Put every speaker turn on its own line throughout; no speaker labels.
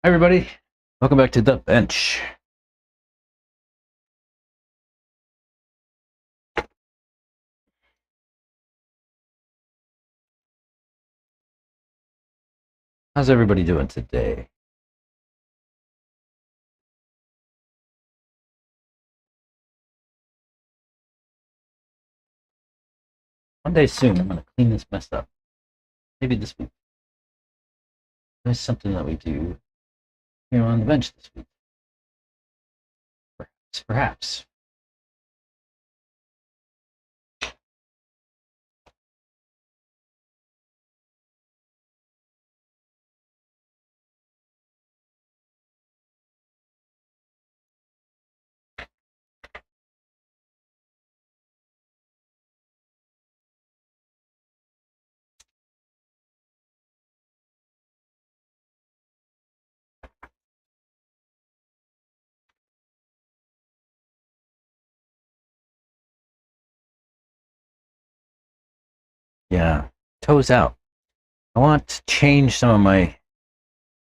Hi everybody, welcome back to The Bench. How's everybody doing today? One day soon I'm going to clean this mess up. Maybe this week. There's something that we do here on The Bench this week. Perhaps. Yeah, toes out. I want to change some of my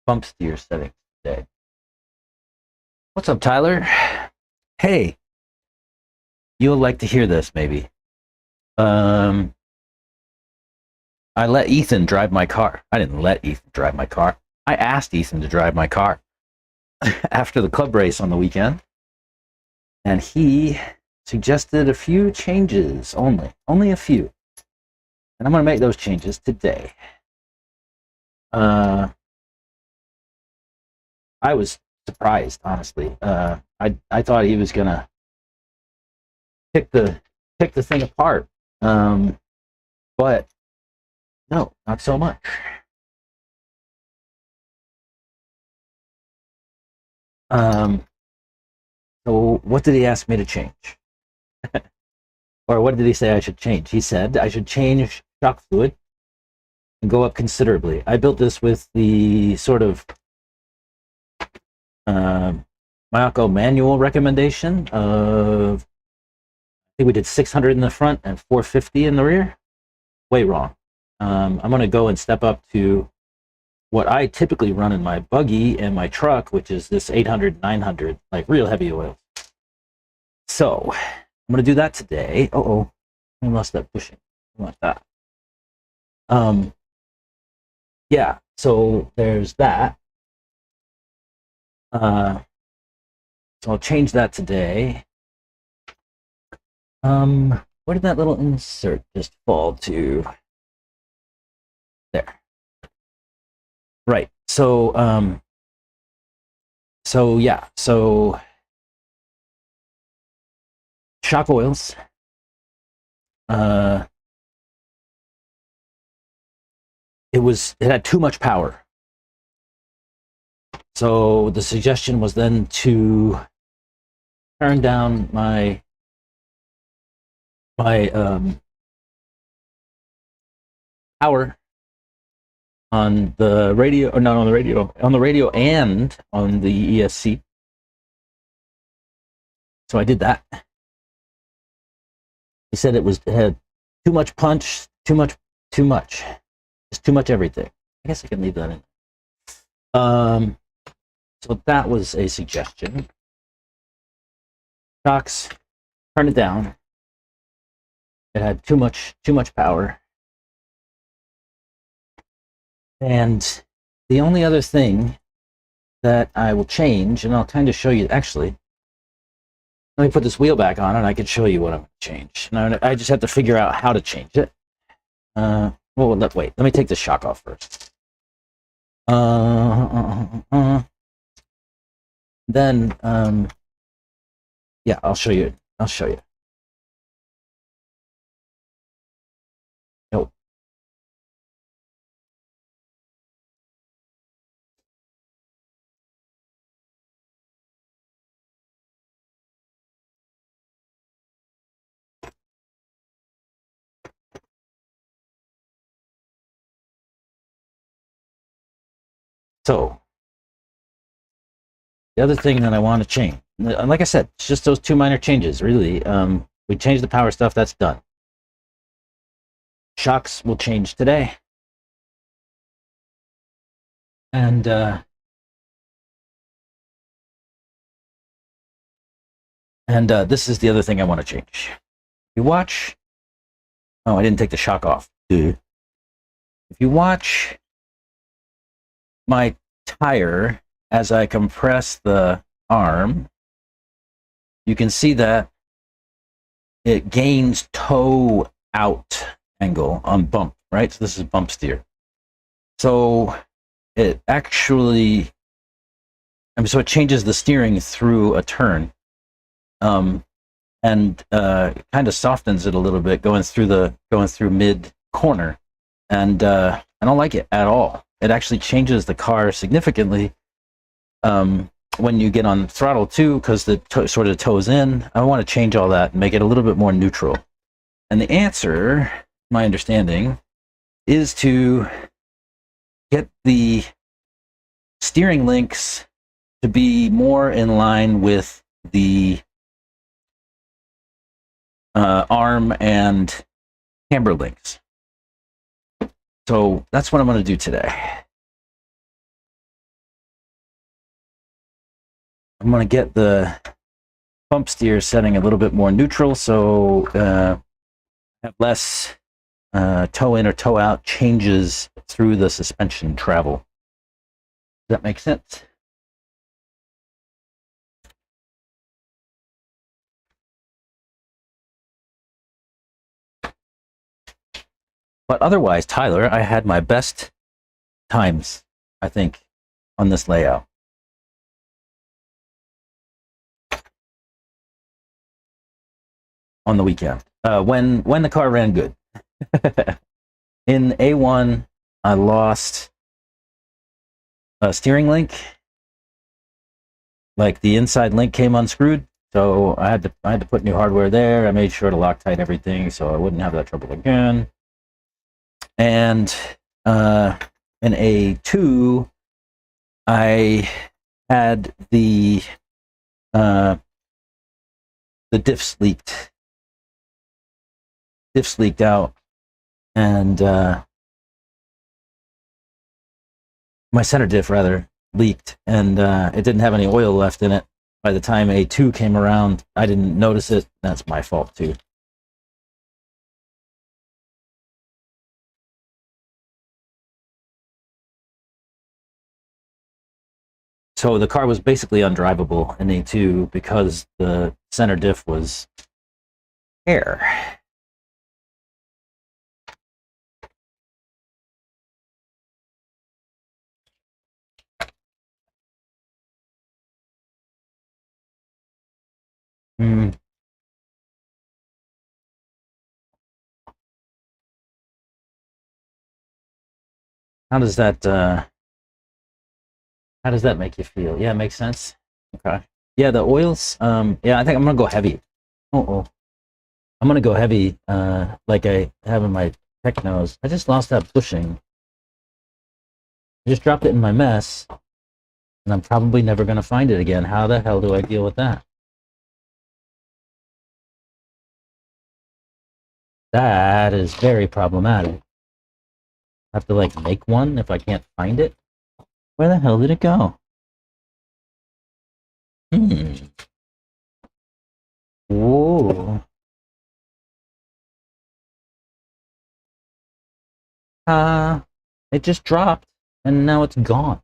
bump steer settings today. What's up, Tyler? Hey, you'll like to hear this maybe. I let Ethan drive my car. I didn't let Ethan drive my car. I asked Ethan to drive my car after the club race on the weekend. And he suggested a few changes only a few. And I'm going to make those changes today. I was surprised, honestly. I thought he was going to pick the thing apart. But no, not so much. So what did he ask me to change? Or what did he say I should change? He said I should change shock fluid and go up considerably. I built this with the sort of Mayako manual recommendation of, I think we did 600 in the front and 450 in the rear. Way wrong. I'm going to go and step up to what I typically run in my buggy and my truck, which is this 800, 900, like real heavy oil. So I'm going to do that today. I lost that bushing. I want that. Yeah, so there's that. So I'll change that today. Where did that little insert just fall to? There. Right. So yeah, so shock oils. It had too much power. So the suggestion was then to turn down my power on the radio, or not on the radio, on the radio and on the ESC. So I did that. He said it had too much punch, too much, just too much everything. I guess I can leave that in. So that was a suggestion. Shocks, turn it down. It had too much power. And the only other thing that I will change, and I'll kind of show you, actually, let me put this wheel back on and I can show you what I'm going to change. Now, I just have to figure out how to change it. Well, wait, let me take the shock off first. Then, yeah, I'll show you. Nope. So, the other thing that I want to change, like I said, it's just those two minor changes, really. We changed the power stuff, that's done. Shocks will change today. And And this is the other thing I want to change. You watch. Oh, I didn't take the shock off. Dude. If you watch my tire as I compress the arm, you can see that it gains toe out angle on bump, right? So this is bump steer. So it actually, so it changes the steering through a turn, and kind of softens it a little bit going through mid corner, and I don't like it at all. It actually changes the car significantly when you get on throttle too, because the sort of toes in. I want to change all that and make it a little bit more neutral. And the answer, my understanding, is to get the steering links to be more in line with the arm and camber links. So that's what I'm going to do today. I'm going to get the bump steer setting a little bit more neutral, so have less toe in or toe out changes through the suspension travel. Does that make sense? But otherwise, Tyler, I had my best times, I think, on this layout. On the weekend, when the car ran good. In A1, I lost a steering link. Like the inside link came unscrewed, so I had to put new hardware there. I made sure to Loctite everything so I wouldn't have that trouble again. And in A2, I had the diffs leaked. Diffs leaked out, and my center diff rather leaked, and it didn't have any oil left in it. By the time A2 came around, I didn't notice it. That's my fault too. So the car was basically undrivable in A2 because the center diff was air. Hmm. How does that make you feel? Yeah, it makes sense. Okay. Yeah, the oils. Yeah, I think I'm gonna go heavy. Oh, I'm gonna go heavy. Like I have in my Technos. I just lost that bushing. I just dropped it in my mess, and I'm probably never gonna find it again. How the hell do I deal with that? That is very problematic. I have to like make one if I can't find it. Where the hell did it go? Whoa. It just dropped, and now it's gone.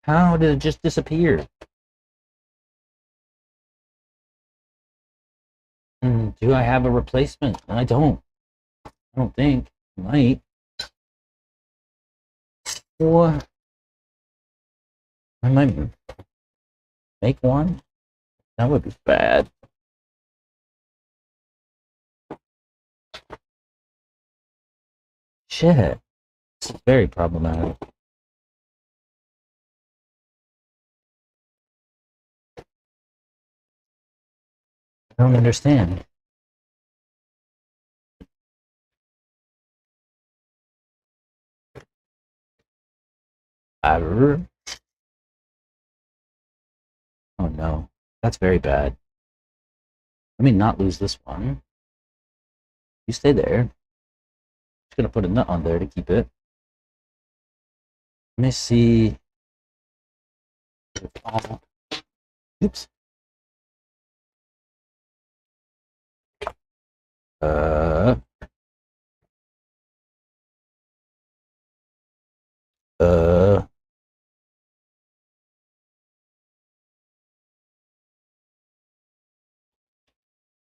How did it just disappear? Do I have a replacement? I don't. I don't think. I might. Or I might make one. That would be bad. Shit. It's very problematic. I don't understand. Oh no. That's very bad. Let me not lose this one. You stay there. Just gonna put a nut on there to keep it. Let me see. Oops. Uh, uh,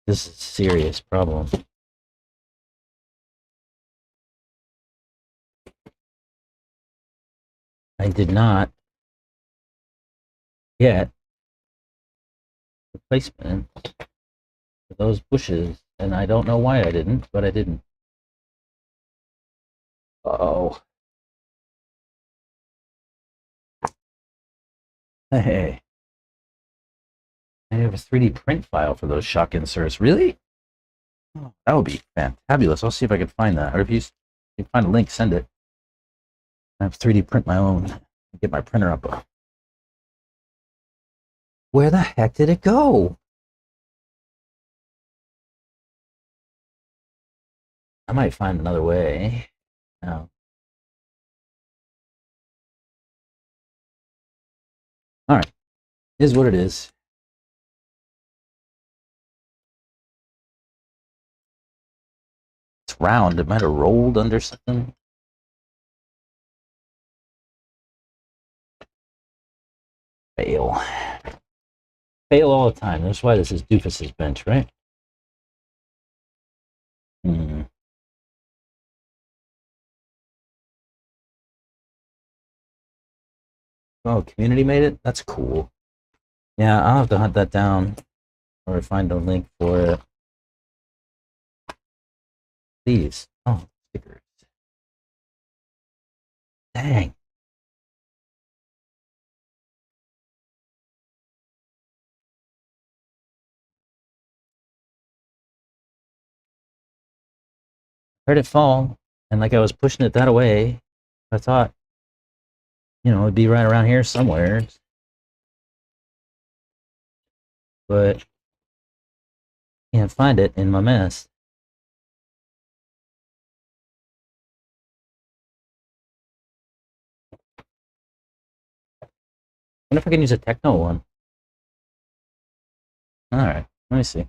this is a serious problem. I did not get replacement for those bushes, and I don't know why I didn't, but I didn't. Oh, hey, I have a 3D print file for those shock inserts. Really? Oh, that would be fantabulous. I'll see if I can find that, or if you can find a link, send it. I have 3D print my own. Get my printer up. Where the heck did it go? I might find another way. No. All right, is what it is. It's round. It might have rolled under something. Fail. Fail all the time. That's why this is Doofus's bench, right? Hmm. Oh, community made it? That's cool. Yeah, I'll have to hunt that down or find a link for it. Please. Oh, stickers. Dang. Heard it fall, and like I was pushing it that way, I thought, it'd be right around here somewhere. But can't find it in my mess. I wonder if I can use a techno one. Alright, let me see.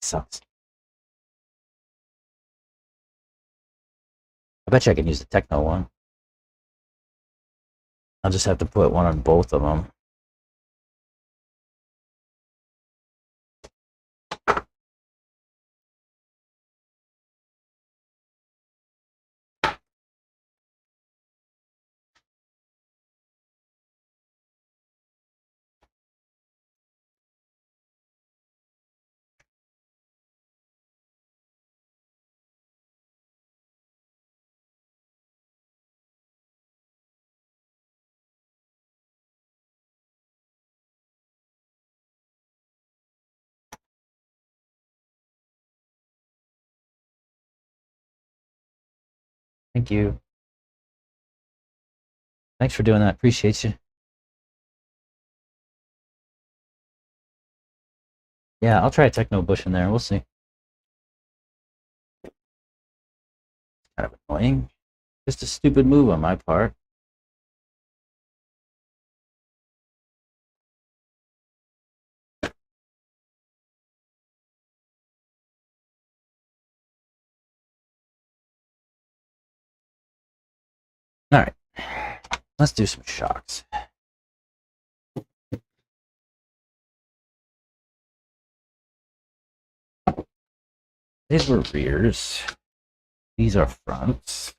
Sucks. I bet you I can use the techno one. I'll just have to put one on both of them. Thank you. Thanks for doing that. Appreciate you. Yeah, I'll try a techno bush in there. We'll see. Kind of annoying. Just a stupid move on my part. Alright. Let's do some shocks. These were rears. These are fronts.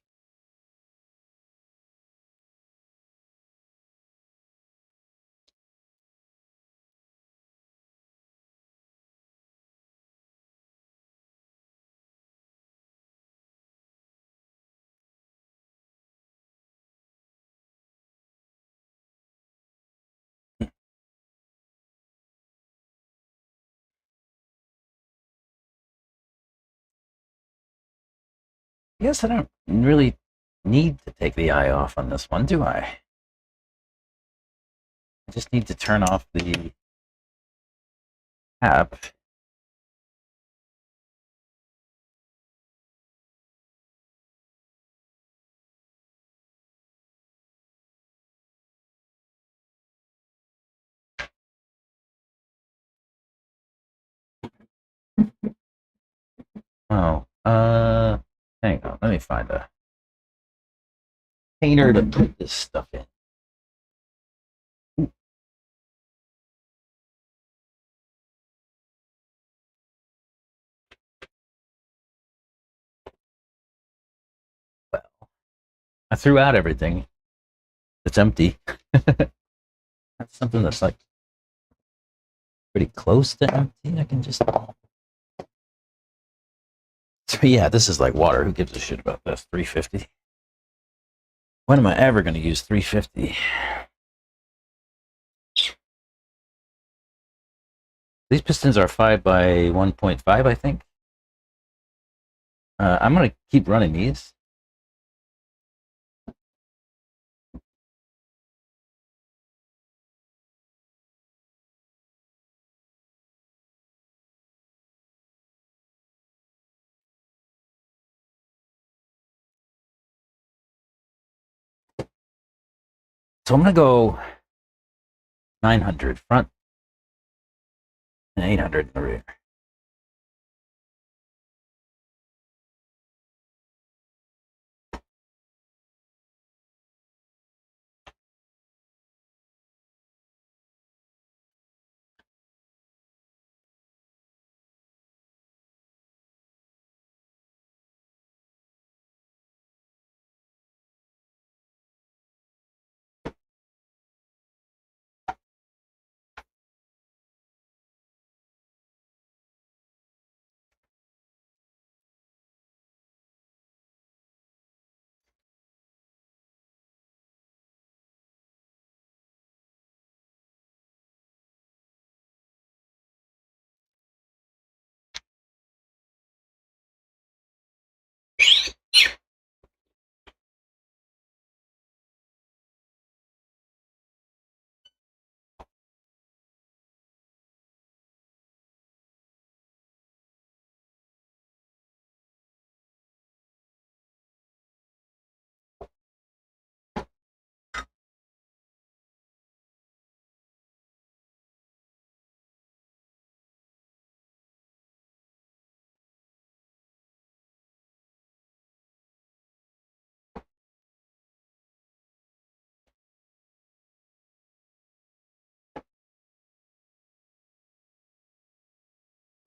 I guess I don't really need to take the eye off on this one, do I? I just need to turn off the app. Oh, hang on. Let me find a container to put this stuff in. Well, I threw out everything. It's empty. That's something that's like pretty close to empty. I can just. So yeah, this is like water. Who gives a shit about this? 350. When am I ever going to use 350? These pistons are 5 by 1.5, I think. I'm going to keep running these. So I'm going to go 900 front and 800 in the rear.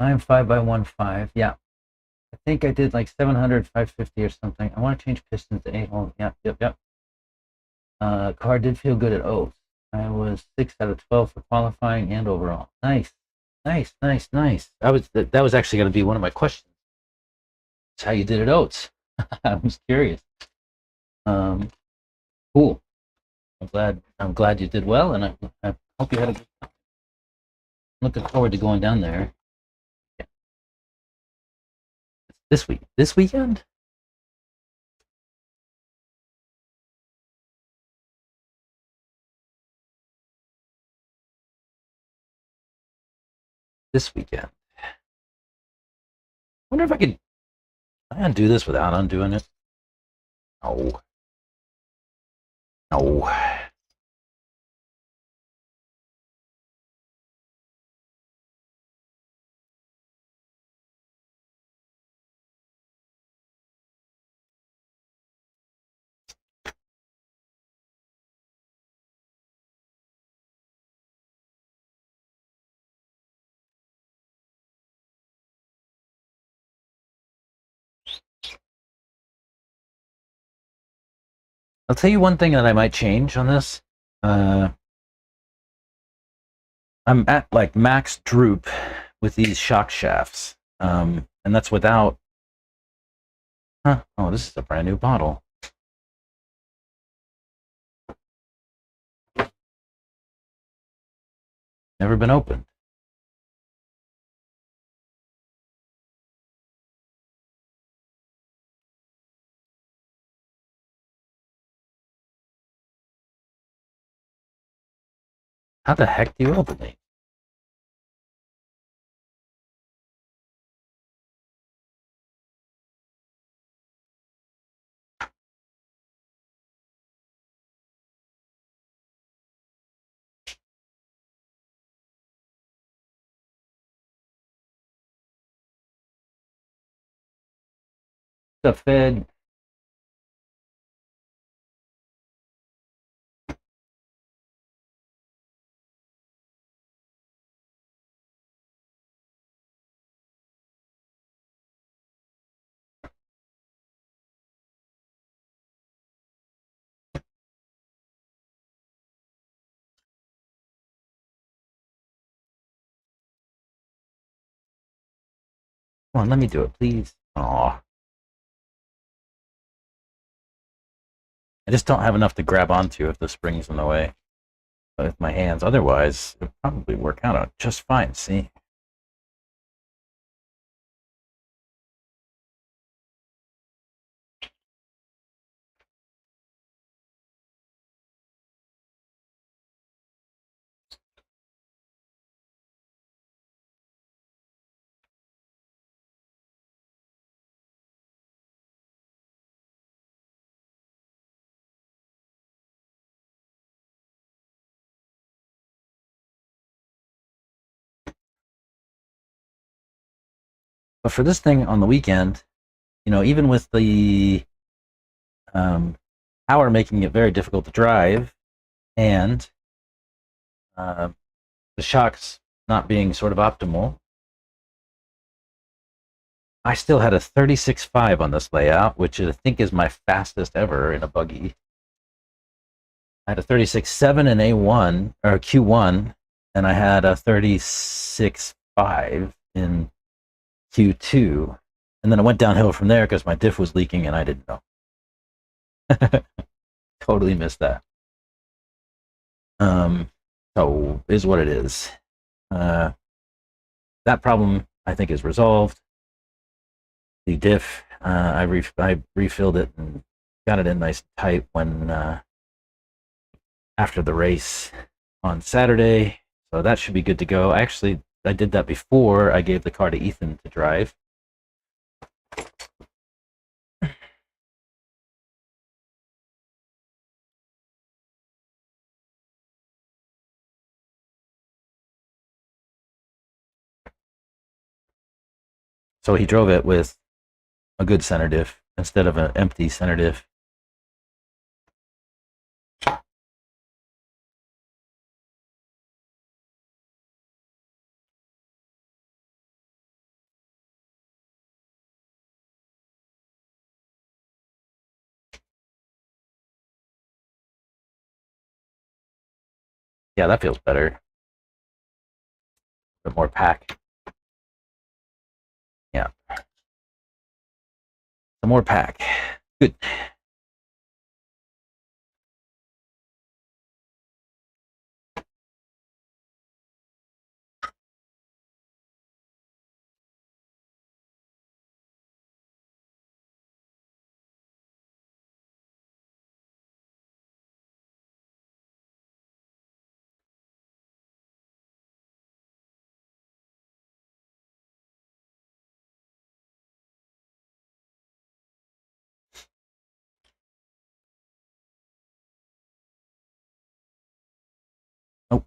I'm 5 by 1.5. Yeah. I think I did like 700, 550 or something. I want to change pistons to 8 hole. Yep, yep, yep. Car did feel good at Oaks. I was 6 out of 12 for qualifying and overall. Nice, nice, nice, nice. That was actually going to be one of my questions. It's how you did at Oats. I was curious. Um, cool. I'm glad you did well, and I hope you had a good time. Looking forward to going down there. Yeah. This weekend. This weekend. I wonder if I could undo this without undoing it. No, no. I'll tell you one thing that I might change on this. Uh, I'm at like max droop with these shock shafts, and that's without. Huh? Oh, this is a brand new bottle. Never been opened. How the heck do you open these? The Fed. Come on, let me do it, please. Aw. I just don't have enough to grab onto if the spring's in the way with my hands. Otherwise, it'll probably work out just fine. See? But for this thing on the weekend, even with the um, power making it very difficult to drive and uh, the shocks not being sort of optimal, I still had a 36.5 on this layout, which I think is my fastest ever in a buggy. I had a 36.7 in A1 or Q1, and I had a 36.5 in Q2, and then it went downhill from there because my diff was leaking and I didn't know. Totally missed that. So is what it is. Uh, that problem I think is resolved. The diff, I refilled it and got it in nice and tight when after the race on Saturday, so that should be good to go. I did that before I gave the car to Ethan to drive. So he drove it with a good center diff instead of an empty center diff. Yeah, that feels better. A bit more pack. Yeah, some more pack. Good. Nope.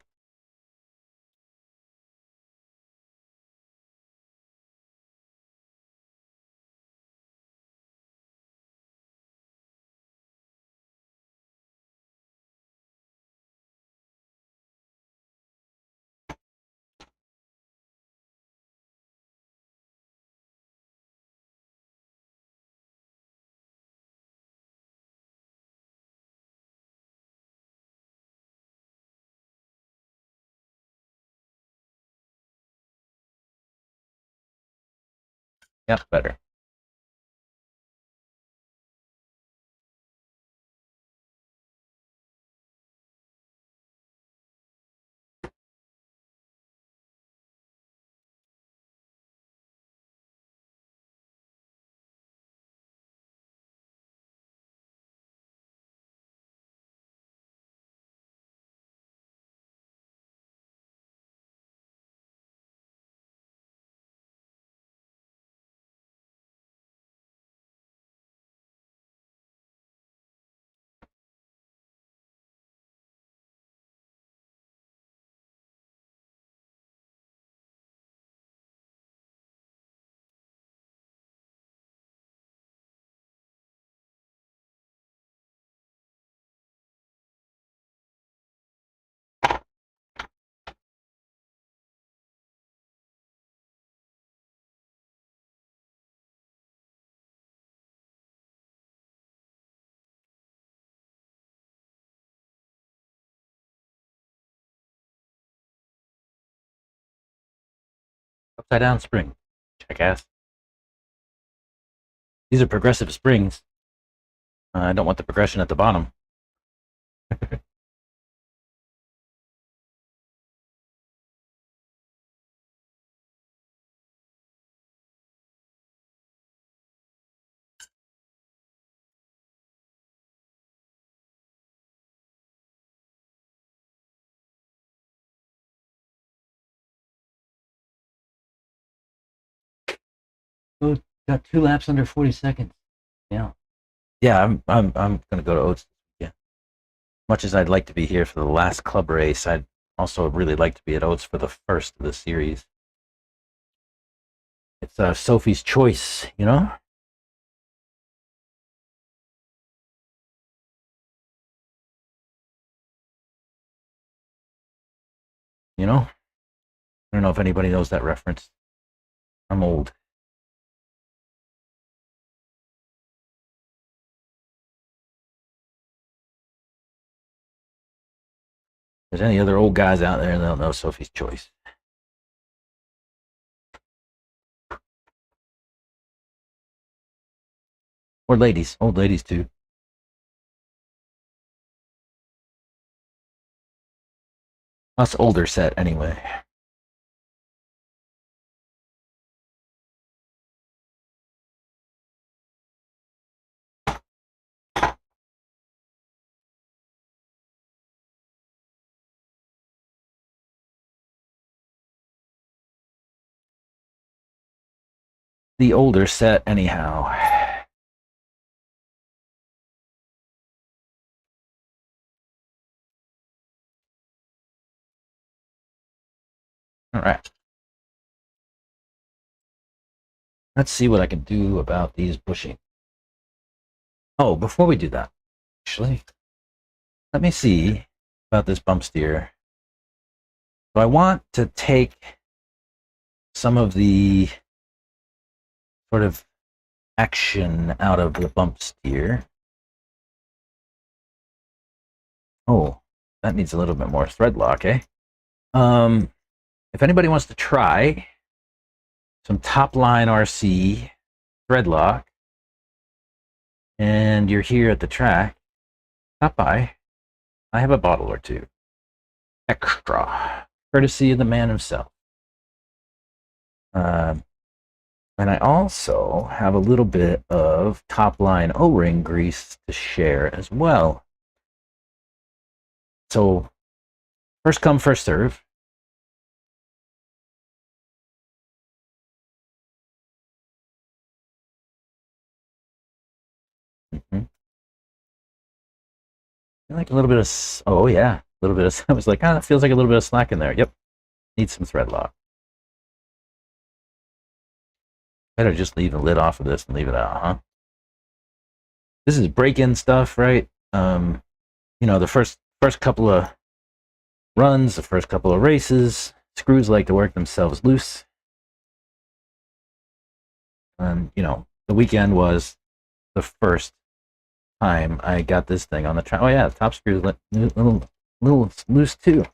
Yep, better. Upside down spring. Jackass. These are progressive springs. I don't want the progression at the bottom. Oh, got 2 laps under 40 seconds. Yeah. Yeah, I'm gonna go to Oats. Yeah. Much as I'd like to be here for the last club race, I'd also really like to be at Oats for the first of the series. It's Sophie's choice, you know? You know? I don't know if anybody knows that reference. I'm old. If there's any other old guys out there, they'll know Sophie's choice. Or ladies, old ladies too. Us older set anyway. The older set anyhow. All right. Let's see what I can do about these bushing. Oh, before we do that, actually, let me see about this bump steer. So I want to take some of the sort of action out of the bump steer. Oh, that needs a little bit more thread lock, eh? If anybody wants to try some top line RC thread lock, and you're here at the track, stop by. I have a bottle or two. Extra. Courtesy of the man himself. And I also have a little bit of top line O-ring grease to share as well. So, first come, first serve. Mm-hmm. Like a little bit of, oh yeah, a little bit of, I was like, that feels like a little bit of slack in there. Yep, need some thread lock. Better just leave the lid off of this and leave it out, huh? This is break-in stuff, right? You know, the first couple of runs, the first couple of races, screws like to work themselves loose. And, you know, the weekend was the first time I got this thing on the track. Oh yeah, the top screws little loose too.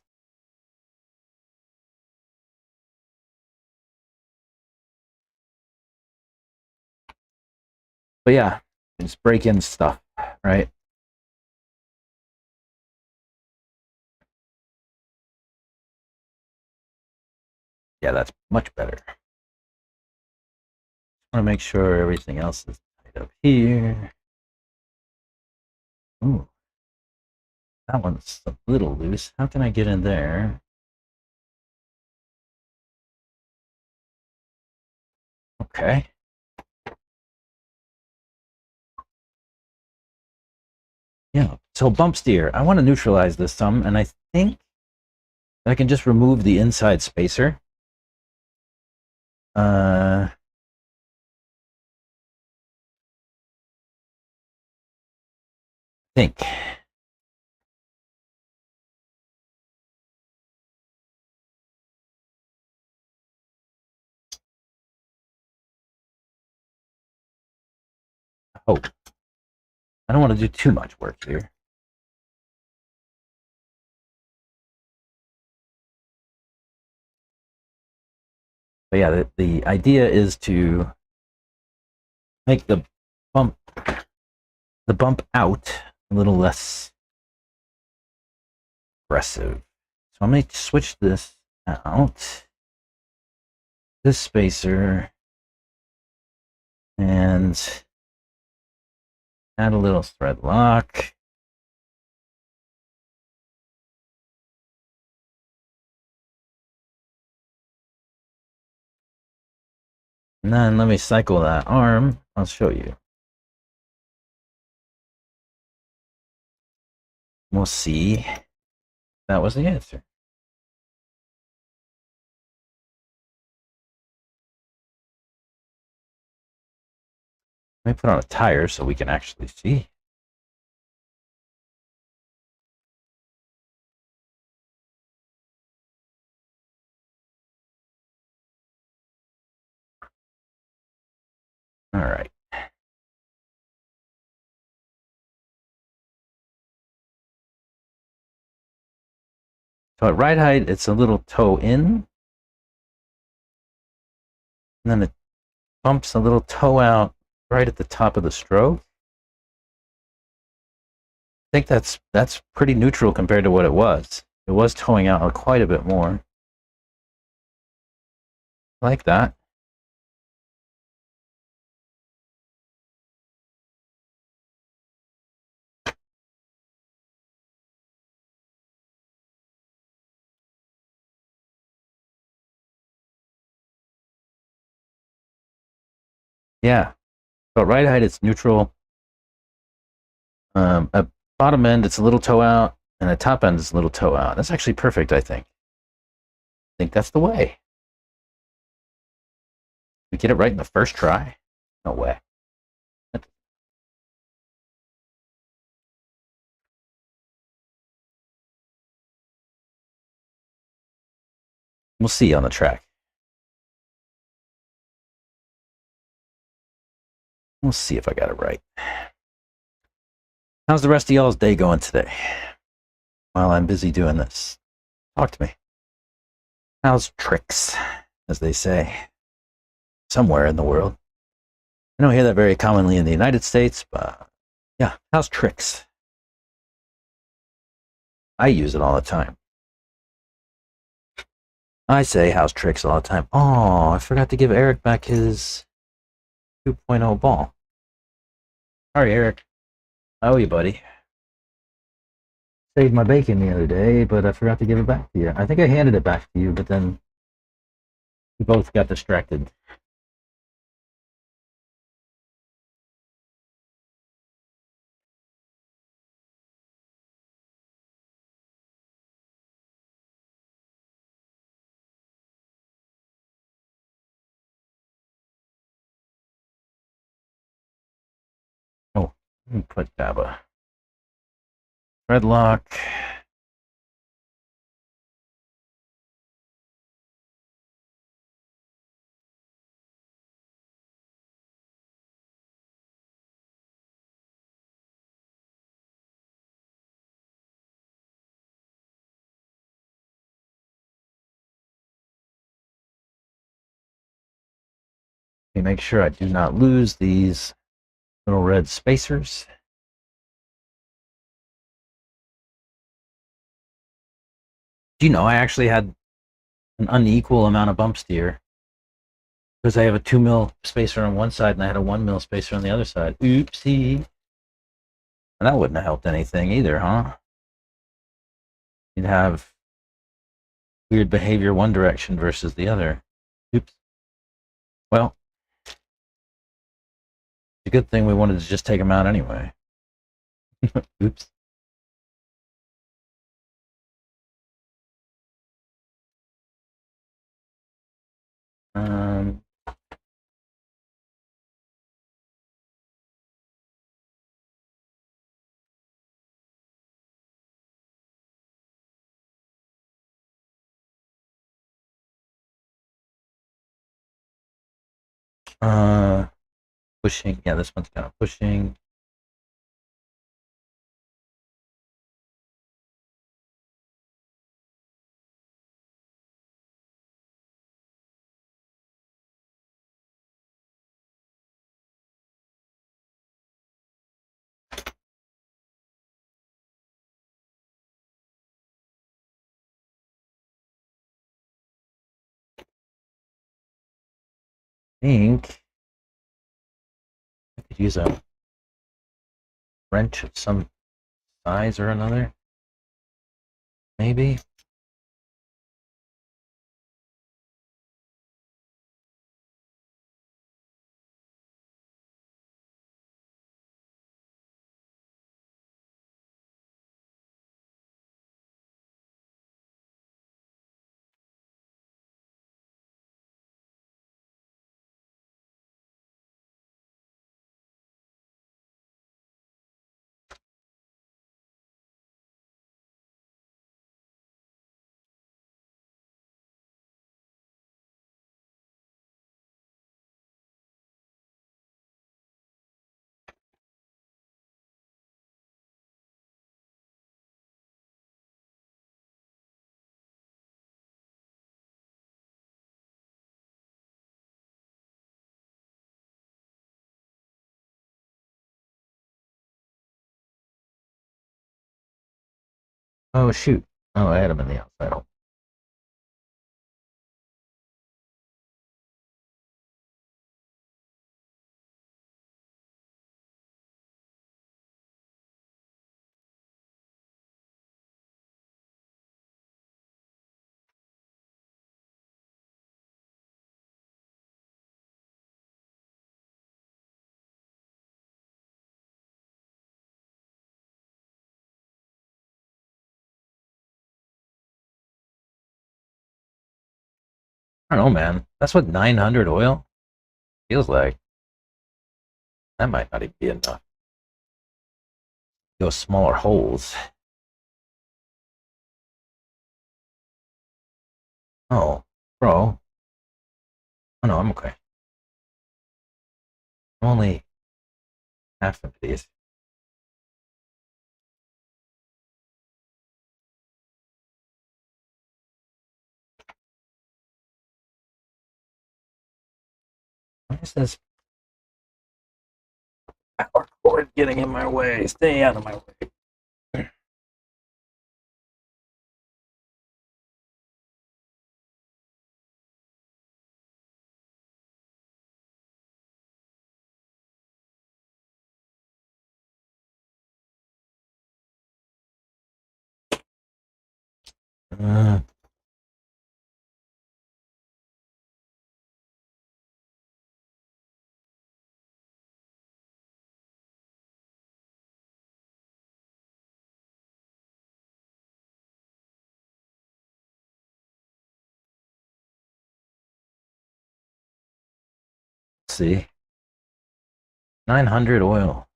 But yeah, it's break-in stuff, right? Yeah, that's much better. I want to make sure everything else is tied up here. Ooh, that one's a little loose. How can I get in there? Okay. Yeah, so bump steer. I want to neutralize this some, and I think I can just remove the inside spacer. Think. Oh, I don't want to do too much work here. But yeah, the idea is to make bump the bump out a little less aggressive. So I'm going to switch this out, this spacer, and add a little thread lock. And then let me cycle that arm. I'll show you. We'll see. That was the answer. Let me put on a tire so we can actually see. All right. So at ride height, it's a little toe in, and then it bumps a little toe out right at the top of the stroke. I think that's pretty neutral compared to what it was. It was toeing out quite a bit more. Like that. Yeah. So at ride height, it's neutral. At bottom end, it's a little toe out, and at top end, it's a little toe out. That's actually perfect, I think. I think that's the way. We get it right in the first try? No way. We'll see on the track. We'll see if I got it right. How's the rest of y'all's day going today? While I'm busy doing this, talk to me. How's tricks, as they say, somewhere in the world? I don't hear that very commonly in the United States, but yeah, how's tricks? I use it all the time. I say how's tricks all the time. Oh, I forgot to give Eric back his 2.0 ball. Sorry, Eric. I owe you, buddy. Saved my bacon the other day, but I forgot to give it back to you. I think I handed it back to you, but then we both got distracted. Oh, let me put Baba. Red lock. Let me make sure I do not lose these little red spacers. Do you know I actually had an unequal amount of bumps here because I have a 2 mil spacer on one side and I had a 1 mil spacer on the other side. Oopsie. And that wouldn't have helped anything either, huh? You'd have weird behavior one direction versus the other. Oops. Well, it's a good thing we wanted to just take them out anyway. Oops. Um, uh, pushing. Yeah, this one's kind of pushing. think I could use a wrench of some size or another. Maybe. Oh shoot. Oh, I had him in the outside hole. I don't know, man. That's what 900 oil feels like. That might not even be enough. Go smaller holes. Oh, bro. Oh no, I'm okay. I'm only half of these. Why is this power cord getting in my way? Stay out of my way. Uh, let's see. 900 oil.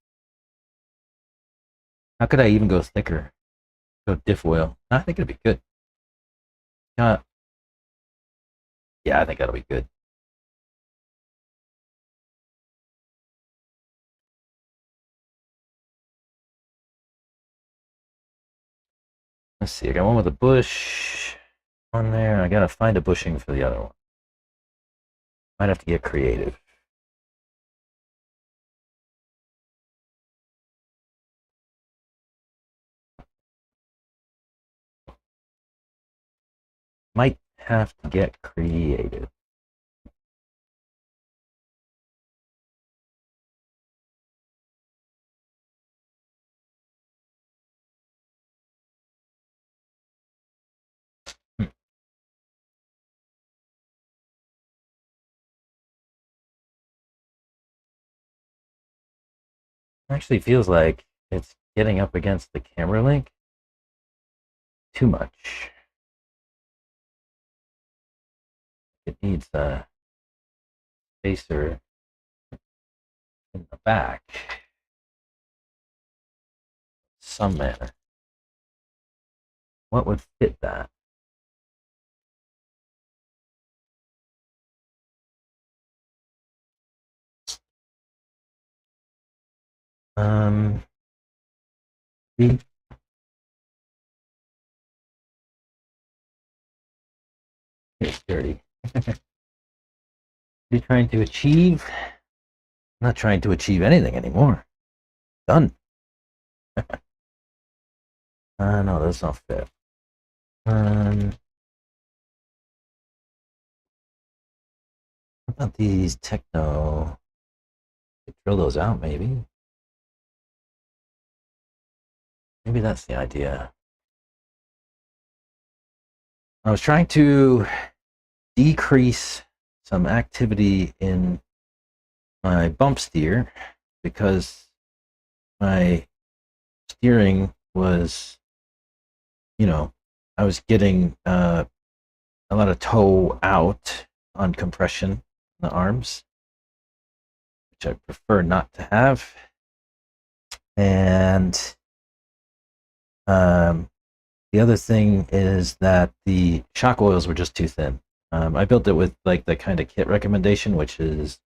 How could I even go thicker? Go diff oil. I think it'd be good. Uh, yeah, I think that'll be good. Let's see. I got one with a bush on there. I gotta find a bushing for the other one. Might have to get creative. Might have to get creative. Hmm. Actually feels like it's getting up against the camera link too much. It needs a spacer in the back. Some manner. What would fit that? Um, see, it's dirty. What are you trying to achieve? I'm not trying to achieve anything anymore. Done. No, that's not fit. Um, What about these Techno? Drill those out, maybe. Maybe that's the idea. I was trying to decrease some activity in my bump steer because my steering was, I was getting a lot of toe out on compression in the arms, which I prefer not to have. And the other thing is that the shock oils were just too thin. I built it with like the kind of kit recommendation, which is,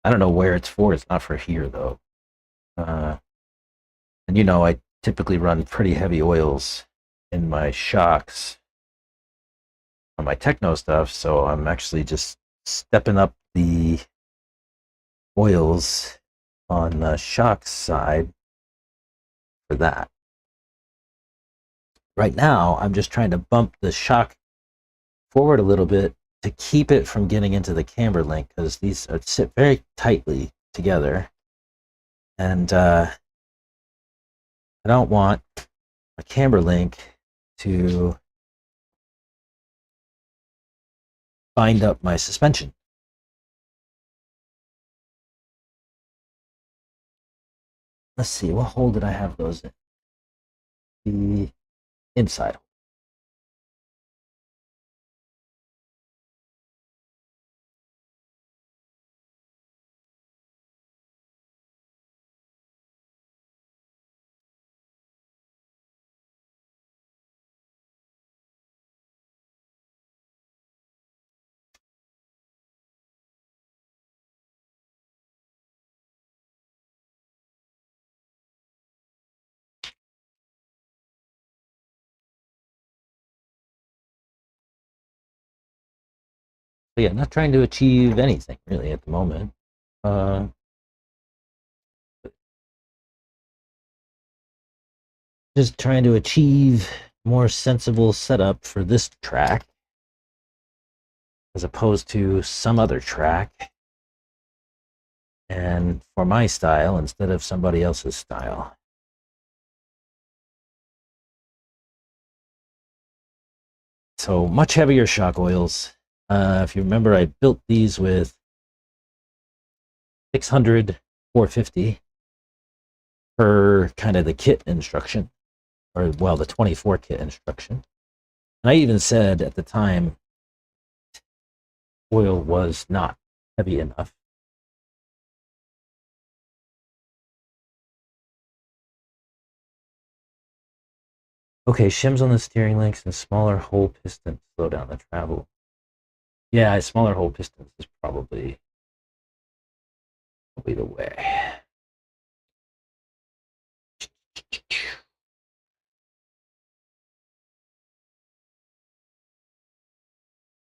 I don't know where it's for. It's not for here though. And I typically run pretty heavy oils in my shocks on my techno stuff, so I'm actually just stepping up the oils on the shock side for that. Right now, I'm just trying to bump the shock forward a little bit to keep it from getting into the camber link because these sit very tightly together, and I don't want a camber link to bind up my suspension. Let's see, what hole did I have those in? The inside. But yeah, not trying to achieve anything really at the moment. Just trying to achieve more sensible setup for this track as opposed to some other track, and for my style instead of somebody else's style. So much heavier shock oils. If you remember, I built these with 600 450 per kind of the kit instruction, or well, the 24 kit instruction. And I even said at the time oil was not heavy enough. Okay, shims on the steering links and smaller hole pistons slow down the travel. Yeah, smaller hole pistons is probably the way.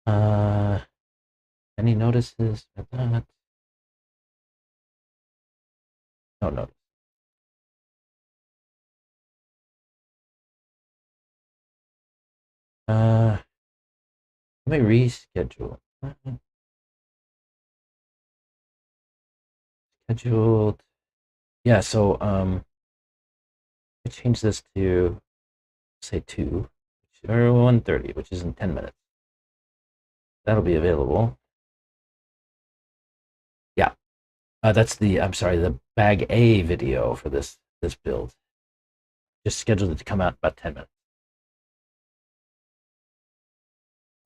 Uh, any notices with that? No notice. Let me reschedule. Scheduled. Yeah, so I change this to say 2 or 1:30, which is in 10 minutes. That'll be available. Yeah. That's I'm sorry, the bag A video for this build. Just scheduled it to come out in about 10 minutes.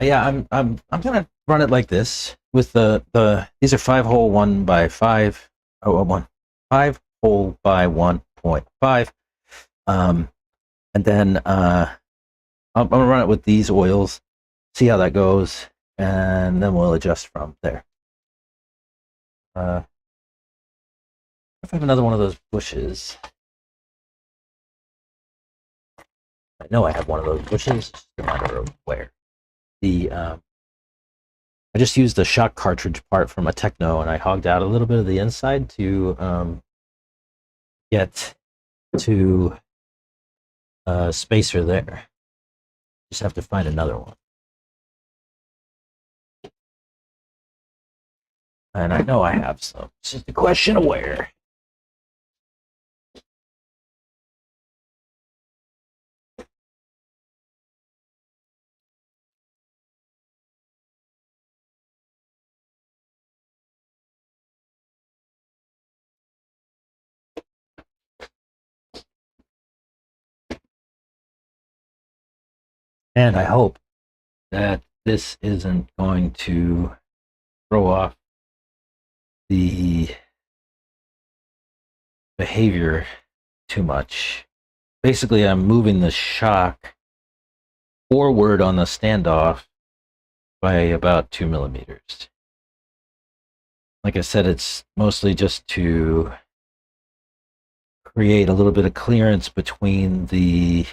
Yeah, I'm gonna run it like this with these are 5-hole 1x5, oh, 5-hole by 1.5, and then I'm gonna run it with these oils, see how that goes, and then we'll adjust from there. If I have another one of those bushes, I know I have one of those bushes. It's just a matter of where. I just used the shock cartridge part from a Techno, and I hogged out a little bit of the inside to get to a spacer there. Just have to find another one. And I know I have some. It's just a question of where. And I hope that this isn't going to throw off the behavior too much. Basically, I'm moving the shock forward on the standoff by about 2 millimeters. Like I said, it's mostly just to create a little bit of clearance between the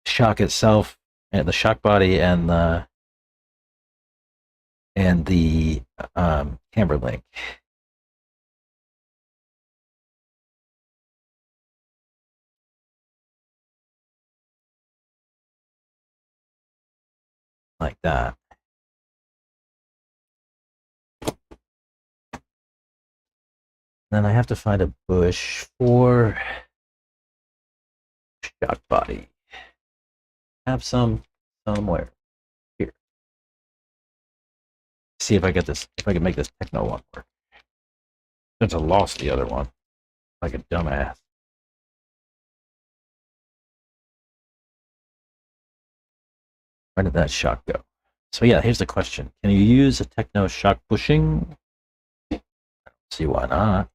shock itself and the shock body and the camber link. Like that. Then I have to find a bush for shock body. Have some somewhere here. See if I get this. If I can make this techno one work. Since I lost the other one, like a dumbass. Where did that shock go? So yeah, here's the question: can you use a techno shock bushing? See why not?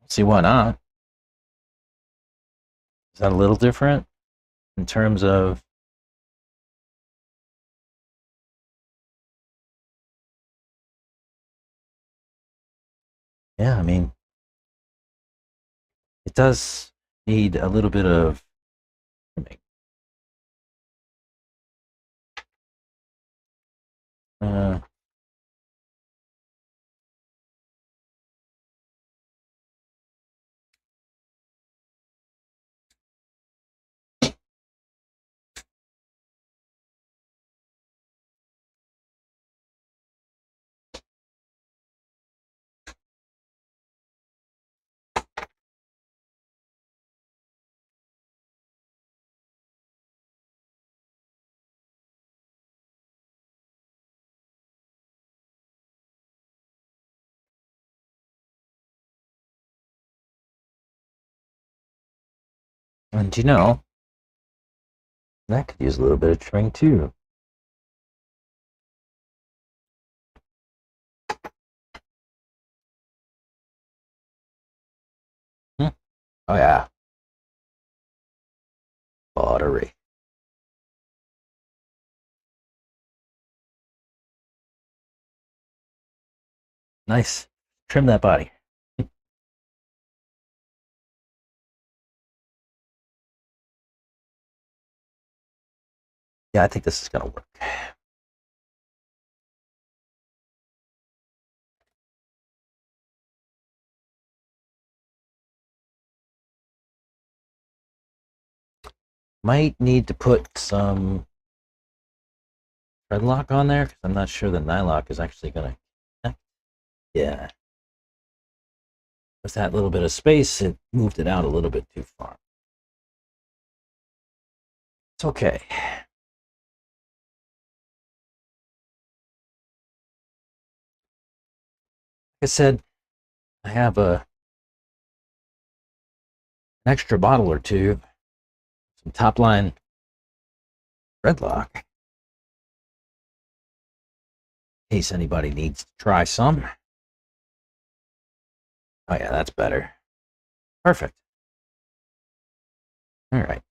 See why not? Is that a little different in terms of? Yeah, I mean, it does need a little bit of trimming. Uh, and you know, that could use a little bit of trimming too. Hmm. Oh yeah, pottery. Nice. Trim that body. Yeah, I think this is gonna work. Might need to put some thread lock on there because I'm not sure the nylock is actually gonna connect. Yeah. With that little bit of space, it moved it out a little bit too far. It's okay. Like I said, I have an extra bottle or two, some top line thread lock, in case anybody needs to try some. Oh yeah, that's better. Perfect. All right.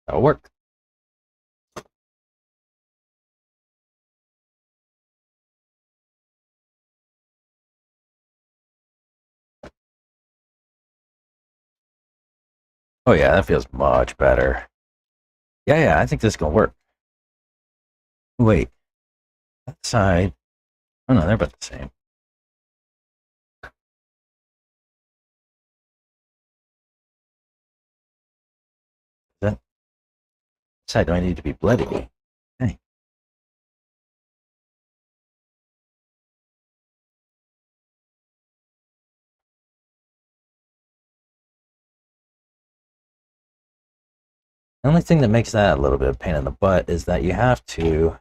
That'll work. Oh yeah, that feels much better. Yeah, I think this is gonna work. Wait, that side. Oh no, they're about the same. That side do I need to be bloody? Hey. The only thing that makes that a little bit of a pain in the butt is that you have to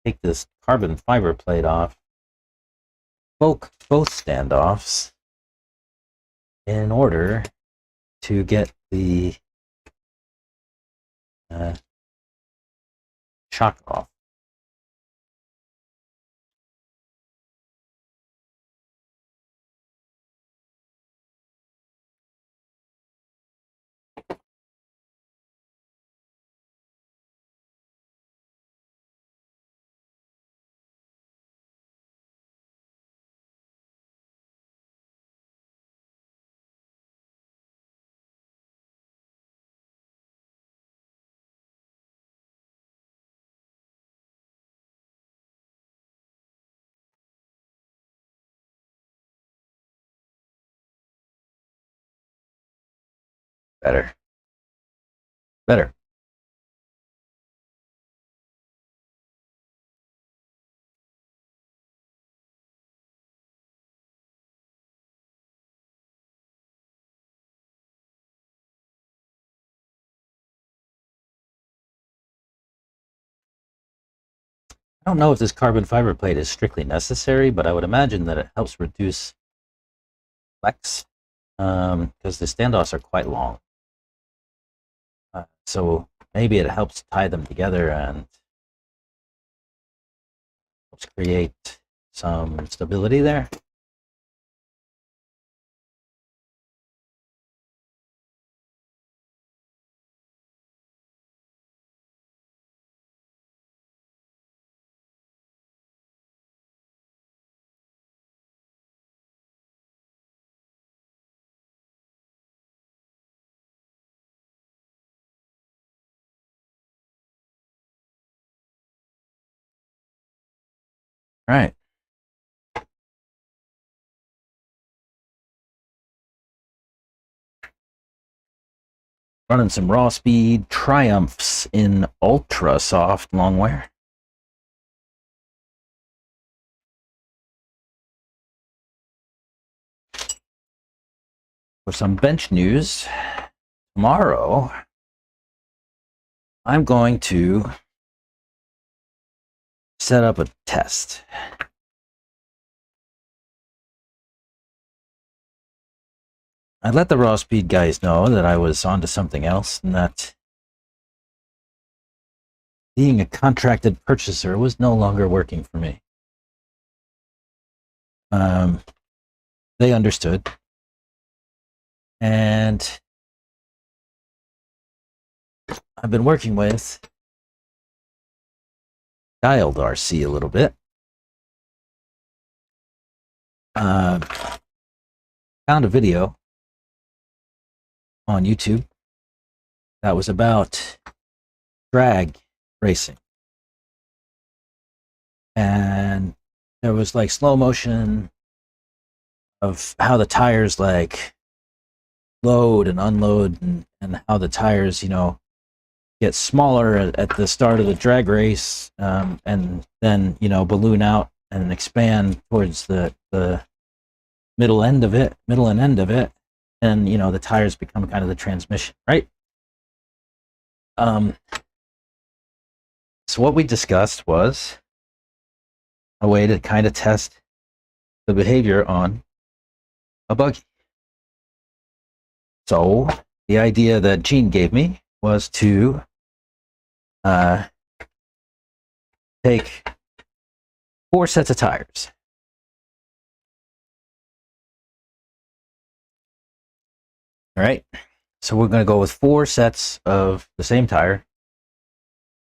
take this carbon fiber plate off both standoffs in order to get the shock off. Better. Better. I don't know if this carbon fiber plate is strictly necessary, but I would imagine that it helps reduce flex because the standoffs are quite long. So maybe it helps tie them together and helps create some stability there. All right. Running some raw speed triumphs in ultra soft long wear. For some bench news, tomorrow I'm going to set up a test. I let the raw speed guys know that I was onto something else and that being a contracted purchaser was no longer working for me. They understood. And I've been working with dialed RC a little bit. Found a video on YouTube that was about drag racing. And there was like slow motion of how the tires like load and unload and how the tires, get smaller at the start of the drag race and then, balloon out and expand towards the middle and end of it. And, the tires become kind of the transmission, right? So what we discussed was a way to kind of test the behavior on a buggy. So the idea that Gene gave me was to take 4 sets of tires. All right. So we're going to go with 4 sets of the same tire.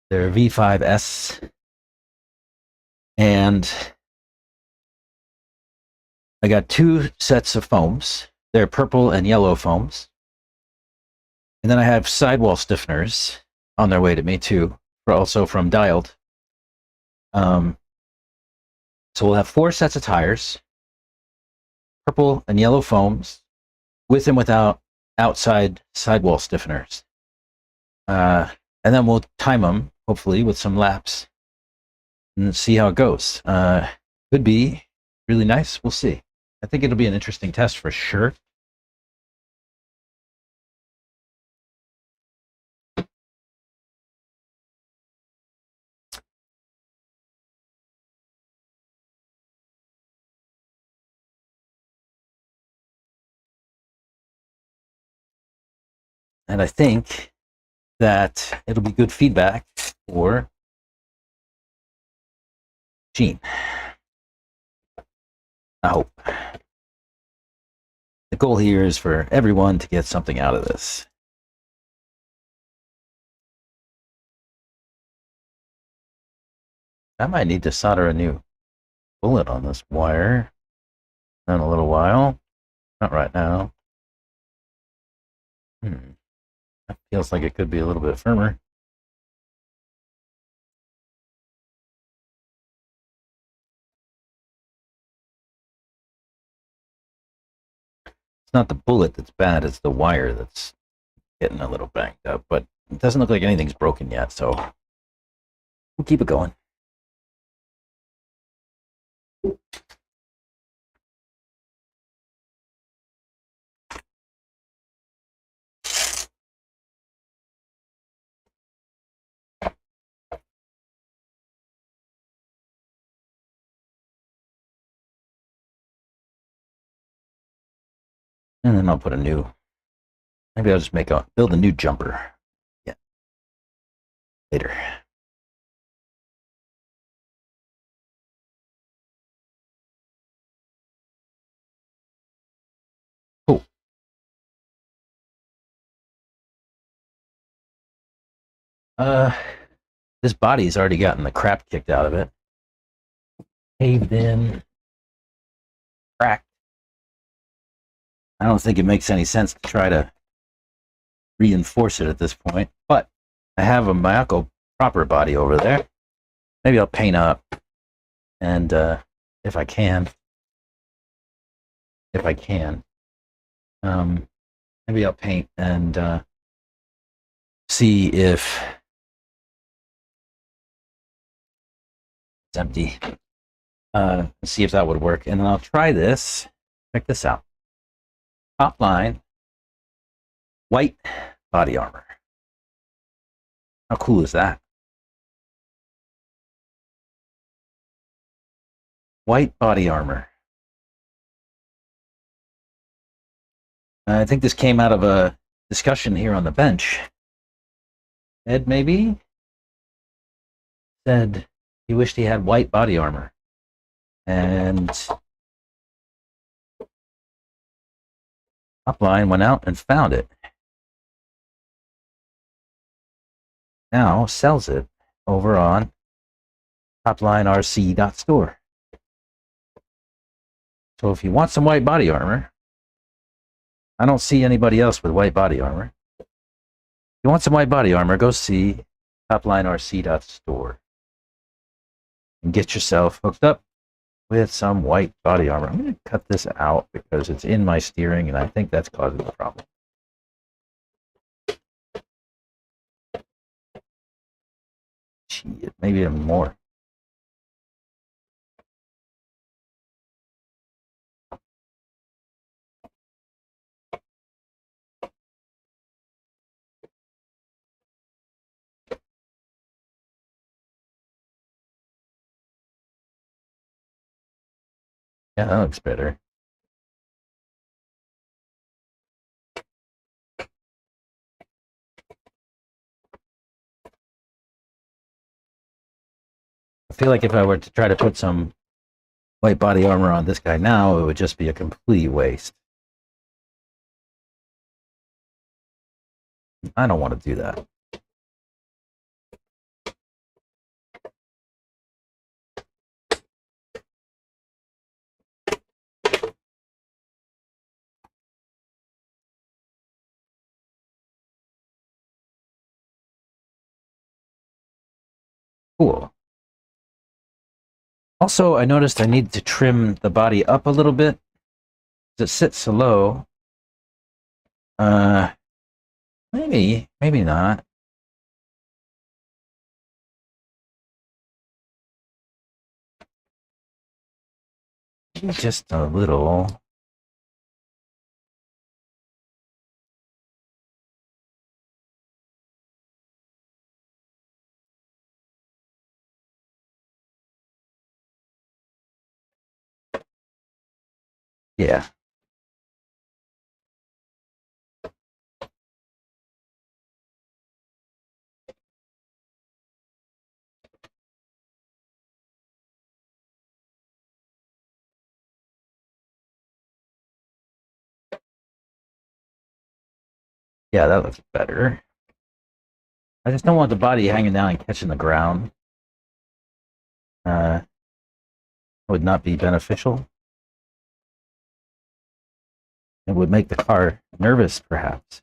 They're V5S. And I got 2 sets of foams. They're purple and yellow foams. And then I have sidewall stiffeners on their way to me too, also from Dialed. So we'll have 4 sets of tires, purple and yellow foams, with and without outside sidewall stiffeners. And then we'll time them, hopefully, with some laps and see how it goes. Could be really nice. We'll see. I think it'll be an interesting test for sure. And I think that it'll be good feedback for Gene. I hope. The goal here is for everyone to get something out of this. I might need to solder a new bullet on this wire in a little while. Not right now. That feels like it could be a little bit firmer. It's not the bullet that's bad, it's the wire that's getting a little banged up, but it doesn't look like anything's broken yet, so we'll keep it going. And then I'll put a new, maybe I'll just build a new jumper. Yeah. Later. Cool. This body's already gotten the crap kicked out of it. Caved in. Cracked. I don't think it makes any sense to try to reinforce it at this point, but I have a Mayako proper body over there. Maybe I'll paint up, and if I can, maybe I'll paint and see if it's empty. See if that would work, and then I'll try this. Check this out. Top line, white body armor. How cool is that? White body armor. I think this came out of a discussion here on the bench. Ed maybe said he wished he had white body armor. And Upline went out and found it. Now sells it over on toplinerc.store. So if you want some white body armor, I don't see anybody else with white body armor. If you want some white body armor, go see toplinerc.store and get yourself hooked up with some white body armor. I'm going to cut this out because it's in my steering, and I think that's causing the problem. Shit, maybe even more. Yeah, that looks better. I feel like if I were to try to put some white body armor on this guy now, it would just be a complete waste. I don't want to do that. Cool. Also, I noticed I need to trim the body up a little bit. It sits so low. Maybe not. Just a little. Yeah. Yeah, that looks better. I just don't want the body hanging down and catching the ground. Would not be beneficial. It would make the car nervous, perhaps.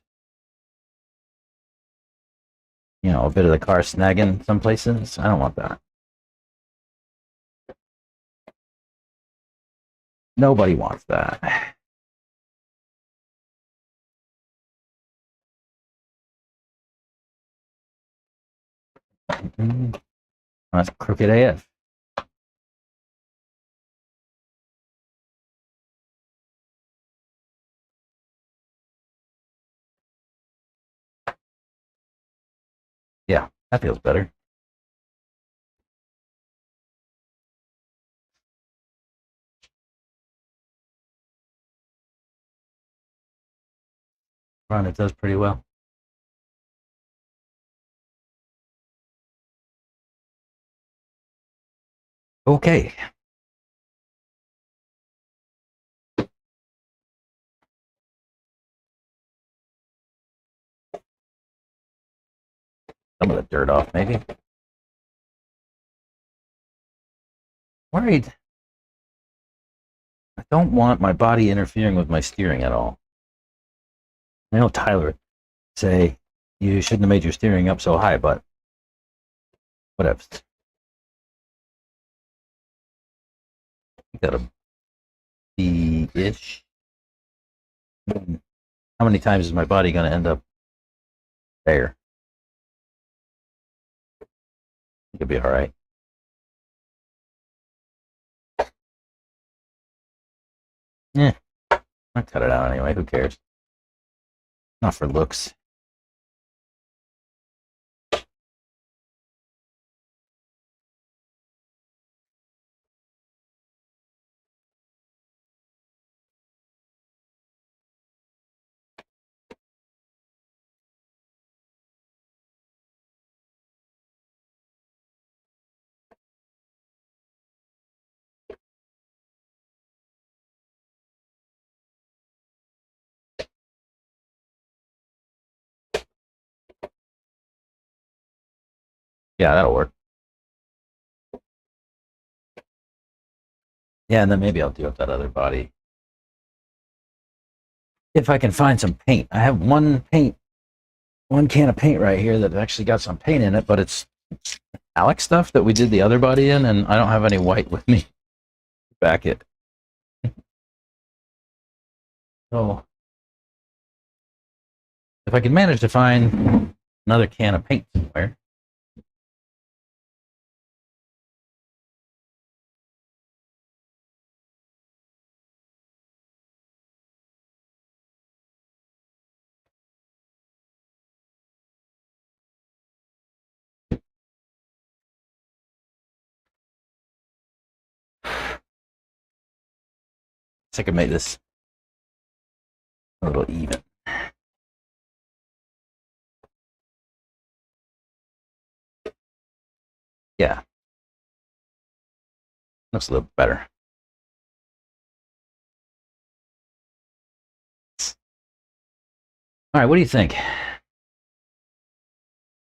You know, a bit of the car snagging some places. I don't want that. Nobody wants that. That's crooked AF. Yeah, that feels better. Run, it does pretty well. Okay. Some of the dirt off, maybe. Worried. I don't want my body interfering with my steering at all. I know Tyler say you shouldn't have made your steering up so high, but whatever. Gotta be ish. How many times is my body going to end up there? It'll be all right. Yeah, I'll cut it out anyway. Who cares? Not for looks. Yeah, that'll work. Yeah, and then maybe I'll do up that other body. If I can find some paint. I have one can of paint right here that actually got some paint in it, but it's Alex stuff that we did the other body in, and I don't have any white with me. Back it. So if I can manage to find another can of paint somewhere. So I can make this a little even. Yeah. Looks a little better. All right, what do you think?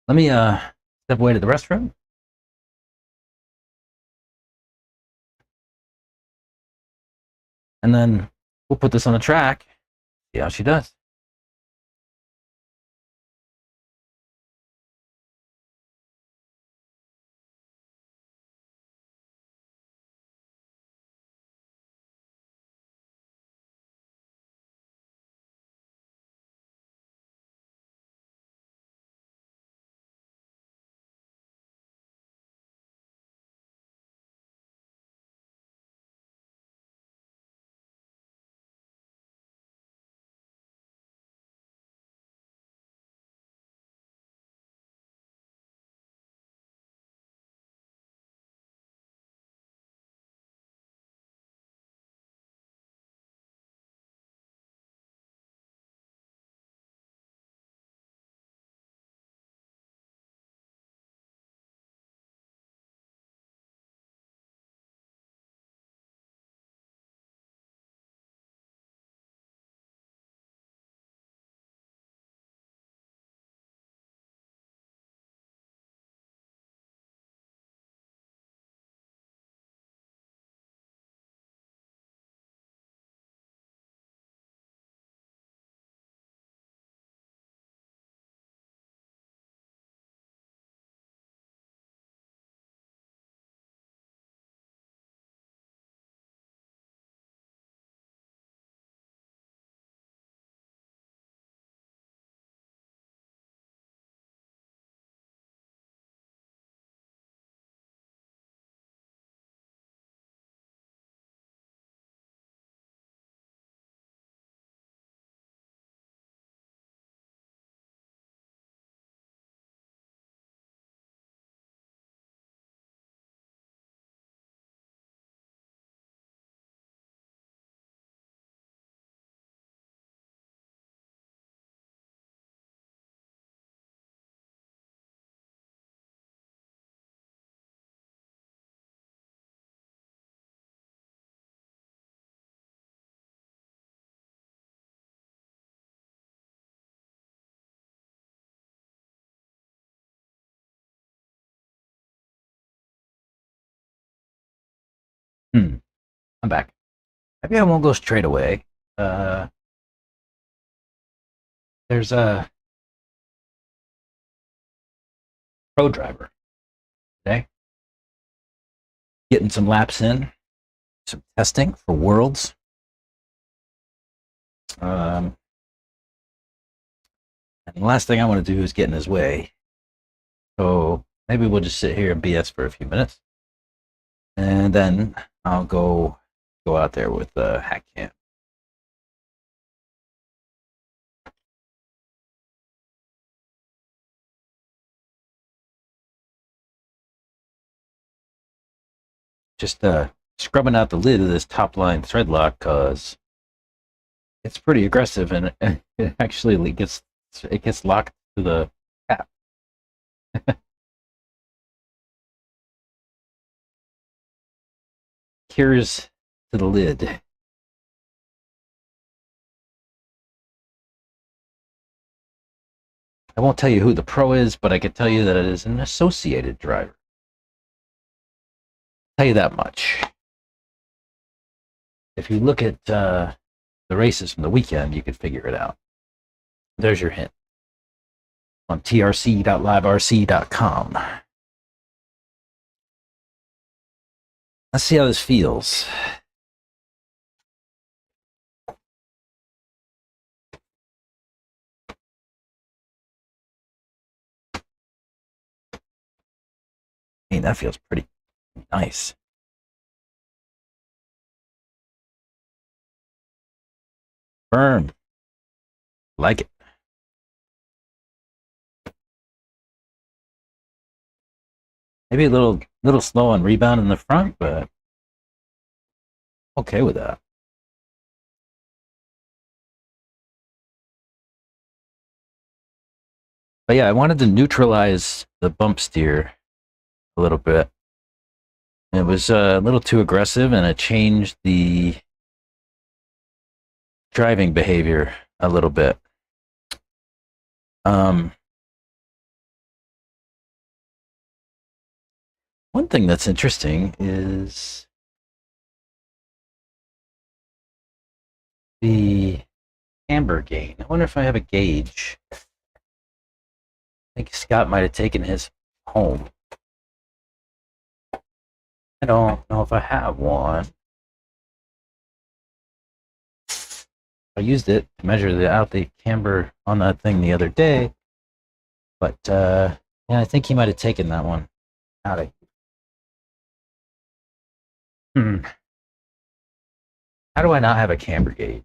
Let me step away to the restroom. And then we'll put this on the track, see how she does. I'm back. Maybe I won't go straight away. Uh, there's a pro driver today getting some laps in, some testing for Worlds. Um, and the last thing I want to do is get in his way. So maybe we'll just sit here and BS for a few minutes, and then I'll go out there with the hack cam. Just scrubbing out the lid of this top line thread lock because it's pretty aggressive and it actually gets locked to the cap. Cures to the lid. I won't tell you who the pro is, but I can tell you that it is an associated driver. I'll tell you that much. If you look at the races from the weekend, you could figure it out. There's your hint on trc.liverc.com. Let's see how this feels. Hey, that feels pretty nice. Firm. Like it. Maybe a little slow on rebound in the front, but okay with that. But yeah, I wanted to neutralize the bump steer a little bit. It was a little too aggressive, and it changed the driving behavior a little bit. One thing that's interesting is the amber gain. I wonder if I have a gauge. I think Scott might have taken his home. I don't know if I have one. I used it to measure out the camber on that thing the other day, but yeah, I think he might have taken that one out of. How do I not have a camber gauge?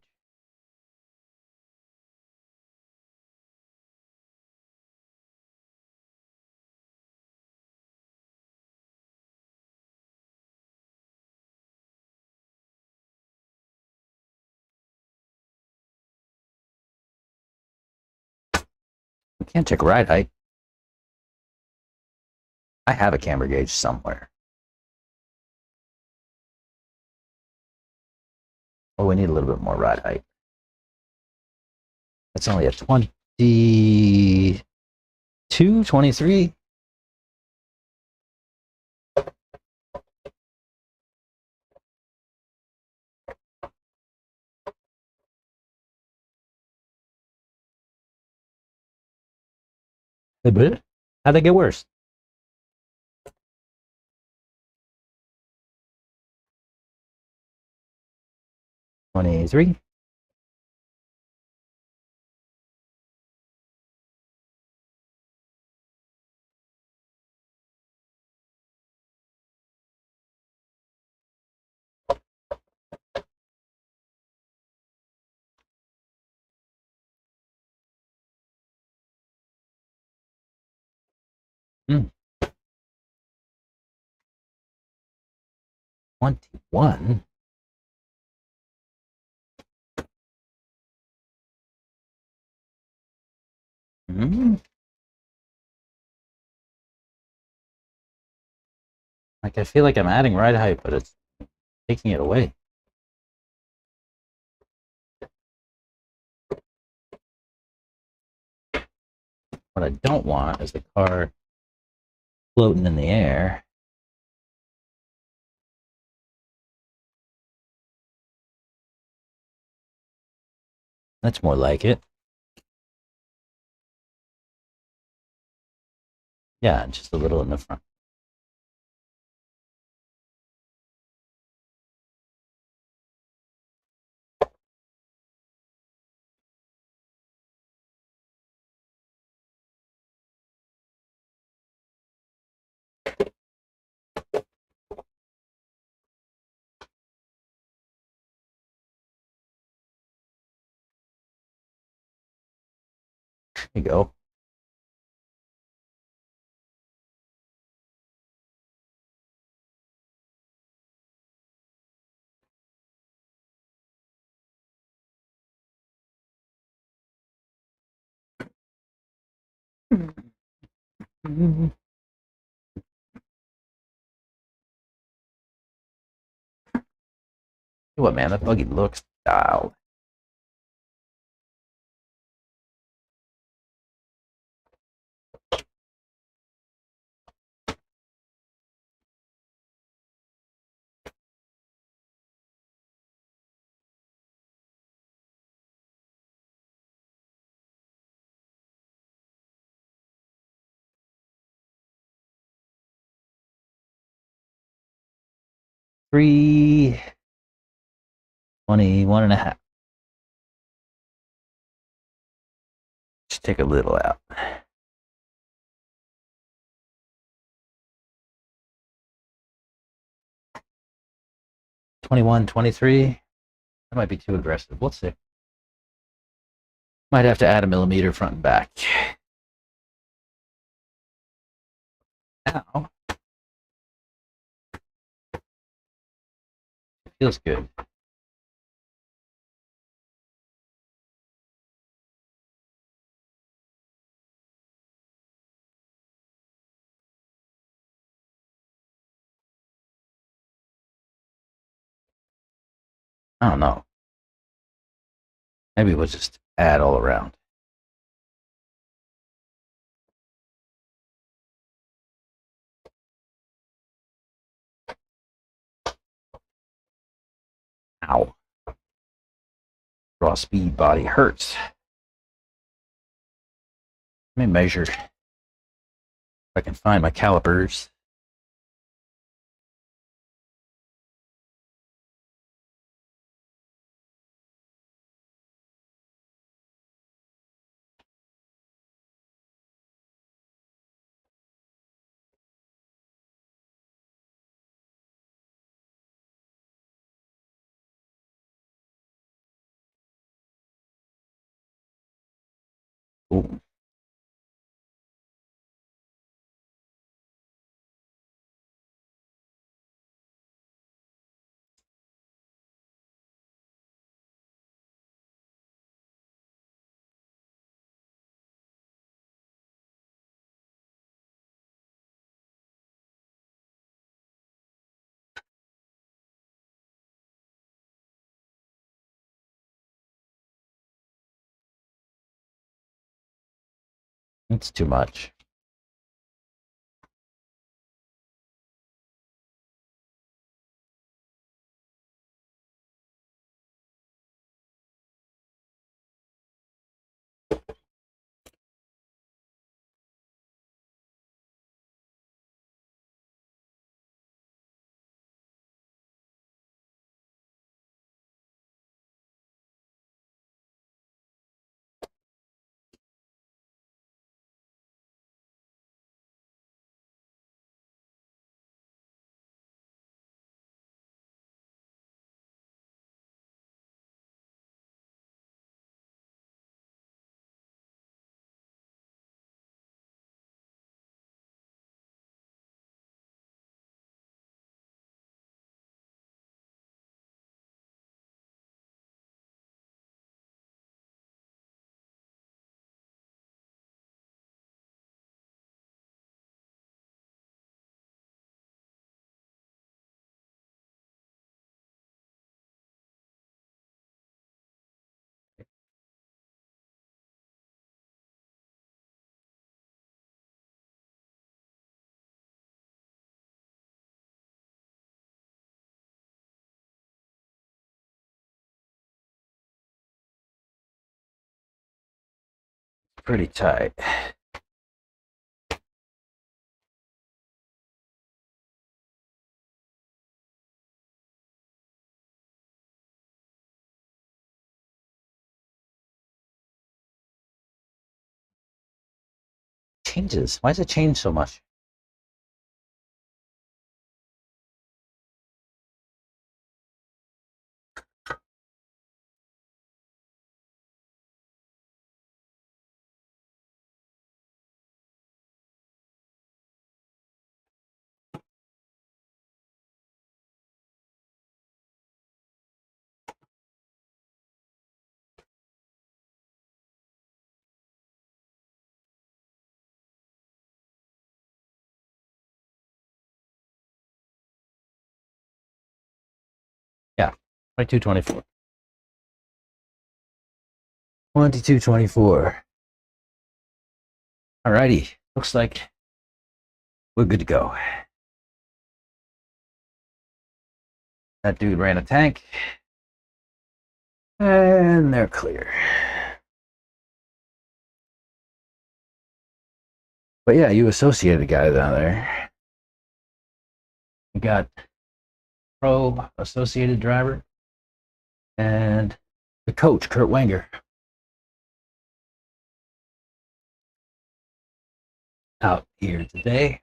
We can't check ride height. I have a camber gauge somewhere. Oh, we need a little bit more ride height. That's only a 22, 23. How'd they get worse? $23. Mm. 21. Mm. Like I feel like I'm adding ride height, but it's taking it away. What I don't want is the car floating in the air. That's more like it. Yeah, just a little in the front. There you go. What, man? That buggy looks dialed. Three 21 and a half. Just take a little out. 21, 23. That might be too aggressive. Let's see. Might have to add a millimeter front and back. Now, it feels good. I don't know. Maybe we'll just add all around. Ow. Raw speed body hurts. Let me measure if I can find my calipers. Ooh. It's too much. Pretty tight. Changes. Why does it change so much? Yeah, 2224. 2224. Alrighty, looks like we're good to go. That dude ran a tank, and they're clear. But yeah, you associated guy down there. You got pro associated driver and the coach, Kurt Wenger, out here today.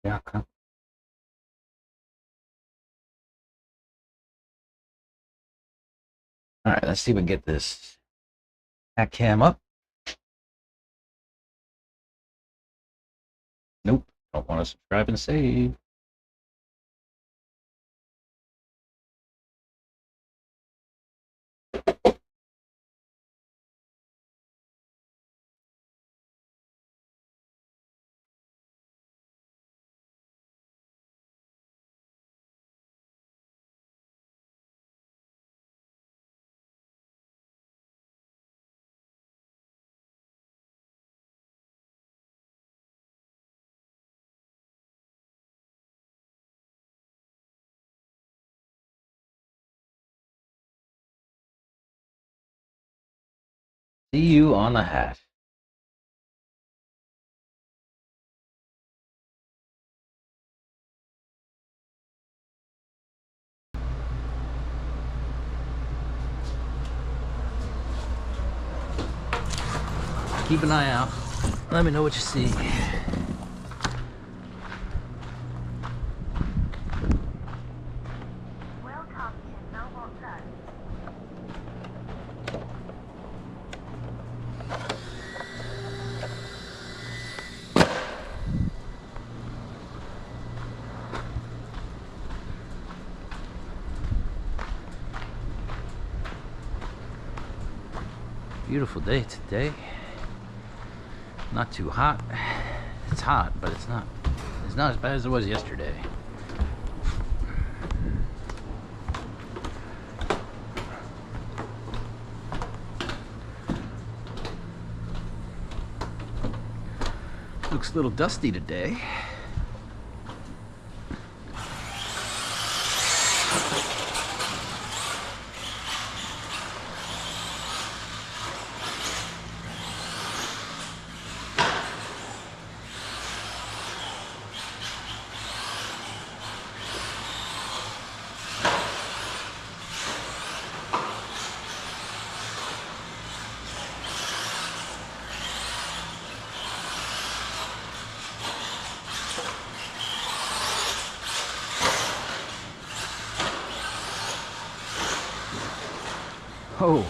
Yeah. All right, let's see if we can get this hack cam up. Nope, don't want to subscribe and save. See you on the hat. Keep an eye out. Let me know what you see. Beautiful day today. Not too hot. It's hot, but it's not as bad as it was yesterday. Looks a little dusty today. Oh.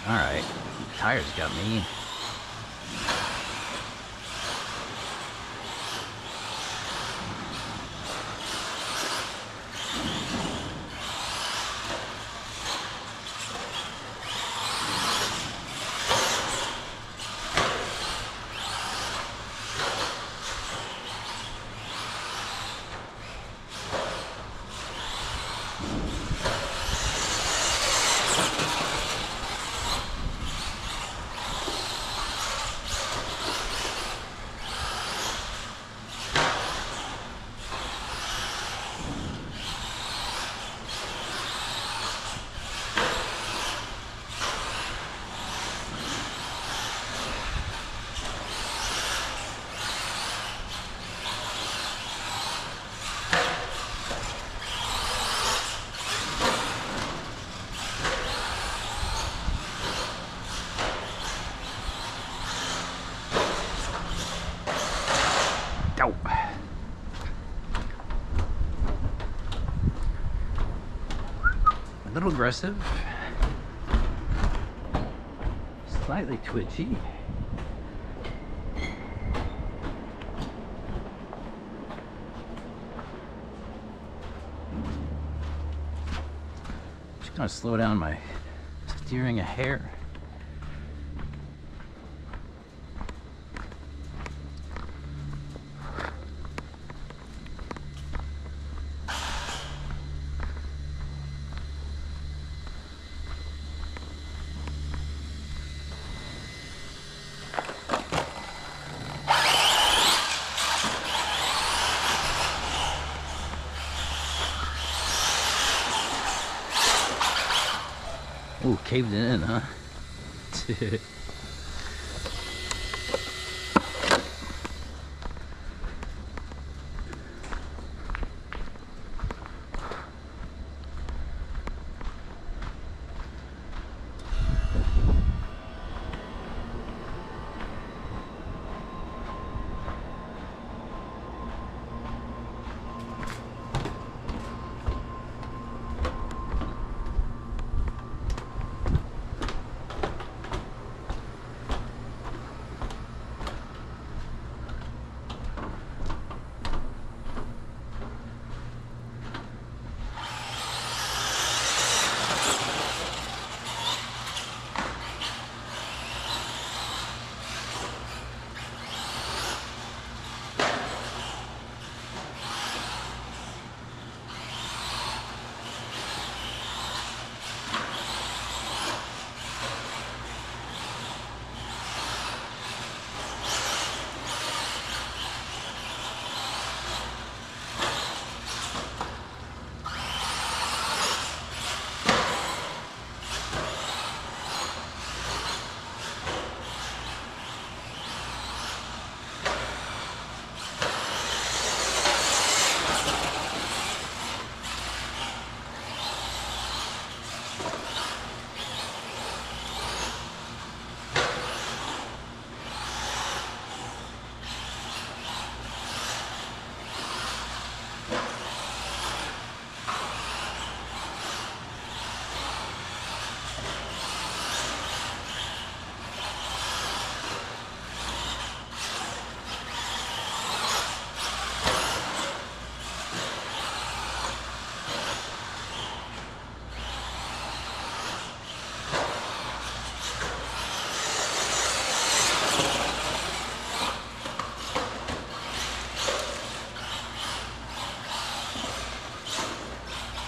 All right, tires got me. Ow. A little aggressive, slightly twitchy. Just gonna slow down my steering a hair. Ooh, caved it in, huh?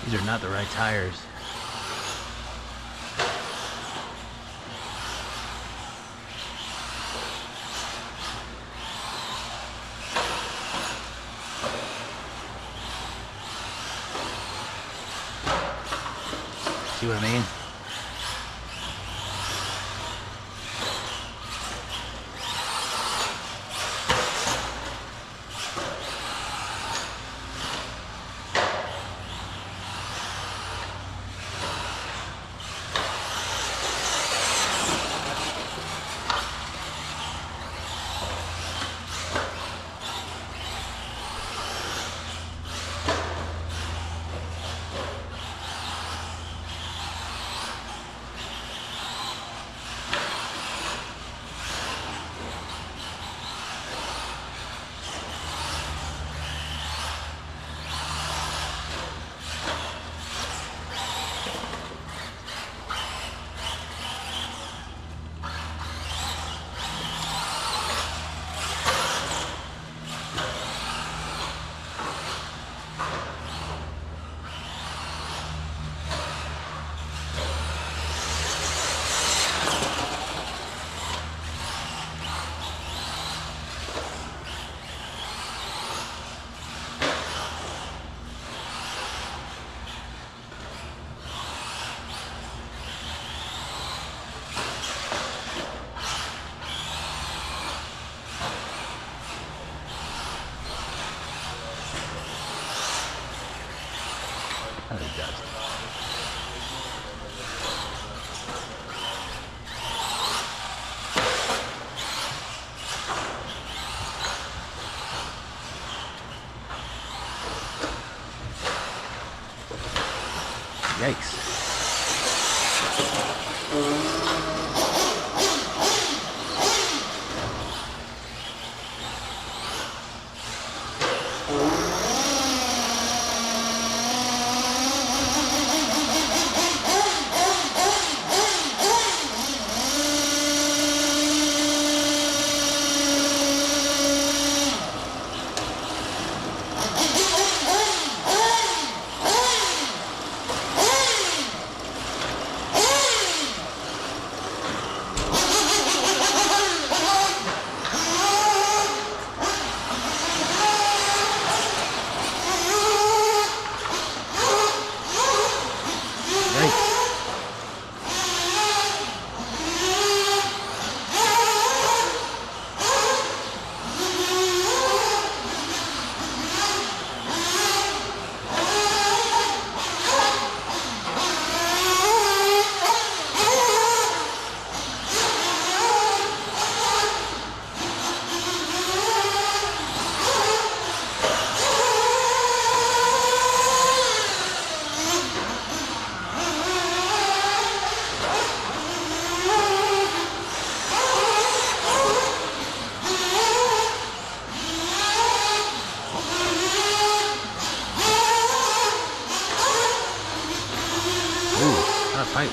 These are not the right tires. See what I mean? Yikes. Tight.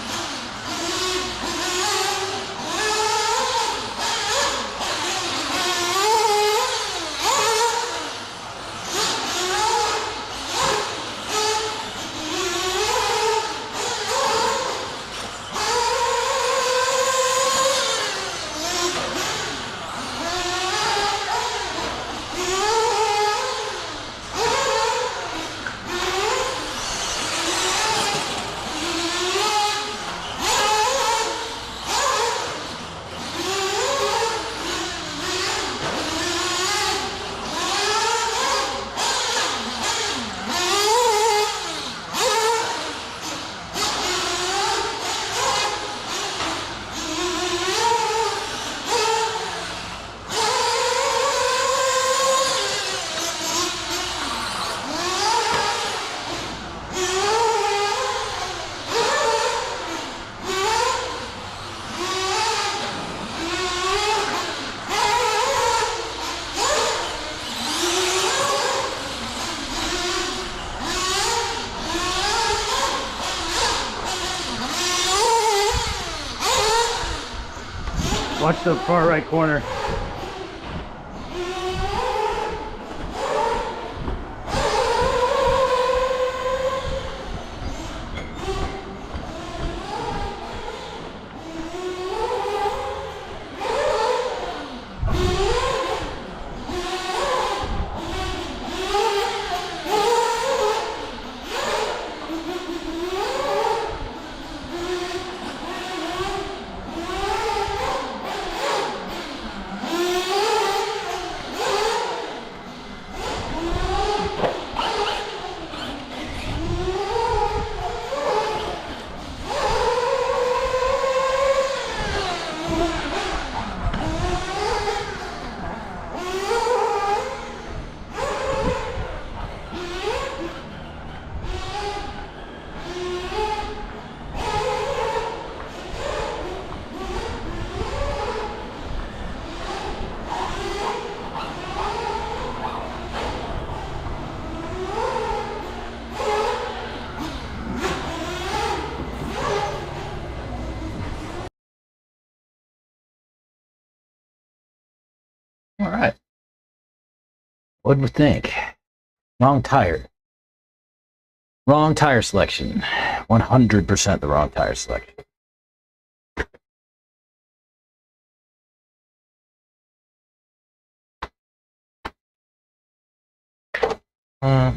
Watch the far right corner. All right. What do we think? Wrong tire. Wrong tire selection. 100% the wrong tire selection. Uh,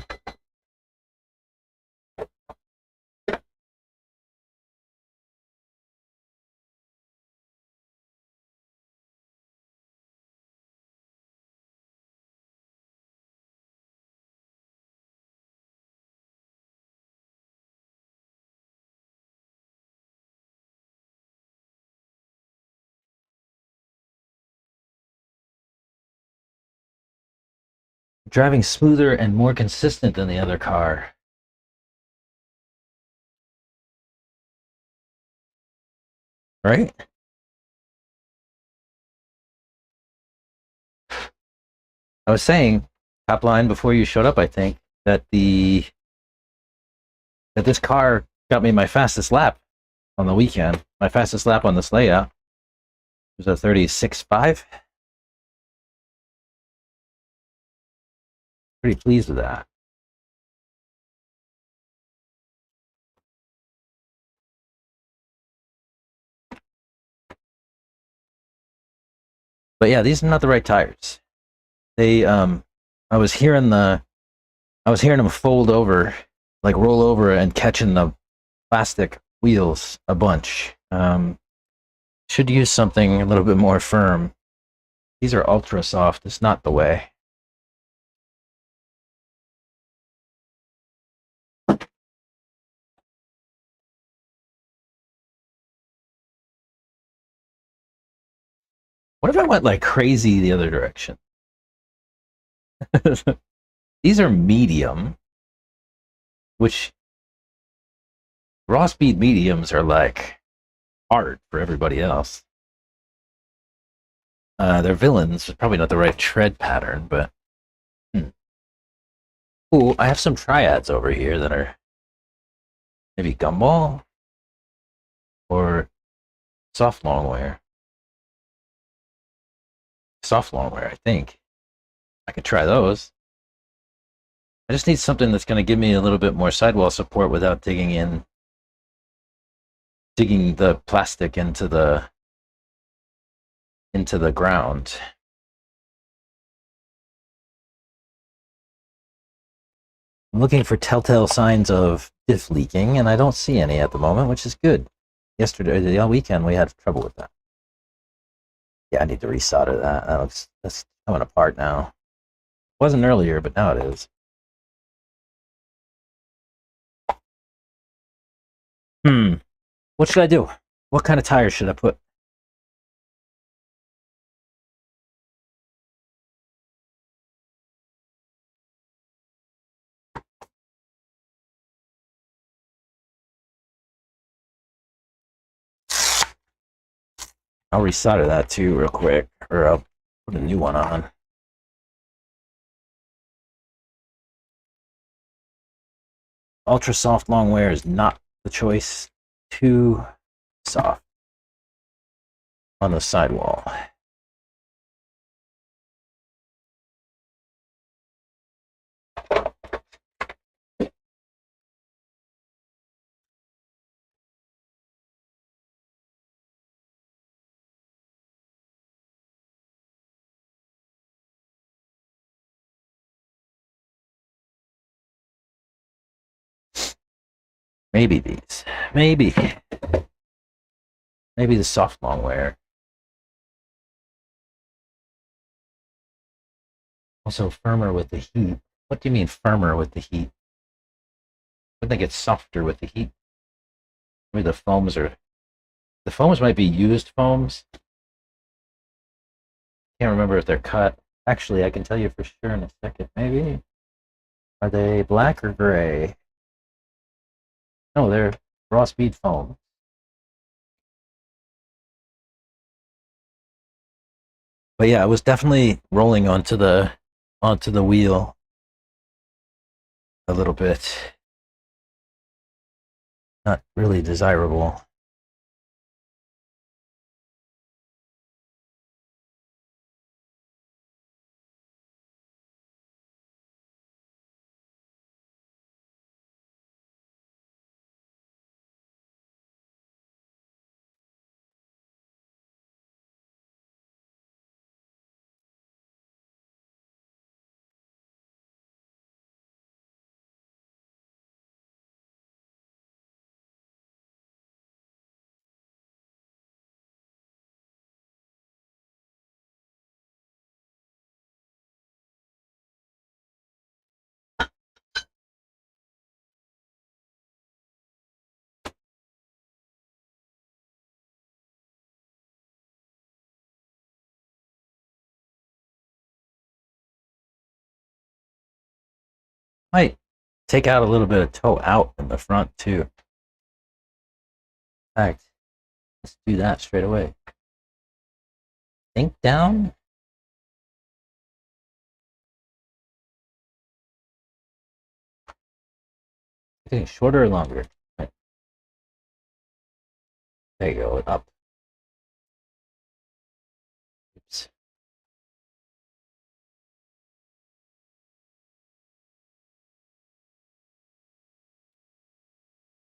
Driving smoother and more consistent than the other car. Right? I was saying, top line before you showed up, I think, that this car got me my fastest lap on the weekend. My fastest lap on this layout was a 36.5. Pretty pleased with that. But yeah, these are not the right tires. They I was hearing them fold over, like roll over and catching the plastic wheels a bunch. Should use something a little bit more firm. These are ultra soft. It's not the way. What if I went like crazy the other direction? These are medium, which raw speed mediums are like hard for everybody else. They're villains. It's probably not the right tread pattern, but Ooh, I have some triads over here that are maybe gumball or soft long wear. Soft long wear, I think. I could try those. I just need something that's going to give me a little bit more sidewall support without digging the plastic into the ground. I'm looking for telltale signs of diff leaking, and I don't see any at the moment, which is good. Yesterday, the weekend, we had trouble with that. Yeah, I need to resolder that. That's coming apart now. It wasn't earlier, but now it is. What should I do? What kind of tires should I put? I'll resolder that too real quick, or I'll put a new one on. Ultra soft long wear is not the choice. Too soft on the sidewall. Maybe these. Maybe the soft long wear. Also firmer with the heat. What do you mean firmer with the heat? Wouldn't they get softer with the heat? Maybe the foams might be used foams. Can't remember if they're cut. Actually, I can tell you for sure in a second. Maybe. Are they black or gray? No, they're raw speed foam. But yeah, it was definitely rolling onto the wheel a little bit. Not really desirable. Might take out a little bit of toe out in the front too. In fact, let's do that straight away. Think down. Getting shorter or longer? Right. There you go, up. Oops.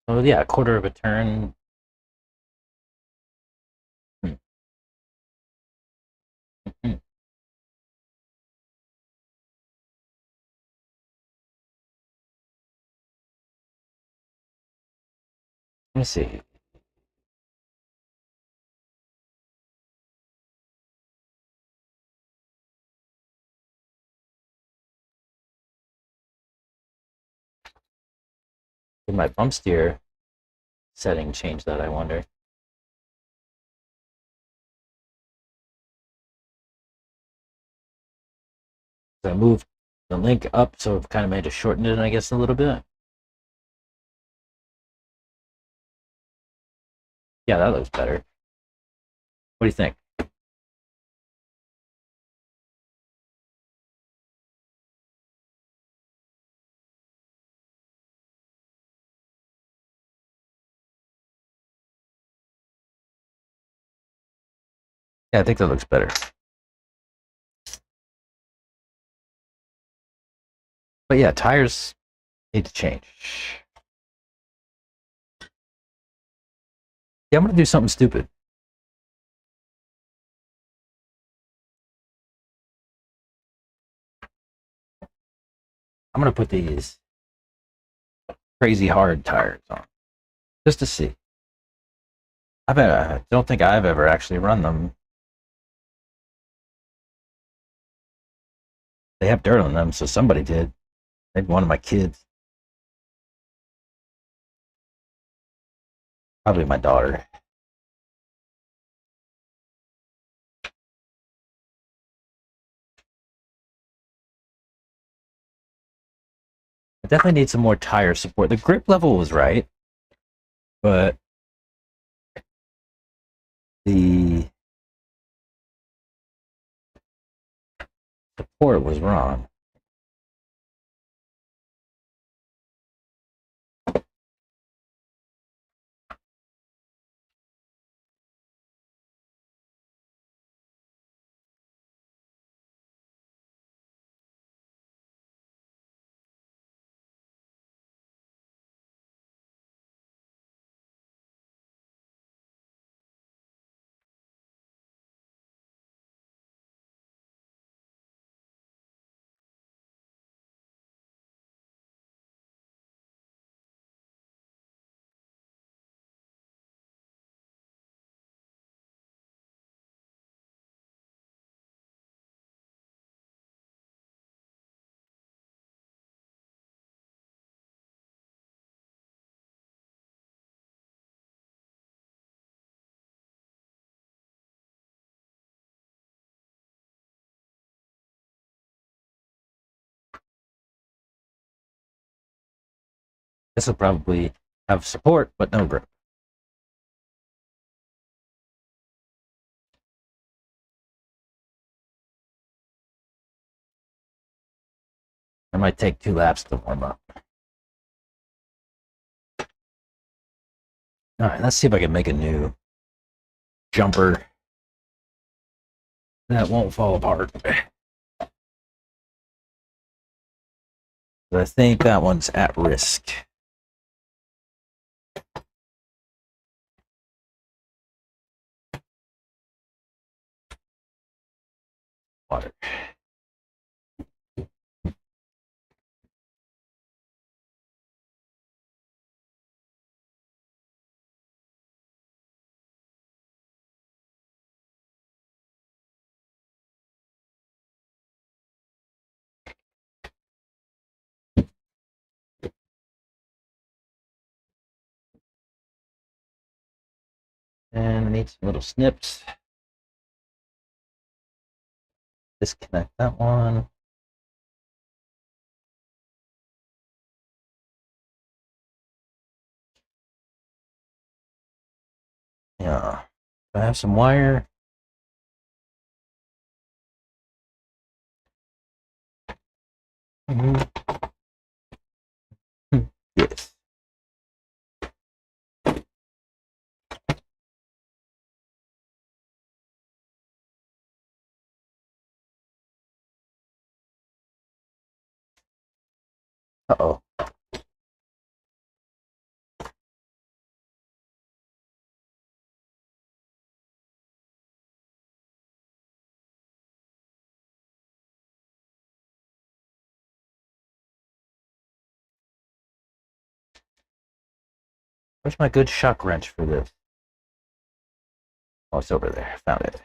Oh yeah, a quarter of a turn. Hmm. Hmm. Let me see. Did my bump steer setting change that, I wonder? So I moved the link up, so it kind of made it shorten it, I guess, a little bit. Yeah, that looks better. What do you think? Yeah, I think that looks better. But yeah, tires need to change. Yeah, I'm gonna do something stupid. I'm gonna put these crazy hard tires on just to see. I don't think I've ever actually run them. They have dirt on them, so somebody did. Maybe one of my kids. Probably my daughter. I definitely need some more tire support. The grip level was right, but the support was wrong. This will probably have support, but no grip. I might take 2 laps to warm up. All right, let's see if I can make a new jumper that won't fall apart. But I think that one's at risk. Water. And I need some little snips. Disconnect that one. Do I have some wire? Yes. Uh-oh. Where's my good shock wrench for this? Oh, it's over there. Found it.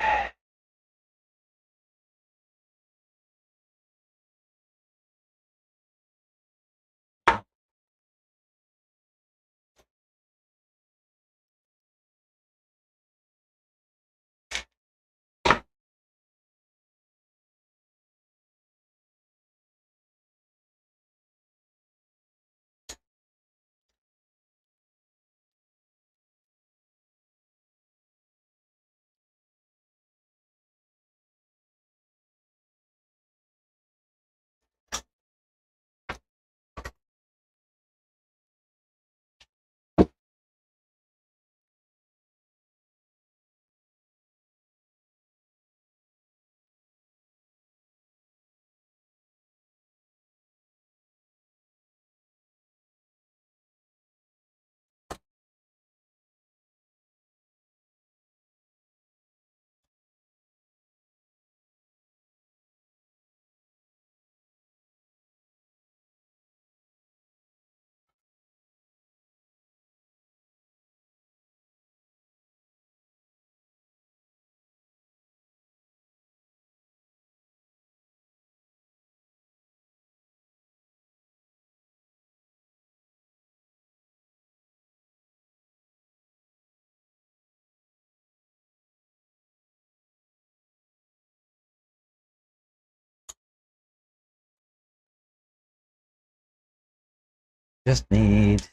Just need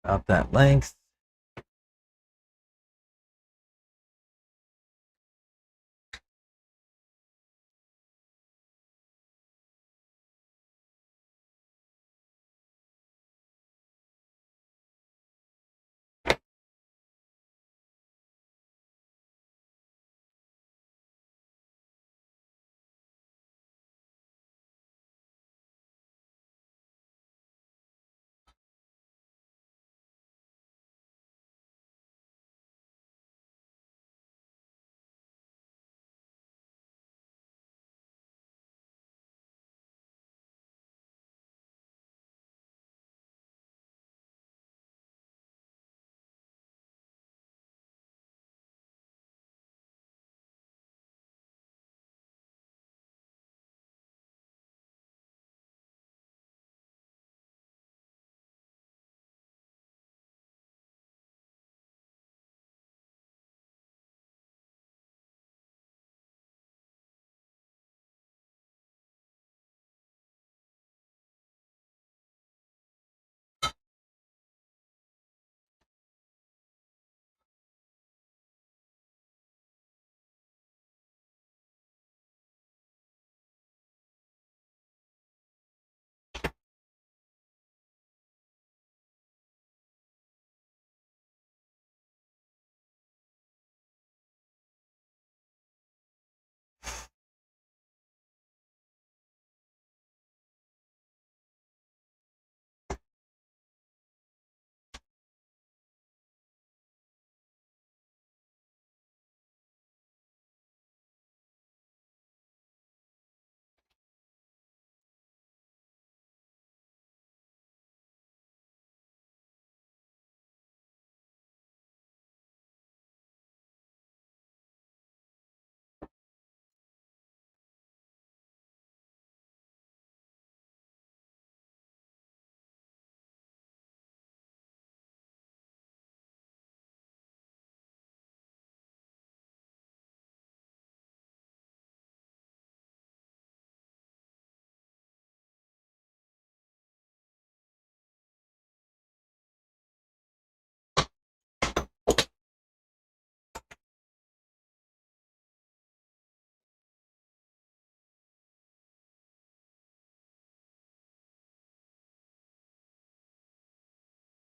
about that length.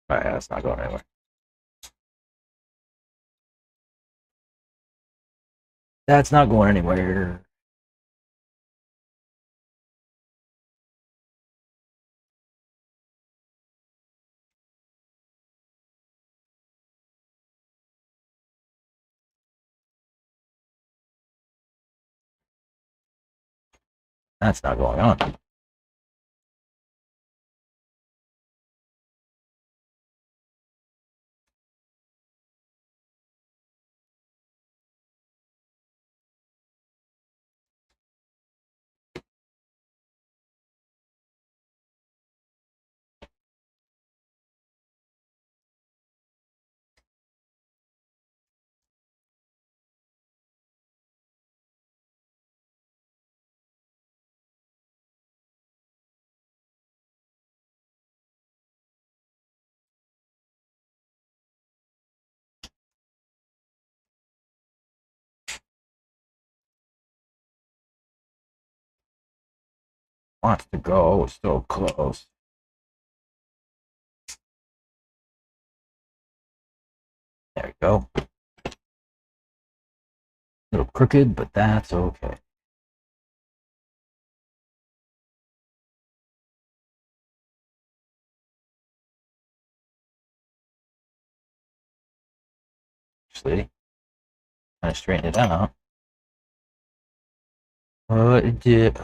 All right, that's not going anywhere. That's not going anywhere. That's not going on. Wants to go. So close. There we go. A little crooked, but that's okay. Actually, kind of straighten it out. It did.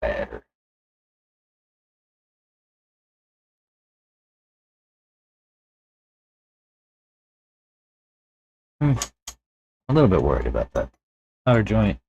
Better. A little bit worried about that power joint.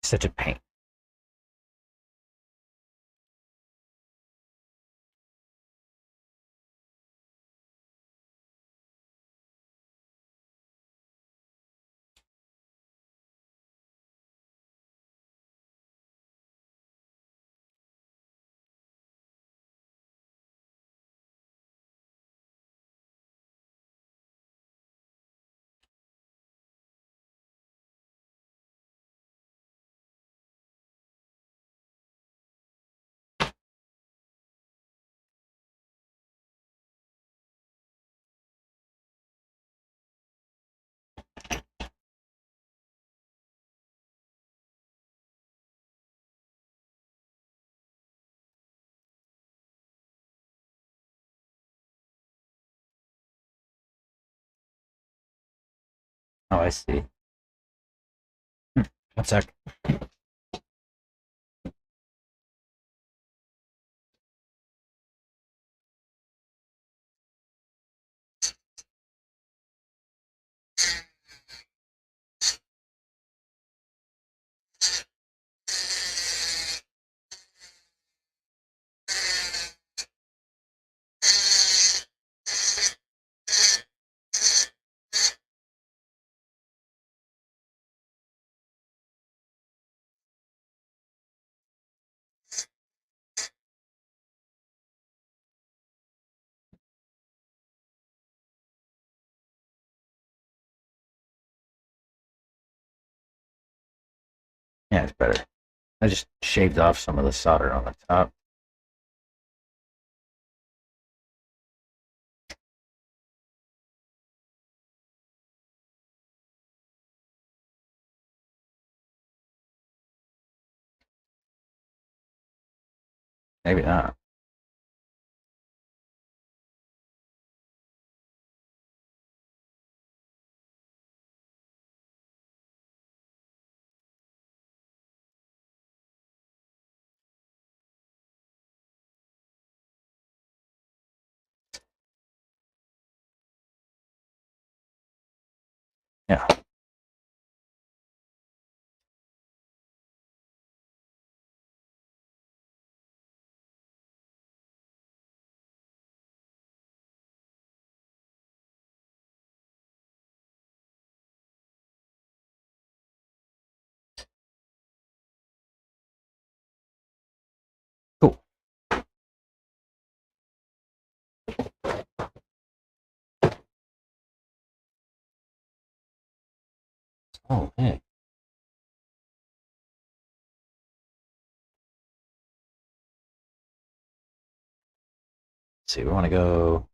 Such a pain. Oh, I see. One sec. Yeah, it's better. I just shaved off some of the solder on the top. Maybe not. Yeah. Cool. Oh, hey. Let's see, we want to go.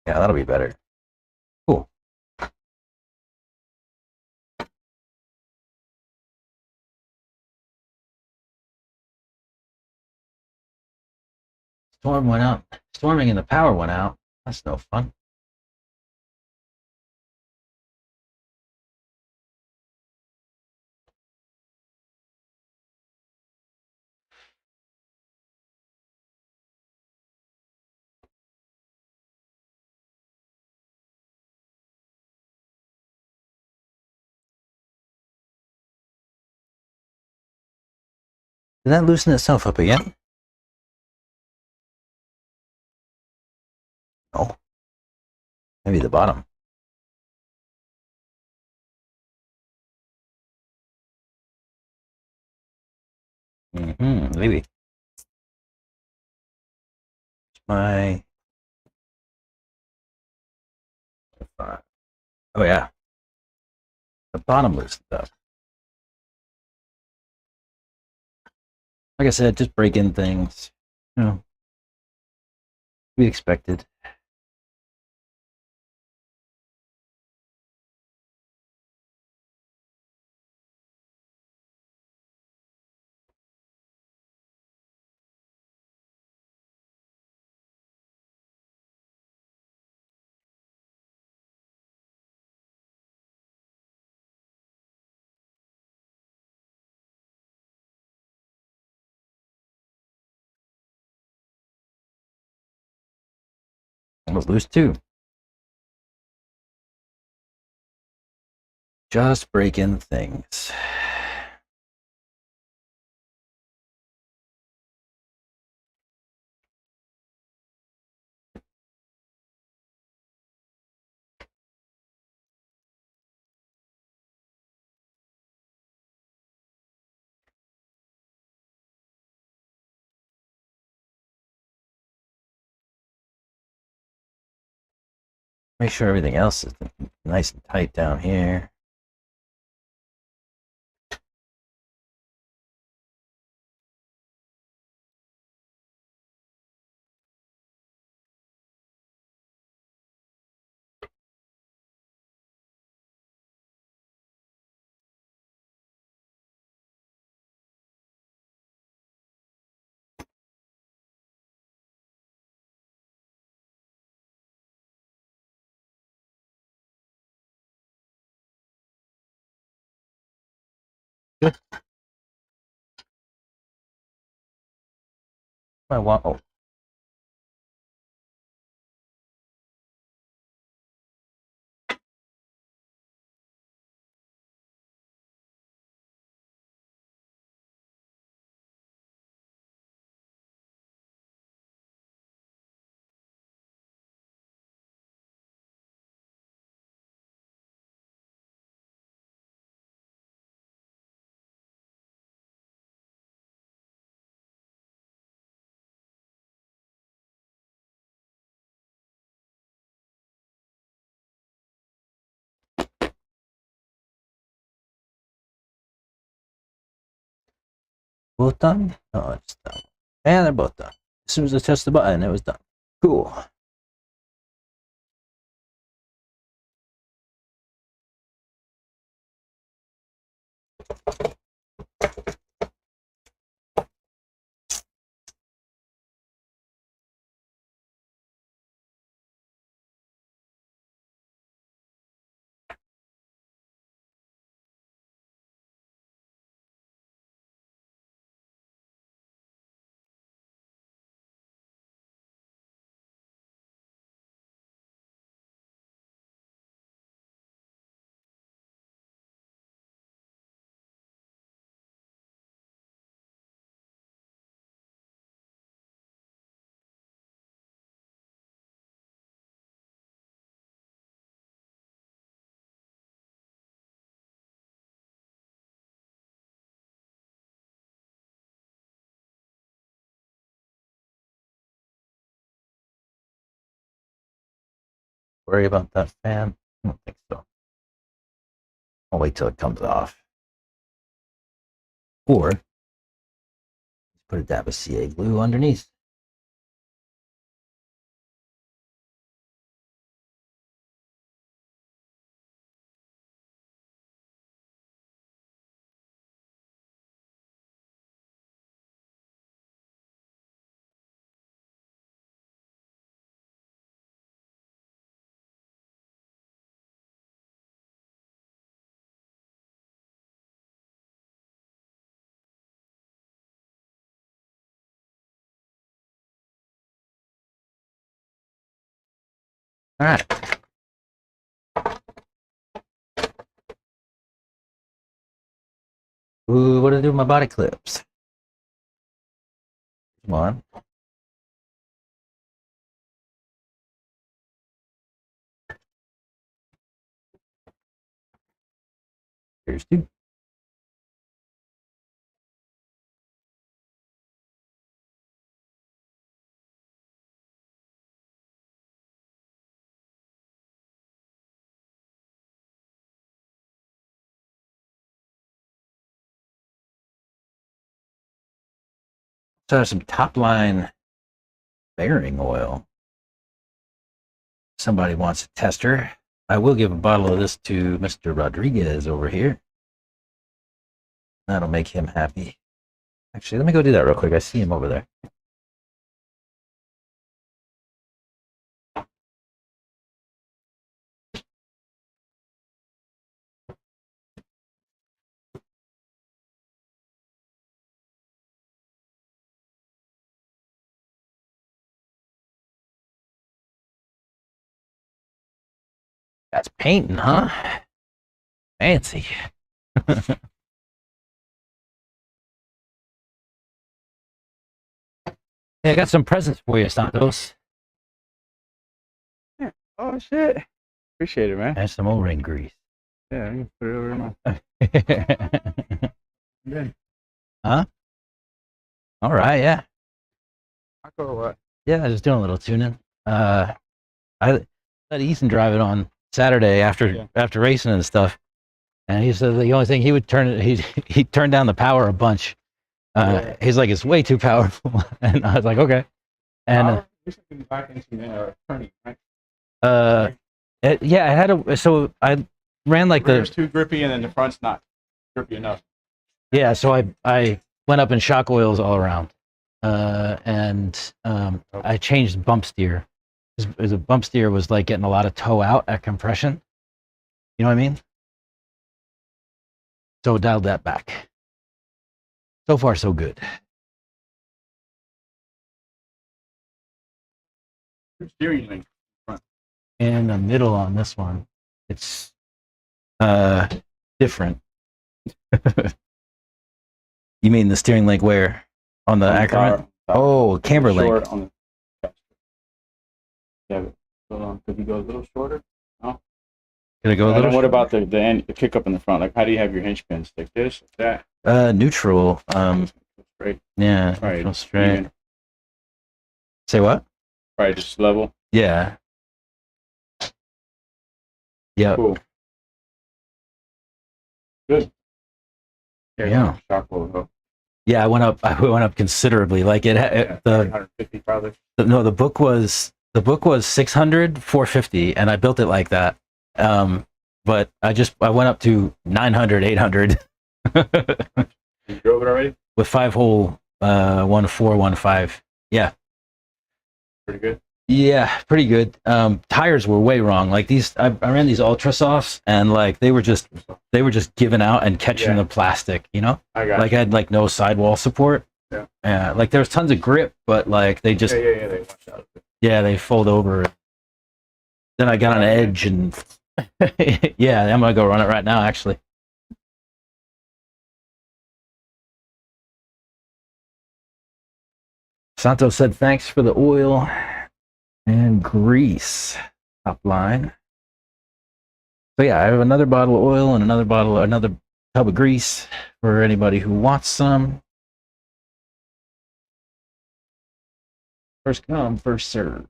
Yeah, that'll be better. Cool. Storm went out. Storming and the power went out. That's no fun. Did that loosen itself up again? No. Maybe the bottom. Maybe. My. Oh, yeah. The bottom loosened up. Like I said, just break in things. You know, we expected. It was loose too. Just break in things. Make sure everything else is nice and tight down here. Good. I want. Oh. Both done? No, it's done. And they're both done. As soon as I touched the button, it was done. Cool. Worry about that fan? I don't think so. I'll wait till it comes off. Or put a dab of CA glue underneath. All right. Ooh, what do I do with my body clips? Come on. Here's two. So some top line bearing oil. Somebody wants a tester. I will give a bottle of this to Mr. Rodriguez over here. That'll make him happy. Actually, let me go do that real quick. I see him over there. That's painting, huh? Fancy. Hey, I got some presents for you, Santos.
Yeah. Oh shit! Appreciate it, man.
And some O-ring grease.
Yeah, I can put it over in my. Good.
Huh? All right, yeah.
I go what?
Yeah, I was just doing a little tuning. I let Ethan drive it on Saturday after racing and stuff, and he said the only thing he would turn it he turned down the power a bunch. He's like, it's way too powerful, and I was like, okay. And
back into turning, right?
yeah, I had a so I ran like
the rear's too grippy, and then the front's not grippy enough.
Yeah, so I went up in shock oils all around, and I changed bump steer. The bump steer was like getting a lot of toe out at compression. You know what I mean? So dialed that back. So far, so good.
Steering link.
In the middle on this one, it's different. You mean the steering link where? On the Ackerman? Oh, camber link.
Short on the. Yeah, hold on. Could you go a little shorter? No.
Could it go a little?
What about the end, the pickup in the front? Like, how do you have your hinge pins? Like this, like
that? Neutral.
Straight.
Yeah.
Right.
Neutral straight.
Even.
Say what?
Right, just level.
Yeah. Yep.
Cool. Good.
Yeah.
Shock will
Yeah, I went up considerably. Like the
150 probably.
No, the book was 600, 450, and I built it like that. But I went up to 900, 800.
You drove it already?
With 5-hole 1.4, 1.5. Yeah.
Pretty good.
Yeah, pretty good. Tires were way wrong. Like I ran these Ultra Softs, and like they were just giving out and catching the plastic. You know, I had like no sidewall support. Yeah. Like there was tons of grip, but like they just
they wash out.
Yeah, they fold over. Then I got on an edge, and yeah, I'm gonna go run it right now. Actually. Santos said thanks for the oil and grease top line. So yeah, I have another bottle of oil and another tub of grease for anybody who wants some. First come, first serve.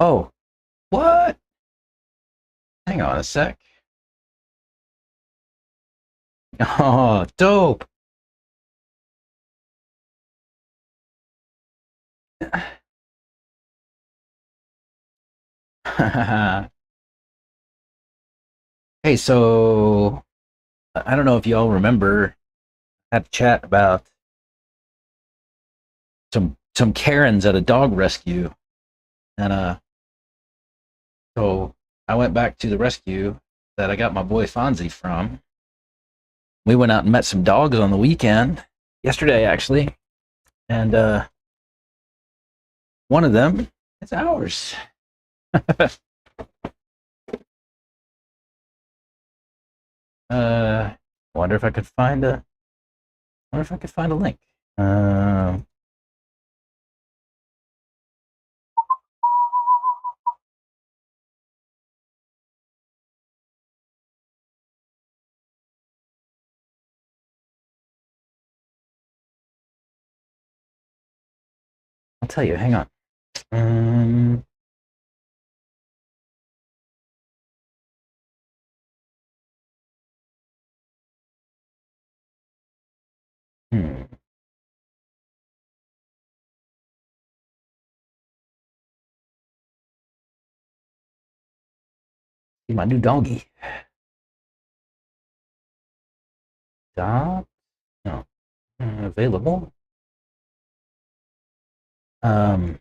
Oh, what? Hang on a sec. Oh, dope. Hey, so I don't know if y'all remember, I had a chat about some Karens at a dog rescue, and so I went back to the rescue that I got my boy Fonzie from. We went out and met some dogs on the weekend, yesterday actually, and one of them is ours. Wonder if I could find a link. I'll tell you. Hang on. Um, hmm. See my new doggy. Stop. No. Available. Um.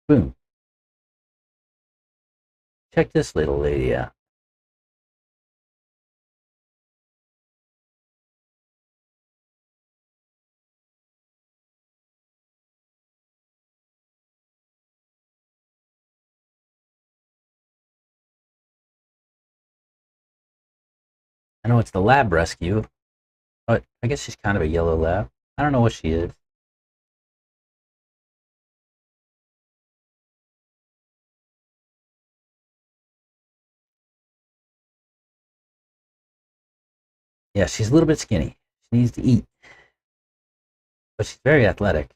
Boom. Check this little lady out. I know it's the lab rescue, but I guess she's kind of a yellow lab. I don't know what she is. Yeah, she's a little bit skinny. She needs to eat, but she's very athletic.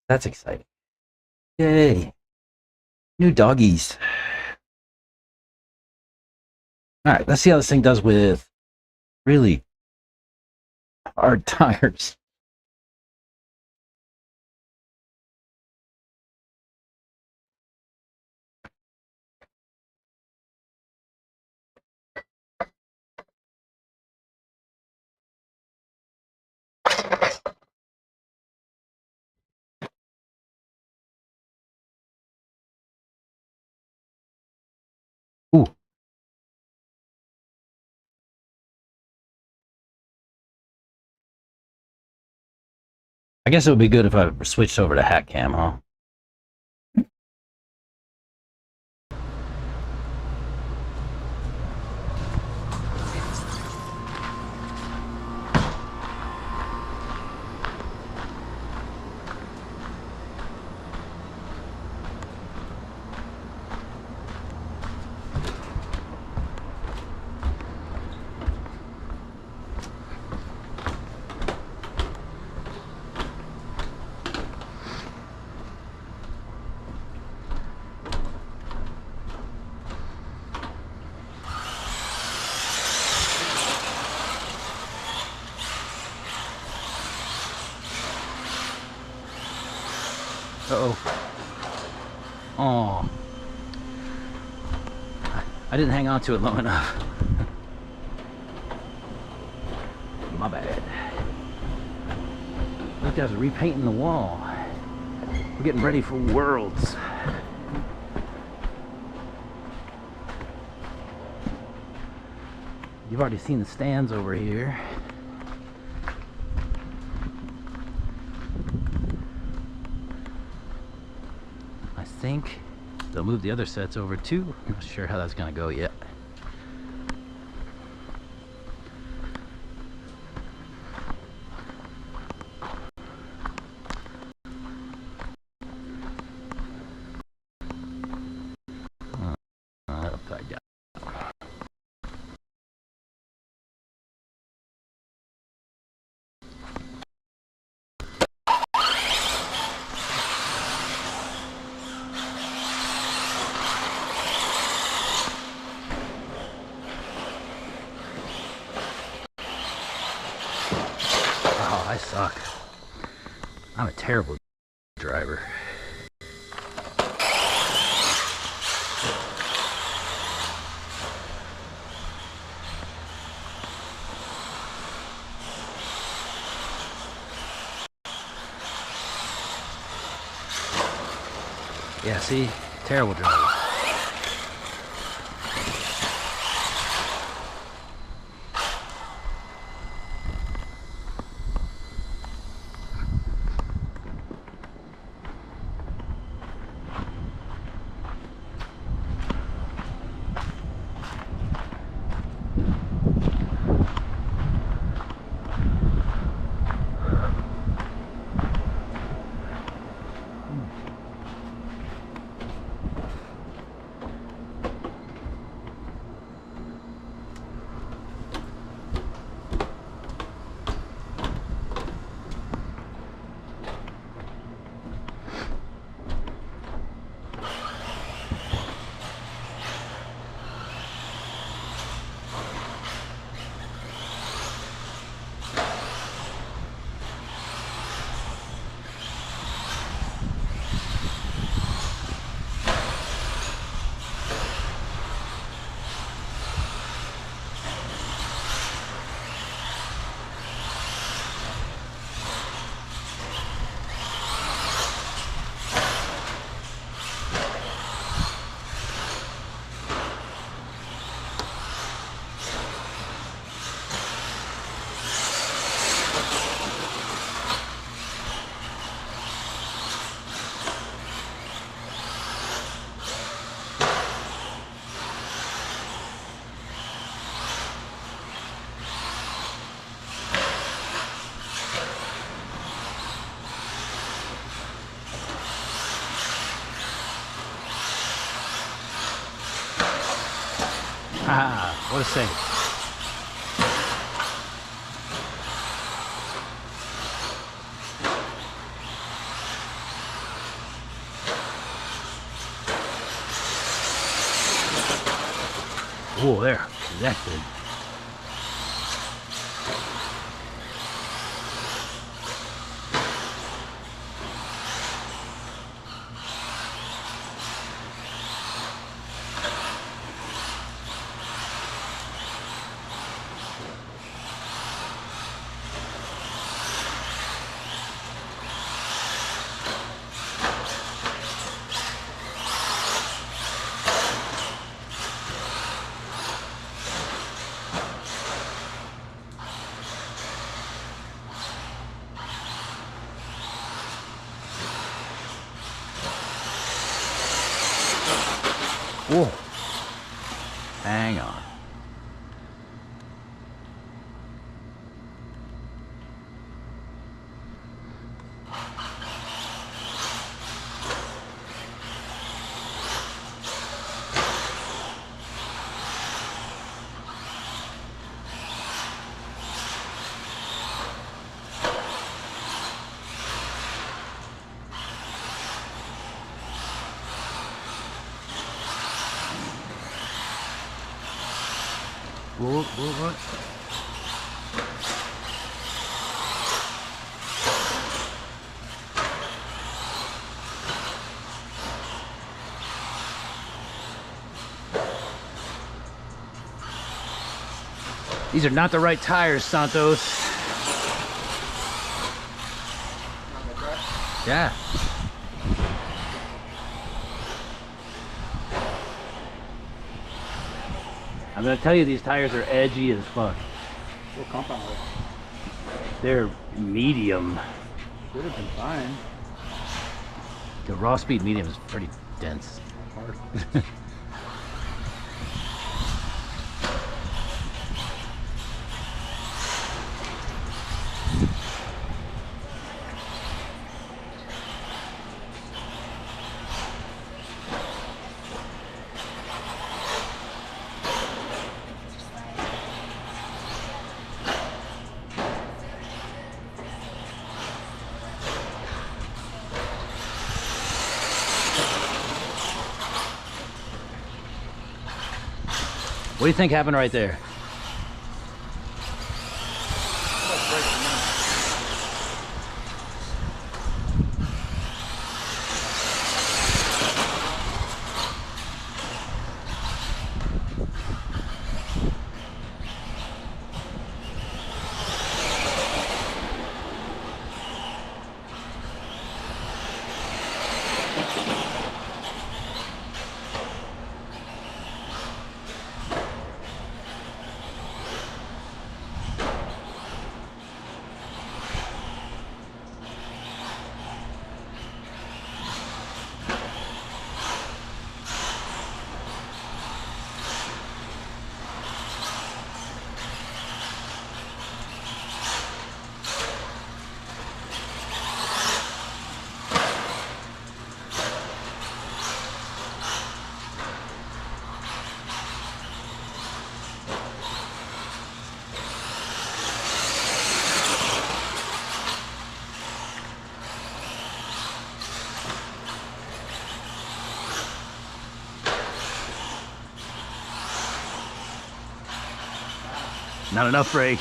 That's exciting. Yay. New doggies. All right, let's see how this thing does with really hard tires. Ooh. I guess it would be good if I switched over to hat cam, huh? Uh-oh. Oh. I didn't hang on to it long enough. My bad. These guys are repainting the wall. We're getting ready for Worlds. You've already seen the stands over here. I think they'll move the other sets over too. I'm not sure how that's gonna go yet. Upside down. Oh, I suck. I'm a terrible driver. Yeah, see? Terrible driver. Ah, what a save. Oh, there. Connected. Whoa. Hang on. What? These are not the right tires, Santos. Yeah. I'm gonna tell you, these tires are edgy as fuck.
What compound?
They're medium.
Should have been fine.
The raw speed medium is pretty dense.
Hard.
What do you think happened right there? Not enough brake.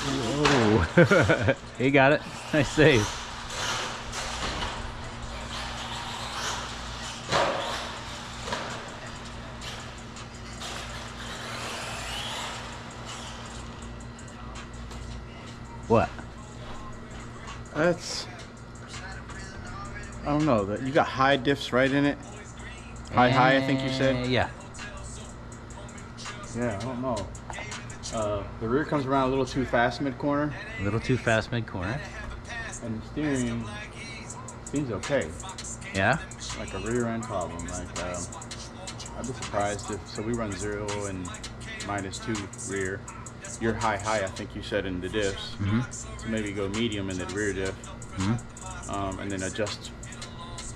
Whoa. He got it. Nice save. What?
That's, I don't know. You got high diffs right in it. High, I think you said.
Yeah.
Yeah, I don't know. The rear comes around a little too fast mid-corner.
A little too fast mid-corner.
And the steering seems okay.
Yeah?
Like a rear end problem. Like, I'd be surprised if, so we run 0 and -2 rear. You're high, I think you said in the diffs. So maybe go medium in the rear diff. And then adjust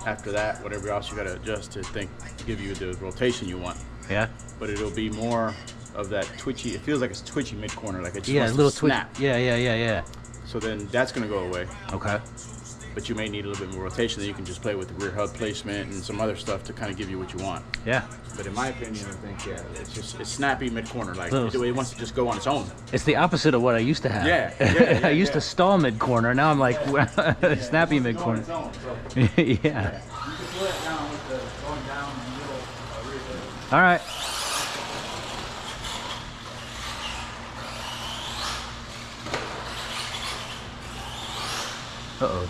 after that, whatever else you got to adjust to give you the rotation you want.
Yeah.
But it'll be more of that twitchy, it feels like it's twitchy mid-corner, like it just
Yeah, a
wants
little
to snap.
twitch. Yeah.
So then that's going to go away.
Okay.
But you may need a little bit more rotation, then you can just play with the rear hub placement and some other stuff to kind of give you what you want.
Yeah.
But in my opinion, I think, it's snappy mid-corner. Like,
So-
it wants to just go on its own.
It's the opposite of what I used to have.
Yeah,
I used to stall mid-corner. Now I'm like snappy mid-corner.
So,
Yeah.
you can slow it down with the going down in the middle rear diff.
All right. Uh-oh.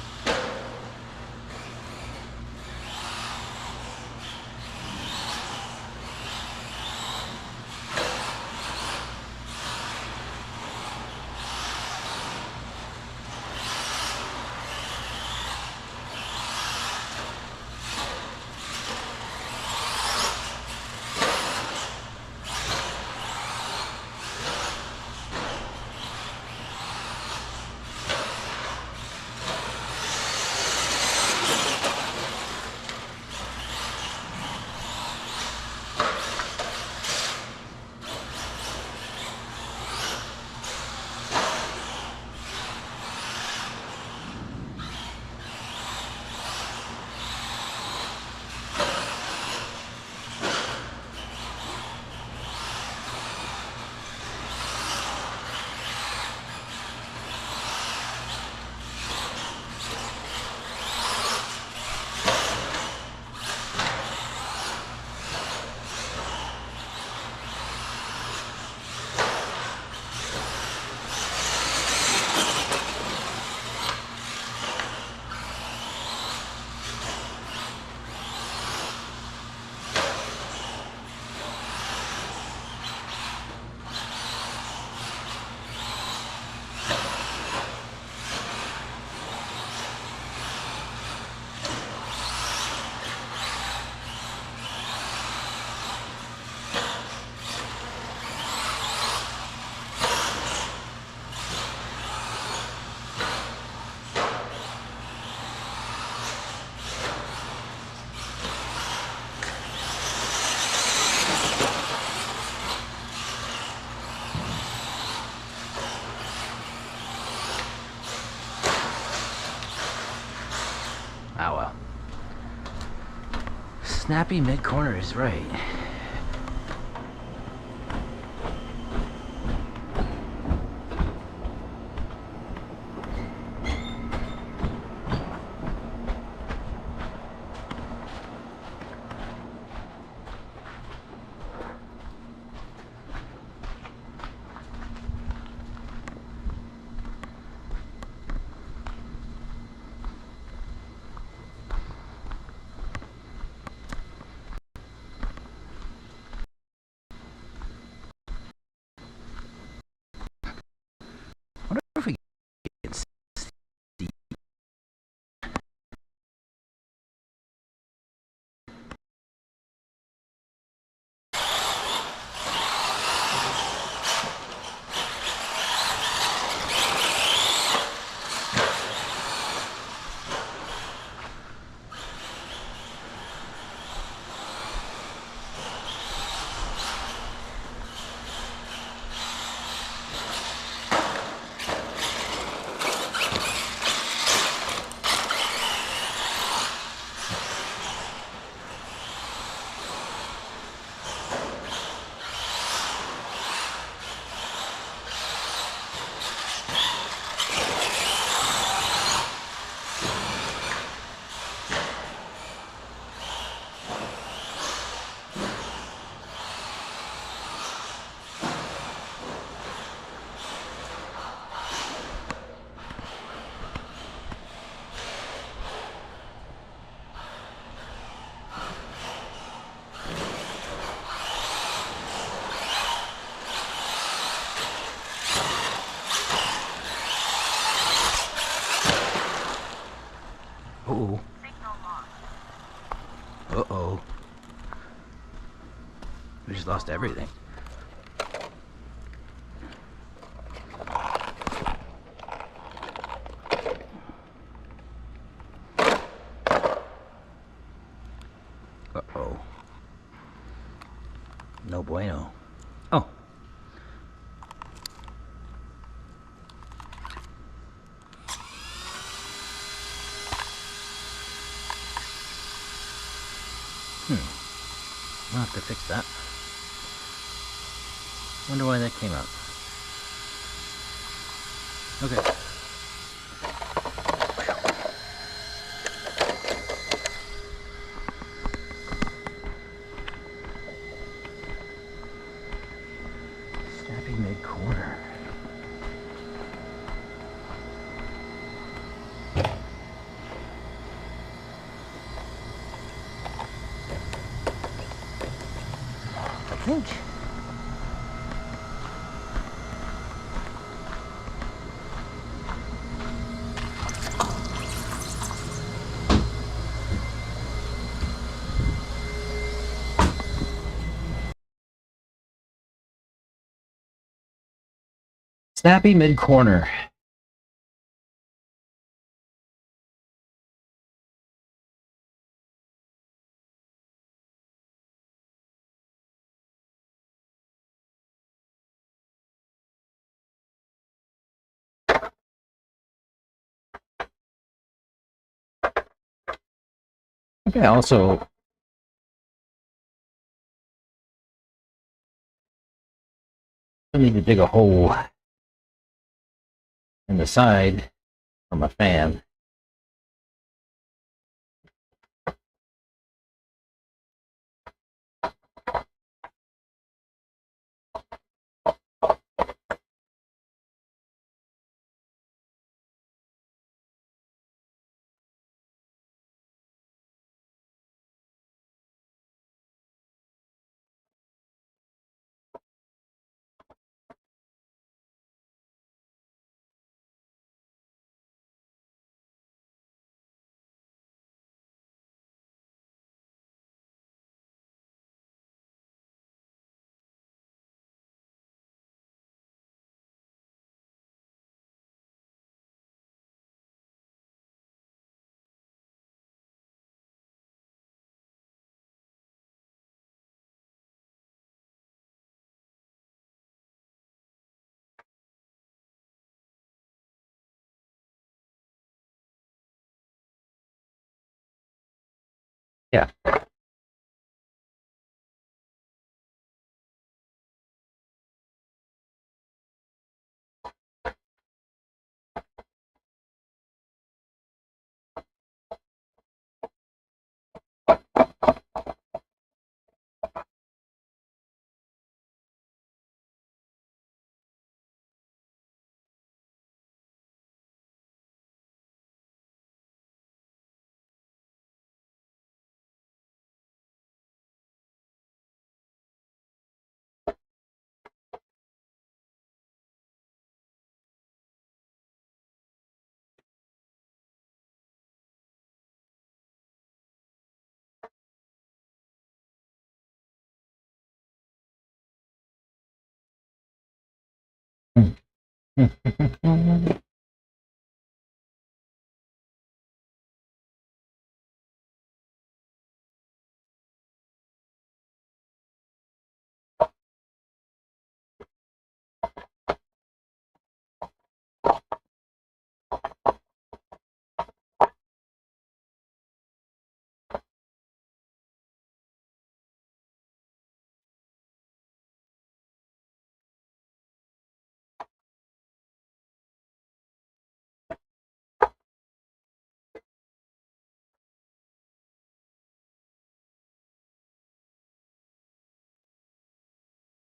Ah, well. Snappy mid-corner is right. Wonder if we can see. Uh-oh. Uh-oh.
We just lost everything. Uh-oh. No bueno. Oh. I'll have to fix that. Wonder why that came out. Okay. Snappy mid-corner. I think.
Snappy mid-corner. Okay, also I need to dig a hole in the side for my fan. Yeah.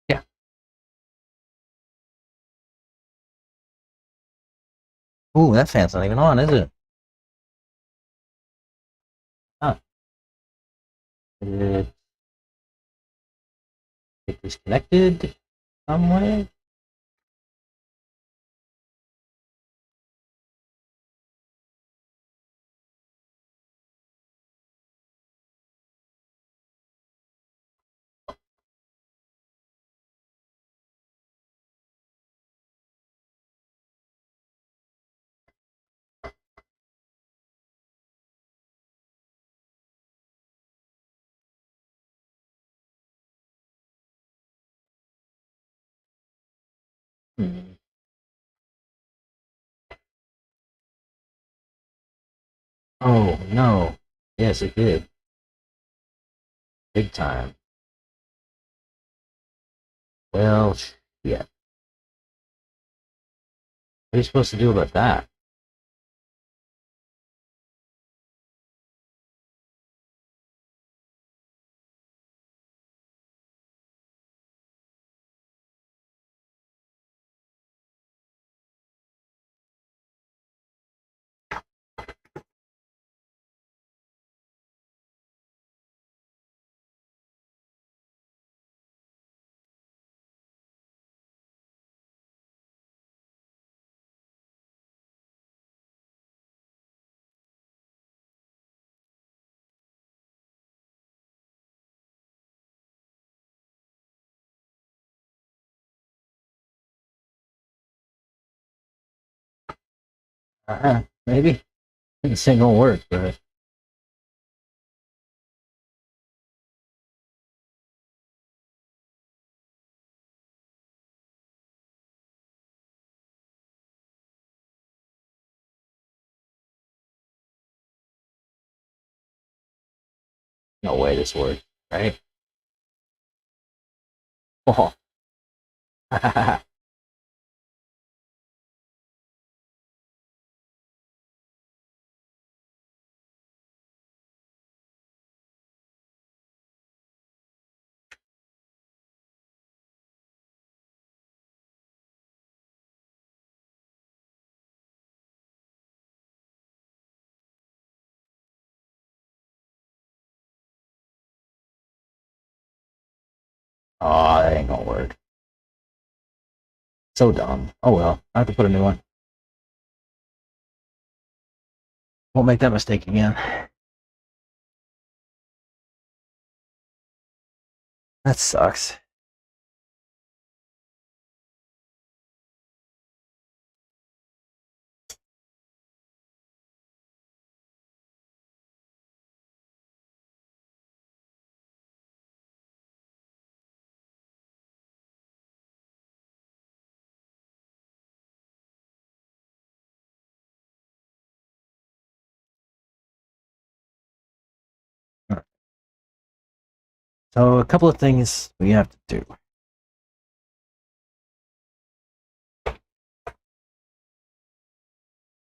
Yeah. Ooh, that fan's not even on, is it? Huh. Did it get disconnected some way? Oh, no. Yes, it did. Big time. Well, yeah. What are you supposed to do about that? Maybe. This ain't gonna work, but no way this works, right? Oh. Oh, that ain't gonna work. So dumb. Oh well, I have to put a new one. Won't make that mistake again. That sucks. So a couple of things we have to do.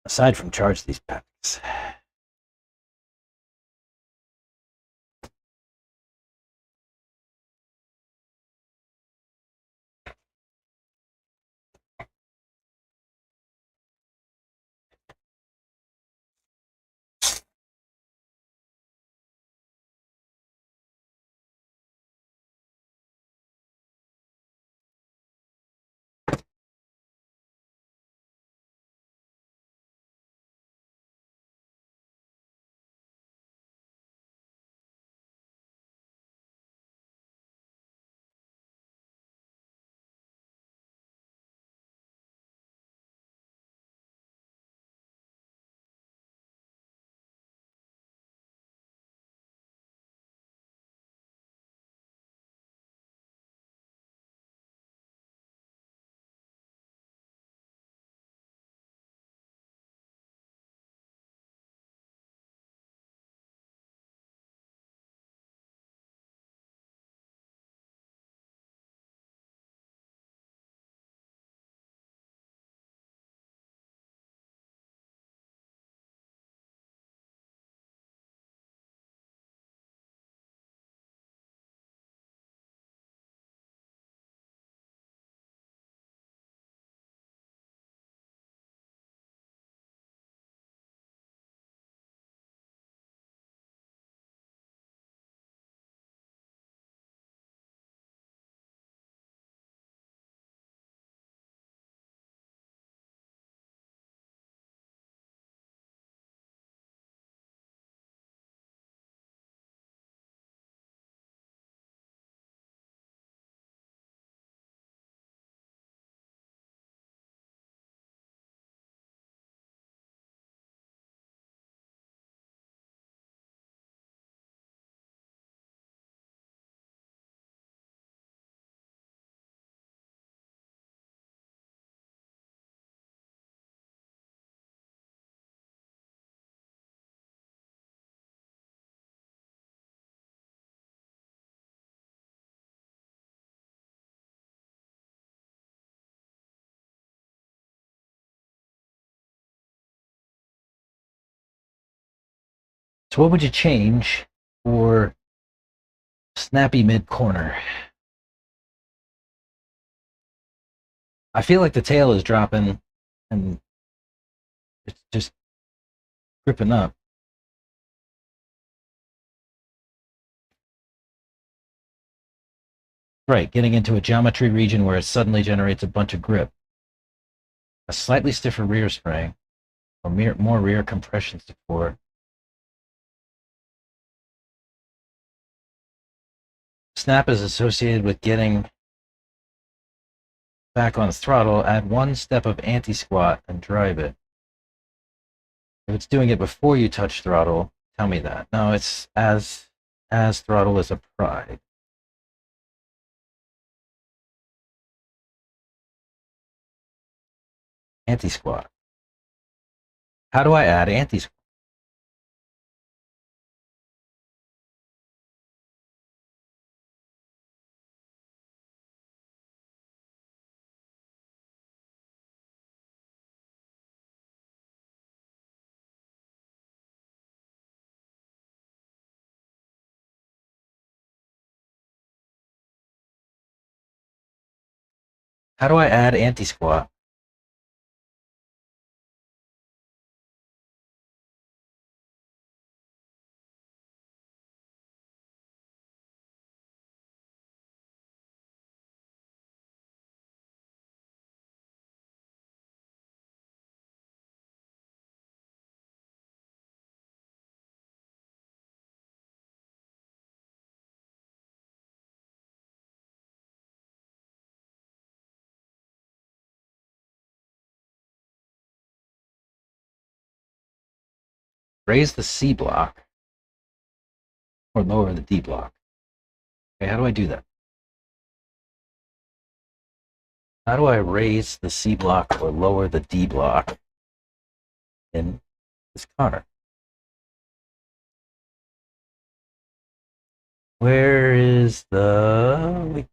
Aside from charge these packs. So what would you change for snappy mid-corner? I feel like the tail is dropping and it's just gripping up. Right, getting into a geometry region where it suddenly generates a bunch of grip. A slightly stiffer rear spring, or more rear compression support. Snap is associated with getting back on throttle. Add one step of anti-squat and drive it. If it's doing it before you touch throttle, tell me that. No, it's as throttle is applied. Anti-squat. How do I add anti-squat? How do I add anti-squat? Raise the C block or lower the D block. Okay, how do I do that? How do I raise the C block or lower the D block in this car? Where is the...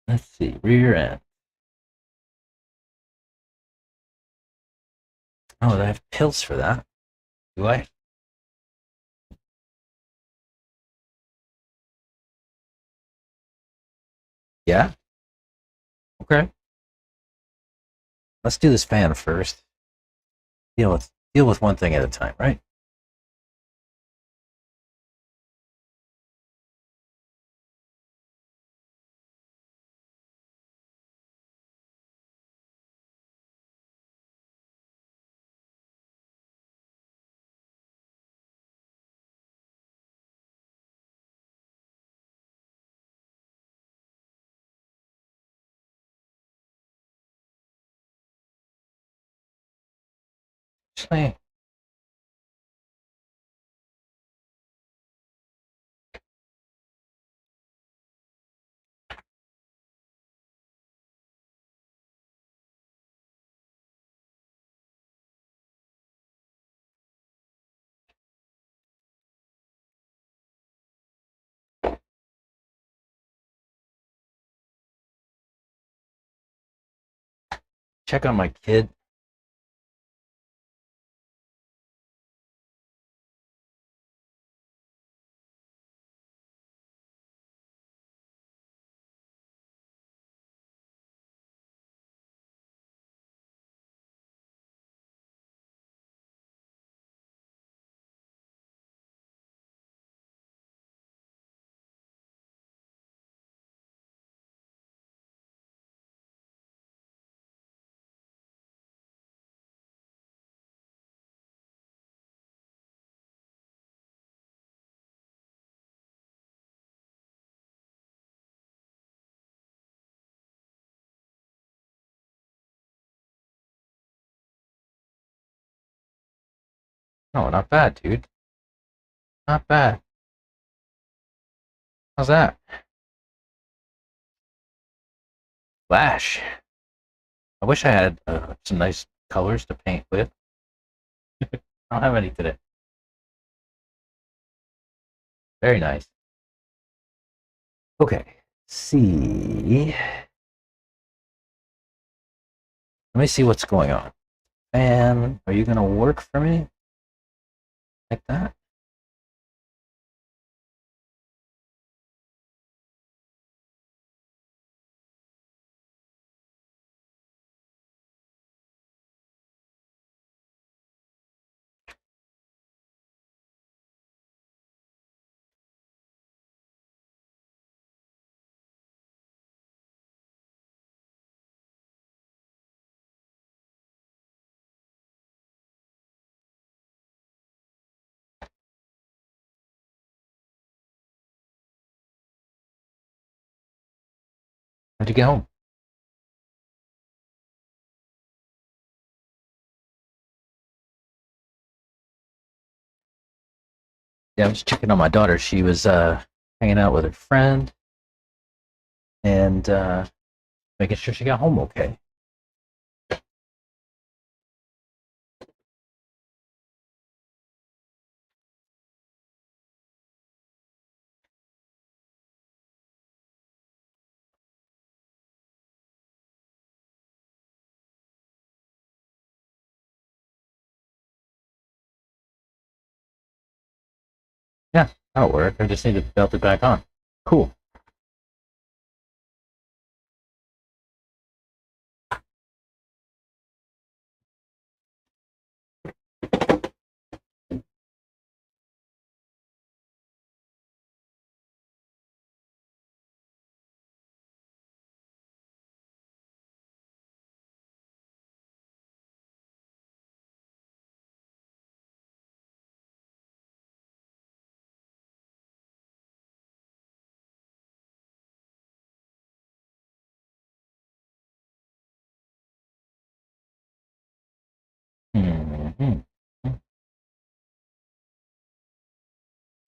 Let's see, rear end. Oh, I have pills for that. Do I? Yeah? Okay. Let's do this fan first. Deal with one thing at a time, right? Actually, check on my kid. Oh, not bad, dude. Not bad. How's that? Flash. I wish I had some nice colors to paint with. I don't have any today. Very nice. Okay. See. Let me see what's going on. And are you gonna work for me? Like that? How'd you get home? Yeah, I was checking on my daughter. She was hanging out with her friend and making sure she got home okay. Yeah, that'll work. I just need to belt it back on. Cool. Mm-hmm.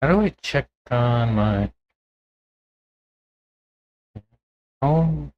How do I check on my phone?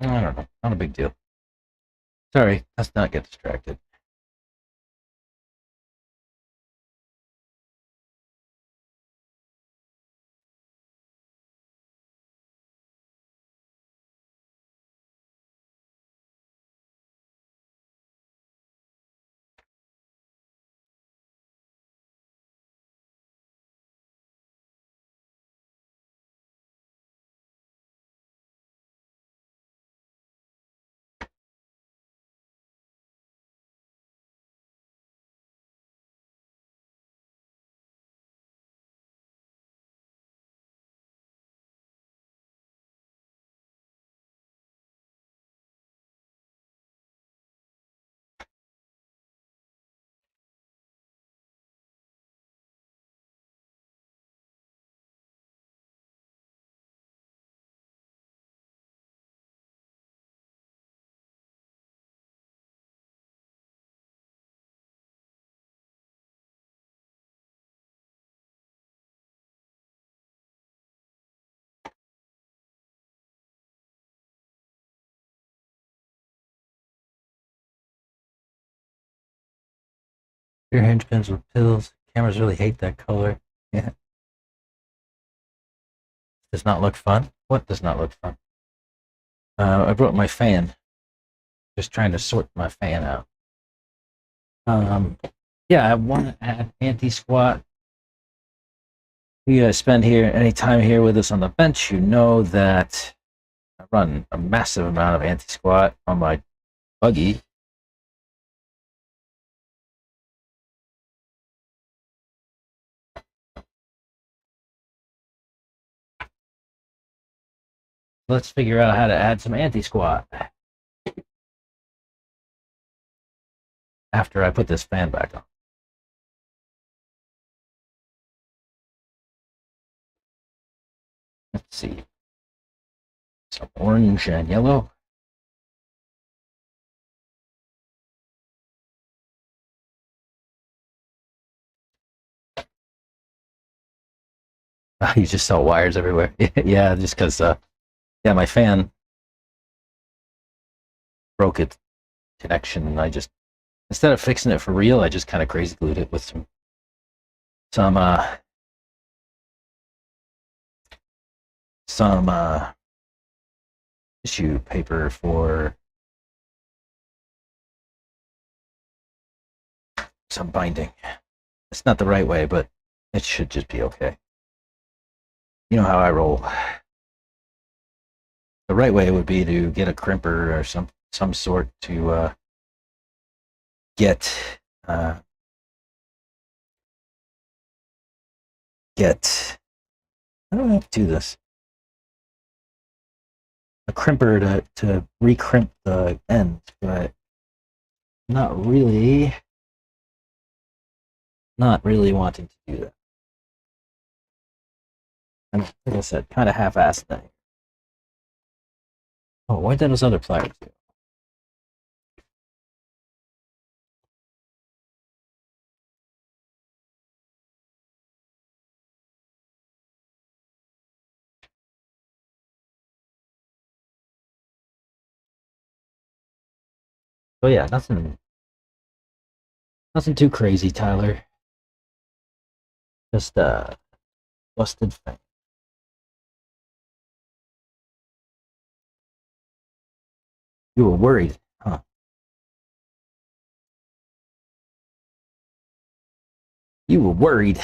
I don't know. Not a big deal. Sorry, let's not get distracted. Your hinge pins with pills. Cameras really hate that color. Yeah. does not look fun? What does not look fun? I brought my fan. Just trying to sort my fan out. Yeah, I want to add anti-squat. If you guys spend any time here with us on the bench, you know that I run a massive amount of anti-squat on my buggy. Let's figure out how to add some anti-squat after I put this fan back on. Let's see. Some orange and yellow. You just saw wires everywhere. Yeah, just because, yeah, my fan broke its connection, and I just, instead of fixing it for real, I just kind of crazy glued it with some tissue paper for some binding. It's not the right way, but it should just be okay. You know how I roll. The right way would be to get a crimper or some sort to get how do I have to do this? A crimper to recrimp the ends, but not really wanting to do that. And like I said, kind of half-assed thing. Oh, where did those other pliers go? Oh yeah, nothing too crazy, Tyler. Just busted fan. You were worried, huh? You were worried.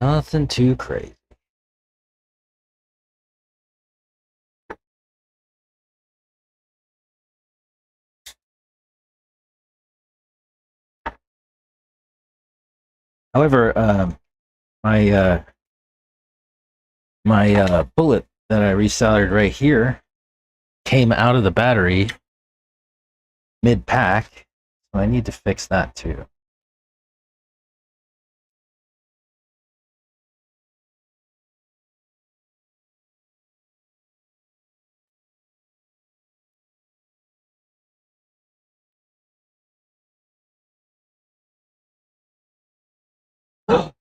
Nothing too crazy. However, my bullet that I resoldered right here came out of the battery mid-pack, so I need to fix that too.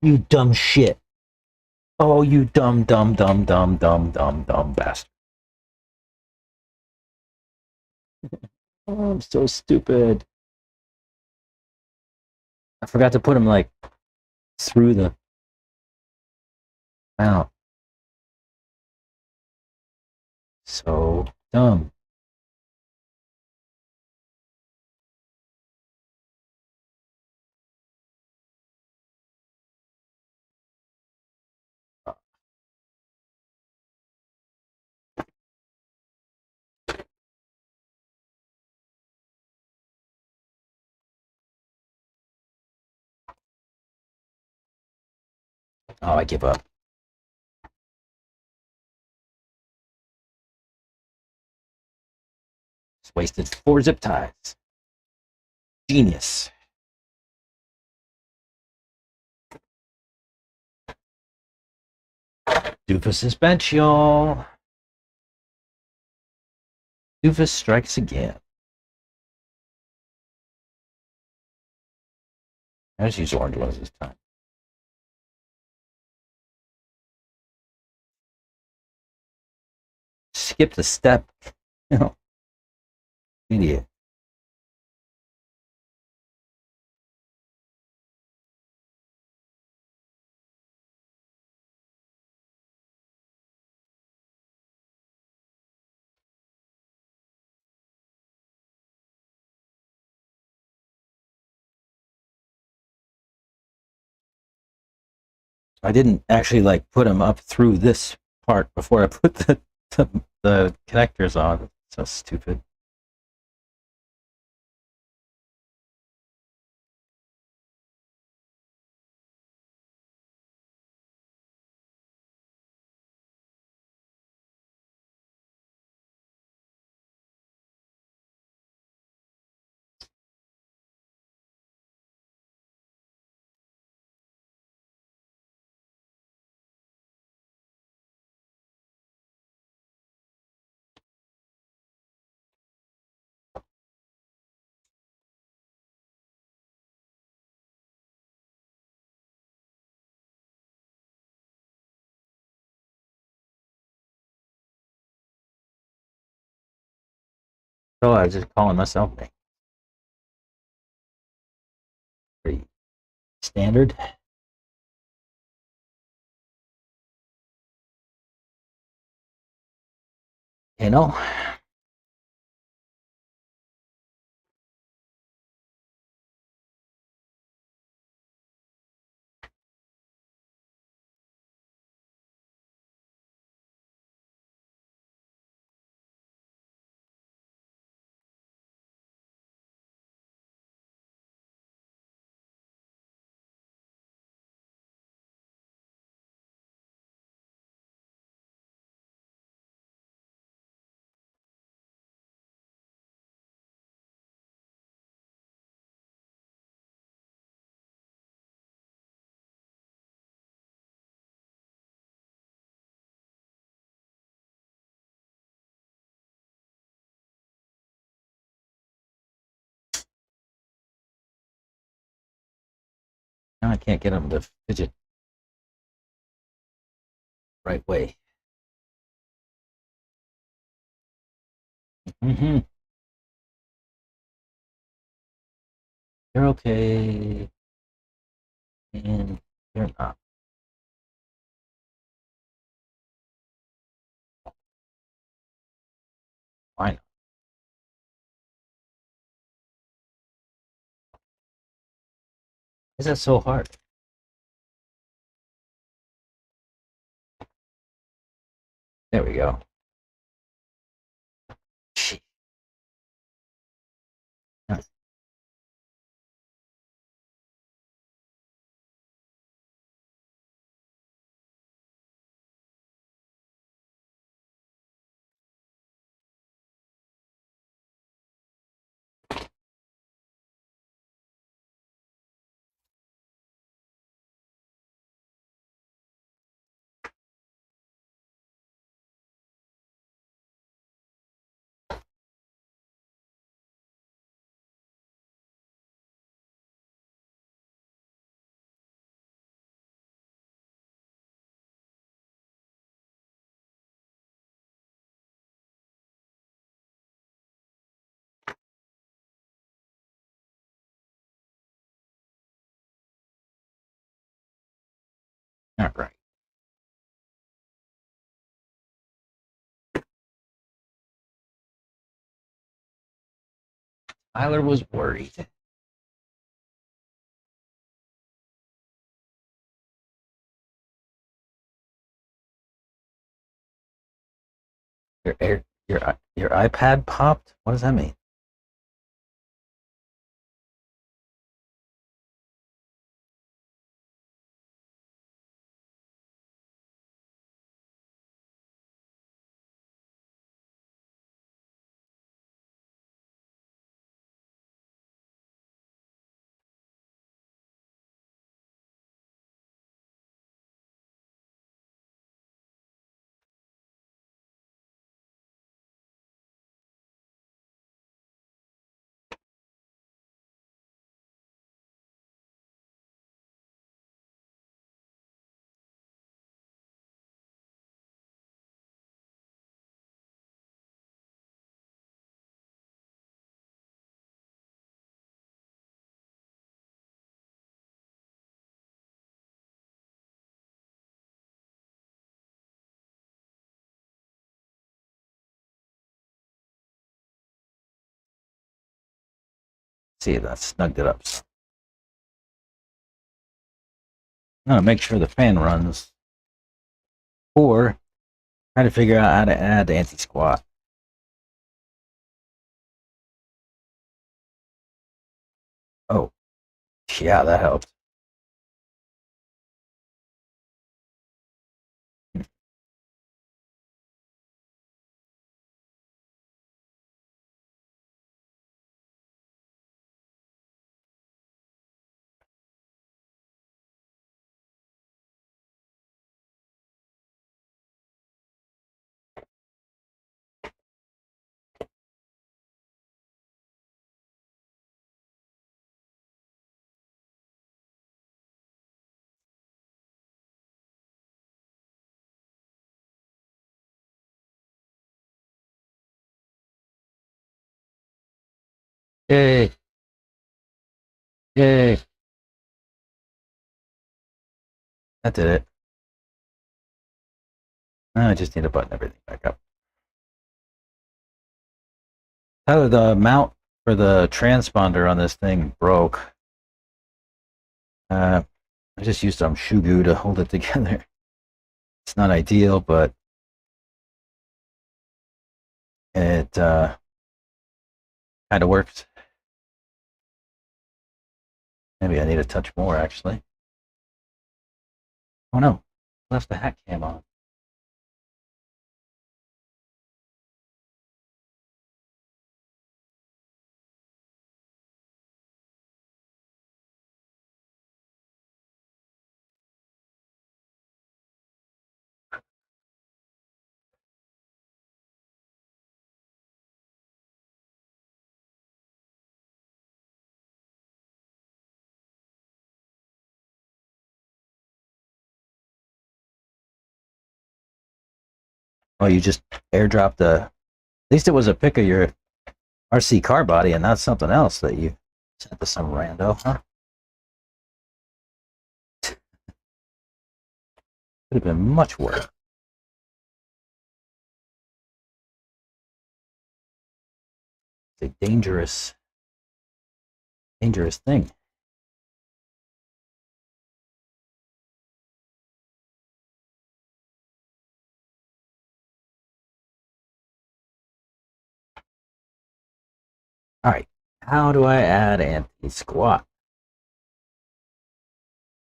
You dumb shit. Oh, you dumb bastard. Oh, I'm so stupid. I forgot to put him like through the mount. So dumb. Oh, I give up. Just wasted 4 zip ties. Genius. Doofus's bench, y'all. Doofus strikes again. I just use orange ones this time. Skip the step. You know, idiot. I didn't actually like put them up through this part before I put the connectors on. So stupid. So I was just calling myself pretty standard. You know. Now I can't get them to fidget right way. Mm-hmm. They're okay. And they're not. Why not? Is that so hard? There we go. Shit. Nice. All right. Tyler was worried. Your iPad popped? What does that mean? See, that snugged it up. I'm gonna make sure the fan runs, or try to figure out how to add anti-squat. Oh, yeah, that helped. Yay! Yay! That did it. Now I just need to button everything back up. How the mount for the transponder on this thing broke. I just used some shoe goo to hold it together. It's not ideal, but it kind of works. Maybe I need a touch more, actually. Oh no, left the hat cam on. Oh, you just airdropped the. At least it was a pic of your RC car body and not something else that you sent to some rando, huh? Could have been much worse. It's a dangerous thing. All right, how do I add anti-squat?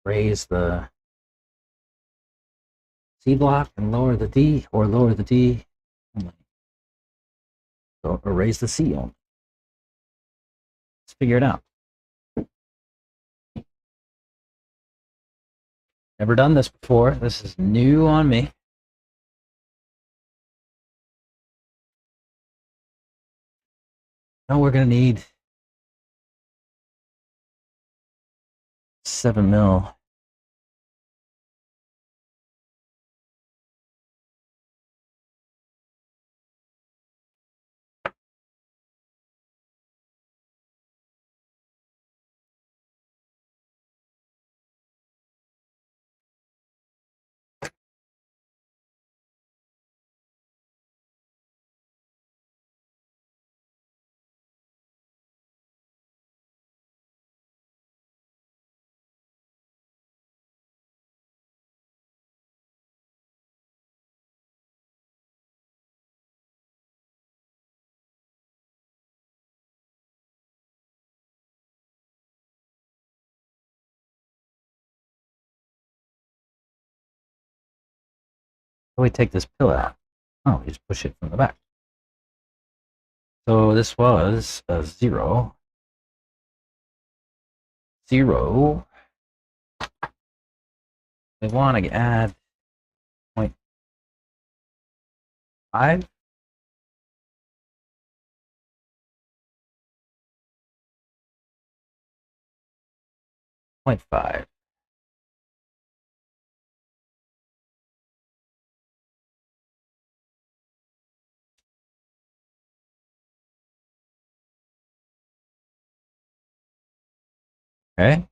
Raise the C block and lower the D, or lower the D only. So, or raise the C only. Let's figure it out. Never done this before. This is new on me. Now we're gonna need 7 mil. How do we take this pill out? Oh, we just push it from the back. So this was a 0. 0. We want to add 0.5. Point 0.5. Okay.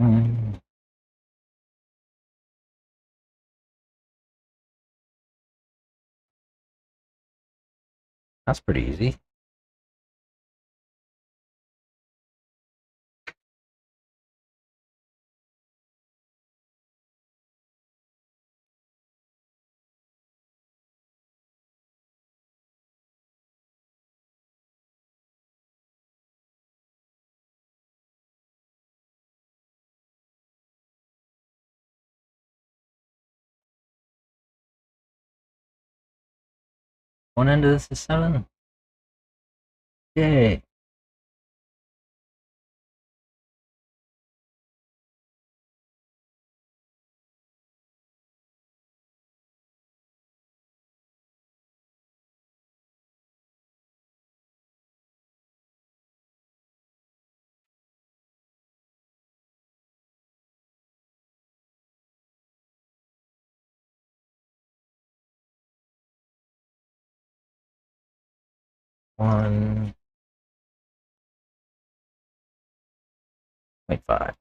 Mm. That's pretty easy. One end of this is 7. Yay. One. 0.5.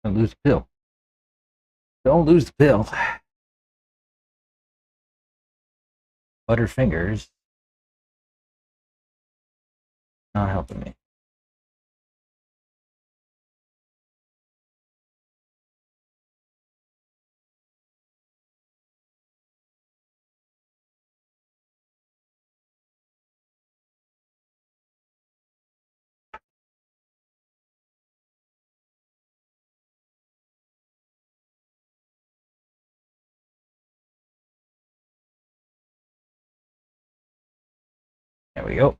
Don't lose the pill. Don't lose the pill. Butterfingers. Not helping me. There we go.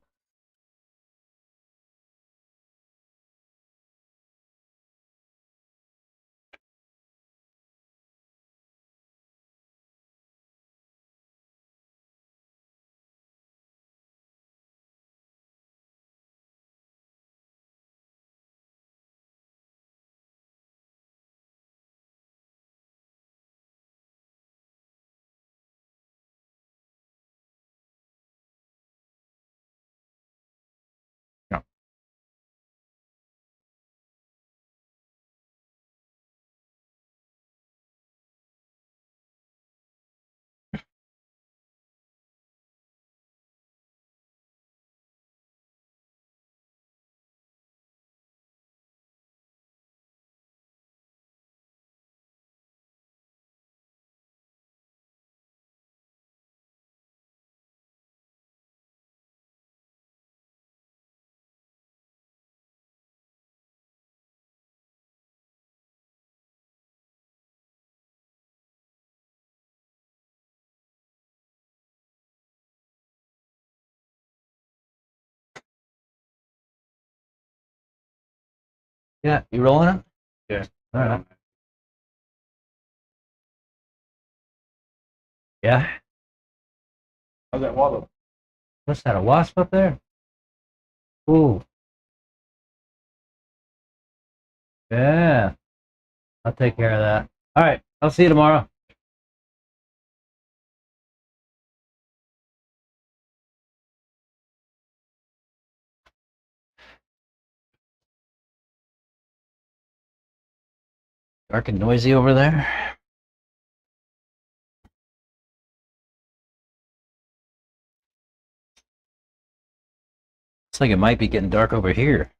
No. Yeah, you rolling it?
Yeah.
All right. Yeah.
How's that wallow?
What's that? A wasp up there? Ooh. Yeah. I'll take care of that. All right. I'll see you tomorrow. Dark and noisy over there. Looks like it might be getting dark over here.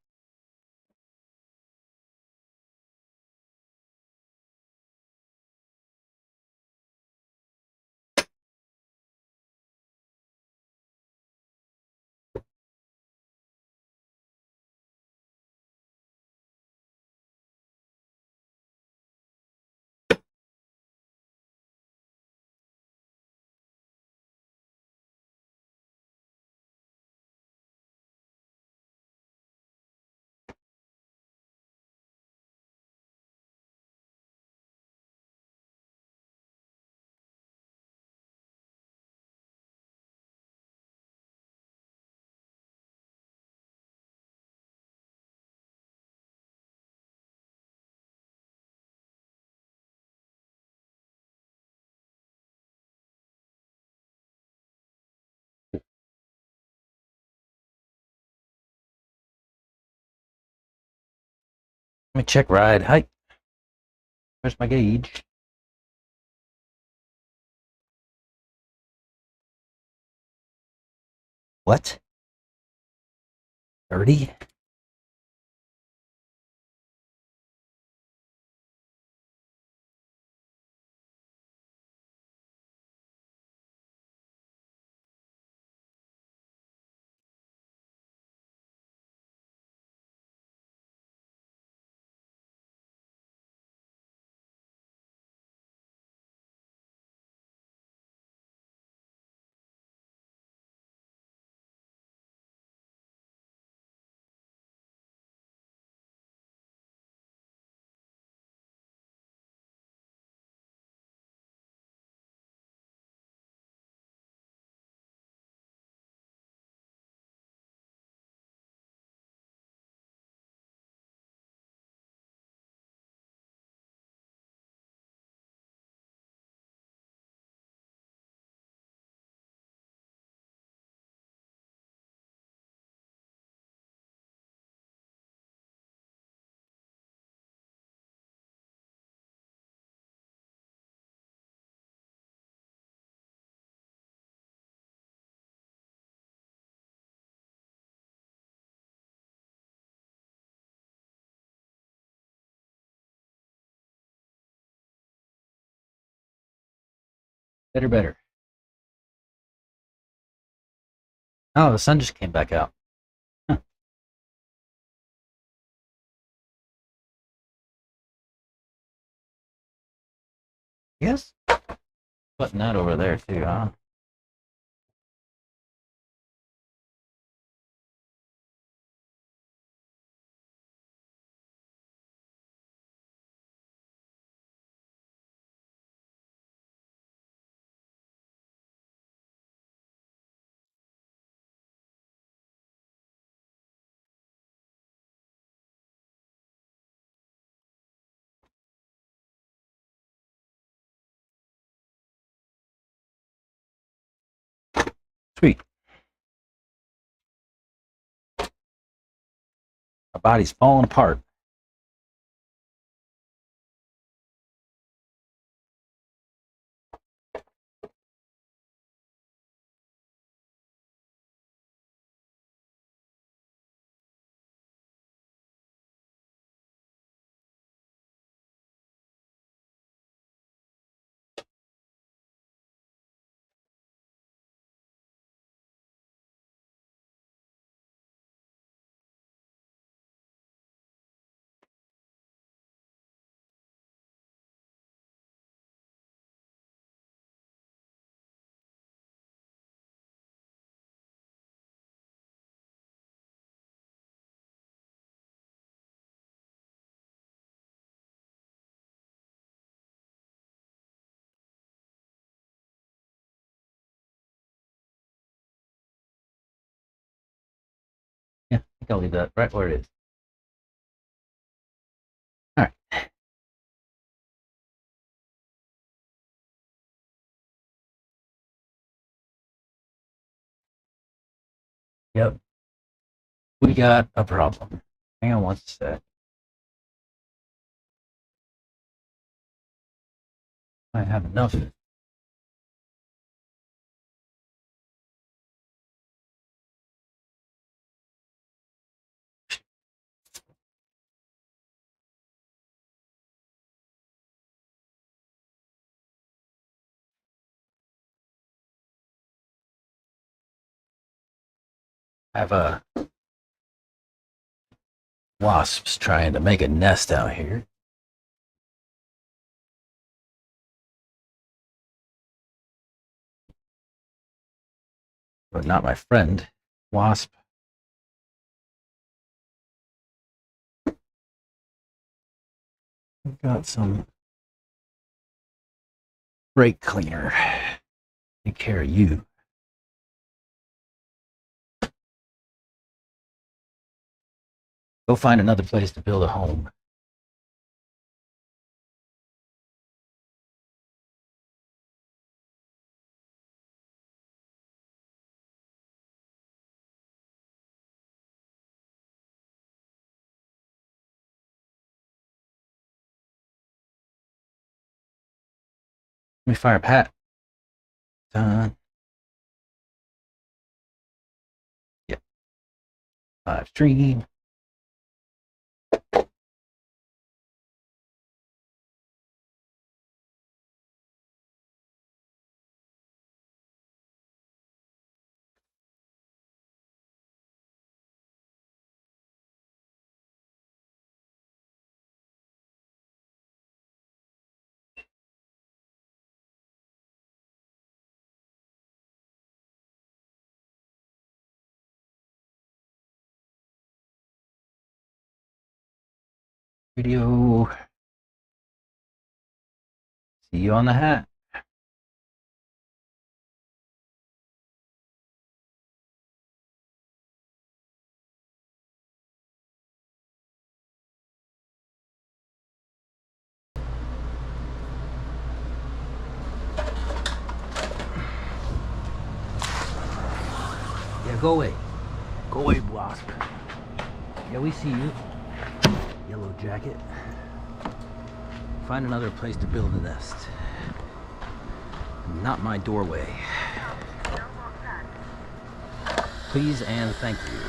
Let me check ride height. Where's my gauge? What? 30? Better. Oh, the sun just came back out. Huh. Yes. Putting that over there too, huh? Sweet. My body's falling apart. Yeah, I think I'll leave that right where it is. All right. Yep. We got a problem. Hang on one sec. I have enough. I have wasps trying to make a nest out here. But not my friend. Wasp. We've got some brake cleaner. Take care of you. Go find another place to build a home. me fire Pat. Done. Yep. Live stream. Video. See you on the hat.
Yeah, go away. Go away, wasp. Yeah, we see you. Yellow jacket. Find another place to build a nest. Not my doorway. Please and thank you.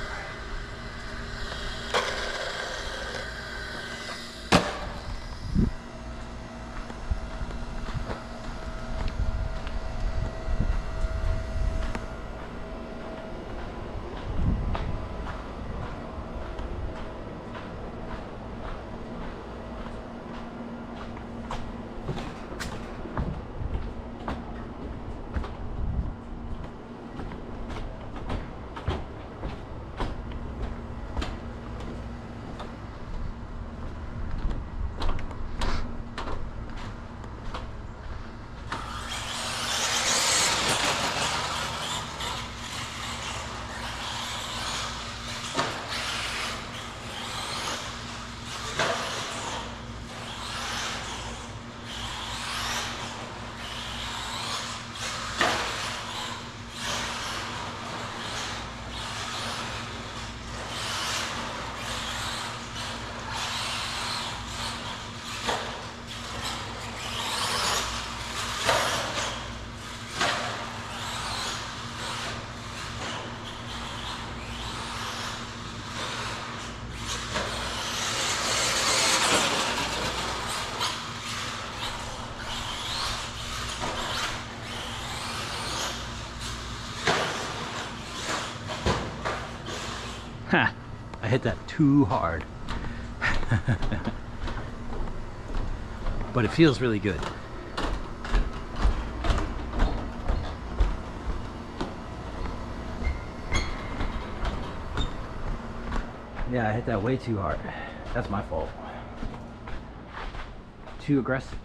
Ha! I hit that too hard. But it feels really good. Yeah, I hit that way too hard. That's my fault. Too aggressive.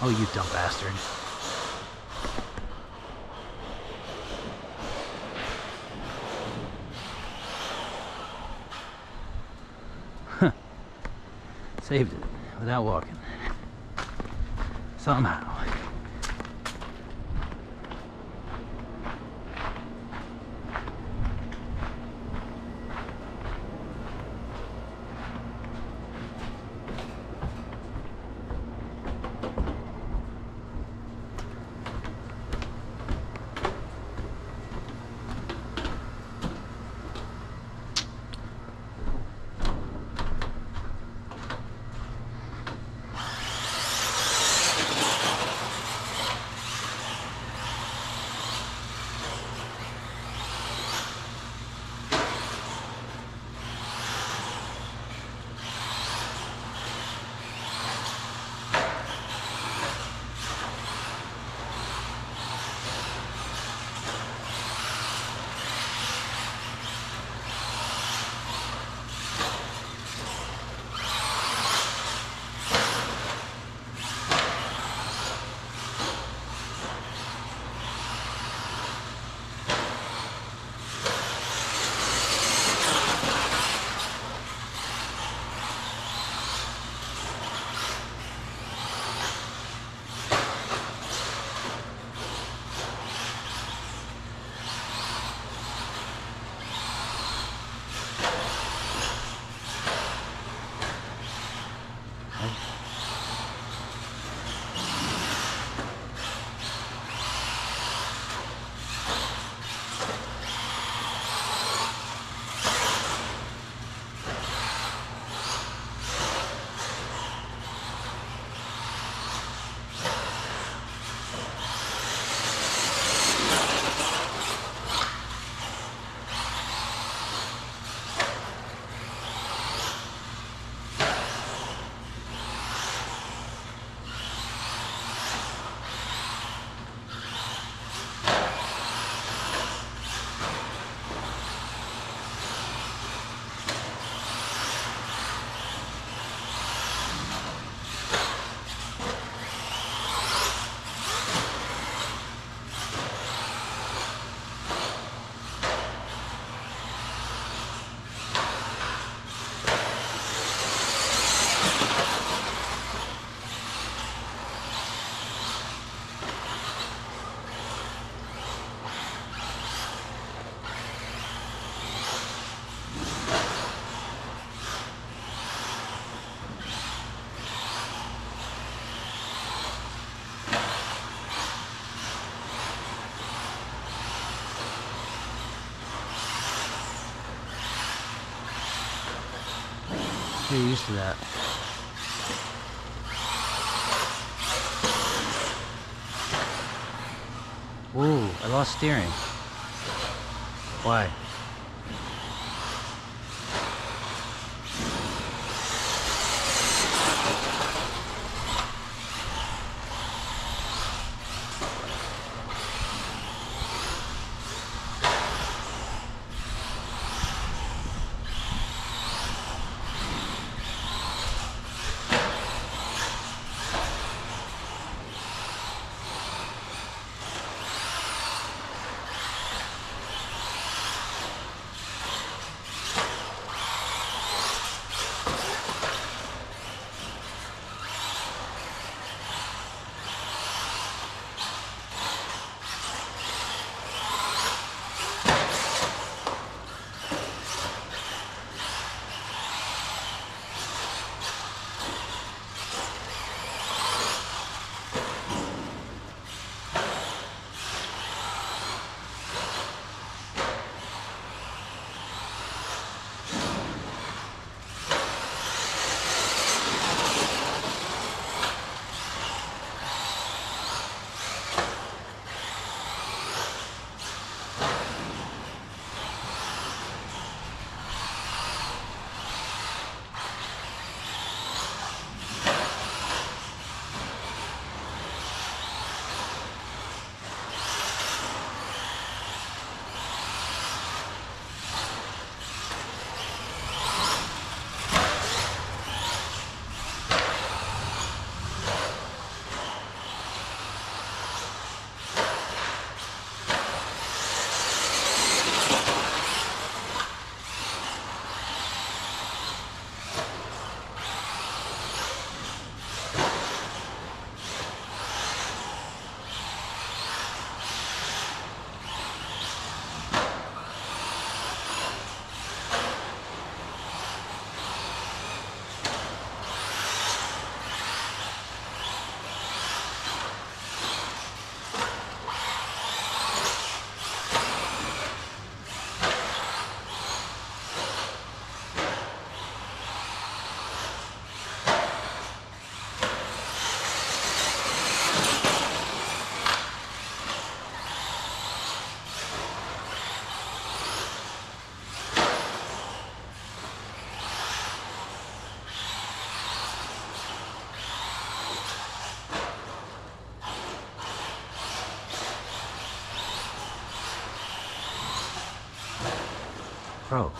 Oh, you dumb bastard. Huh. Saved it without walking. Somehow. Get used to that. Ooh, I lost steering. Why? Bro.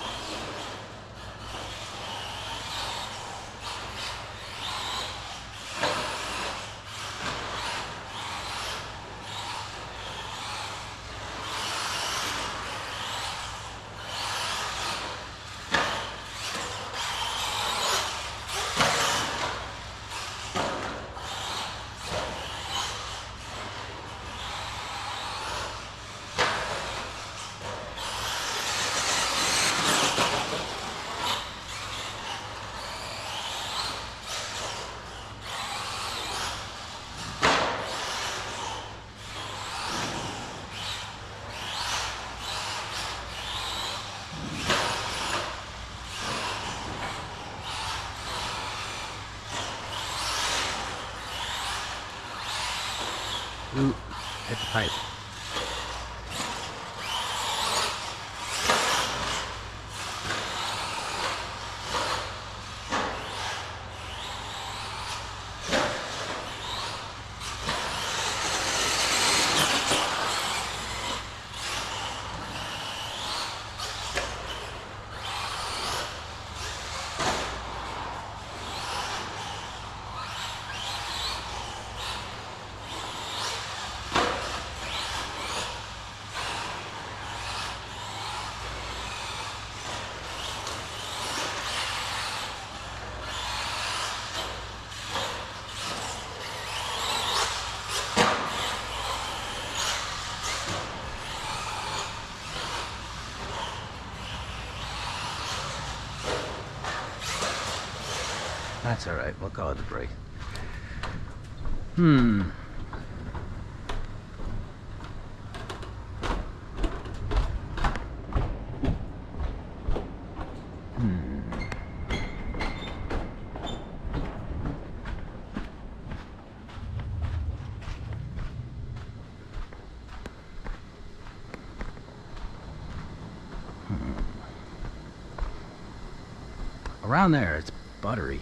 Ooh, hit the pipe. That's alright, we'll call it a break. Around there, it's buttery.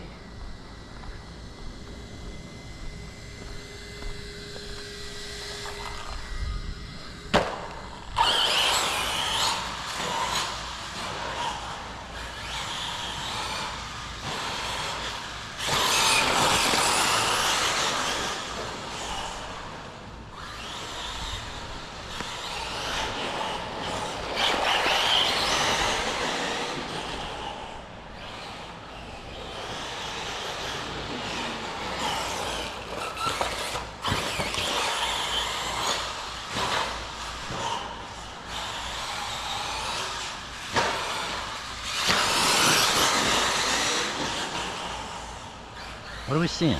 What are we seeing?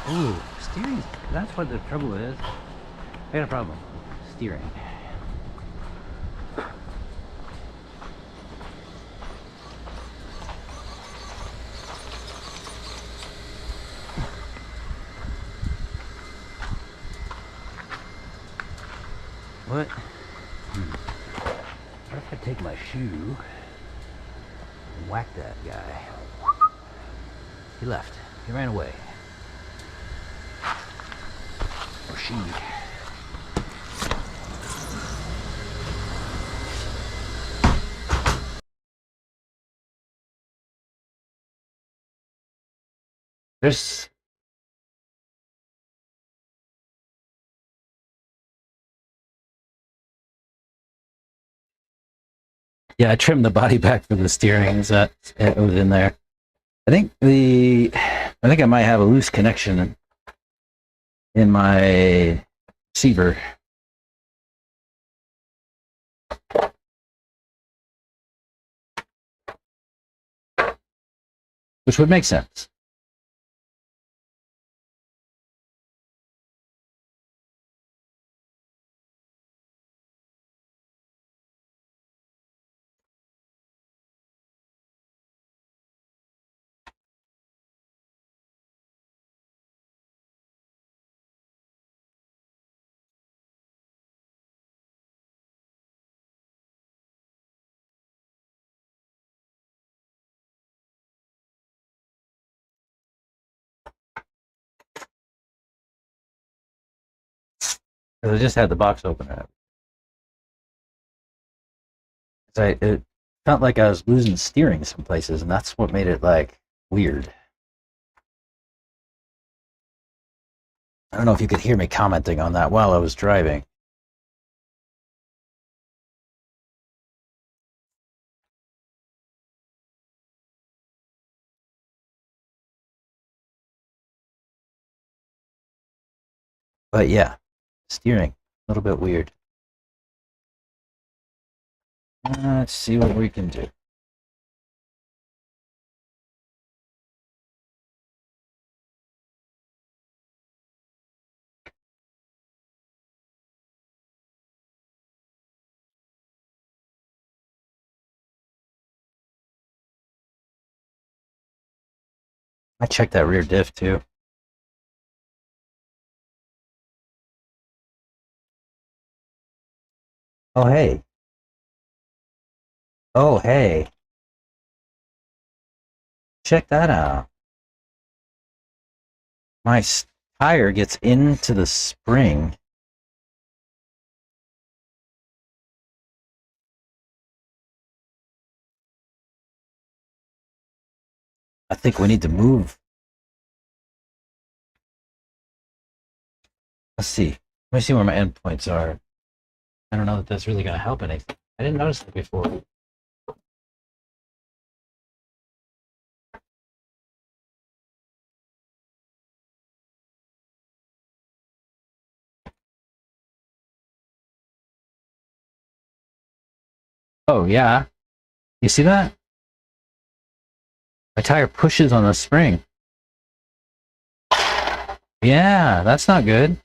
Ooh, steering. That's what the trouble is. I got a problem. Steering. What? What if I take my shoe and whack that guy? He left. He ran away. Or she.
There's yeah, I trimmed the body back for the steering. Is that it was in there? I think I might have a loose connection in my receiver. Which would make sense. I just had the box opener. It felt like I was losing steering some places, and that's what made it like weird. I don't know if you could hear me commenting on that while I was driving. But yeah, steering, a little bit weird. Let's see what we can do. I checked that rear diff too. Oh, hey. Oh, hey. Check that out. My tire gets into the spring. I think we need to move. Let's see. Let me see where my endpoints are. I don't know that that's really going to help anything. I didn't notice that before. Oh, yeah. You see that? My tire pushes on the spring. Yeah, that's not good.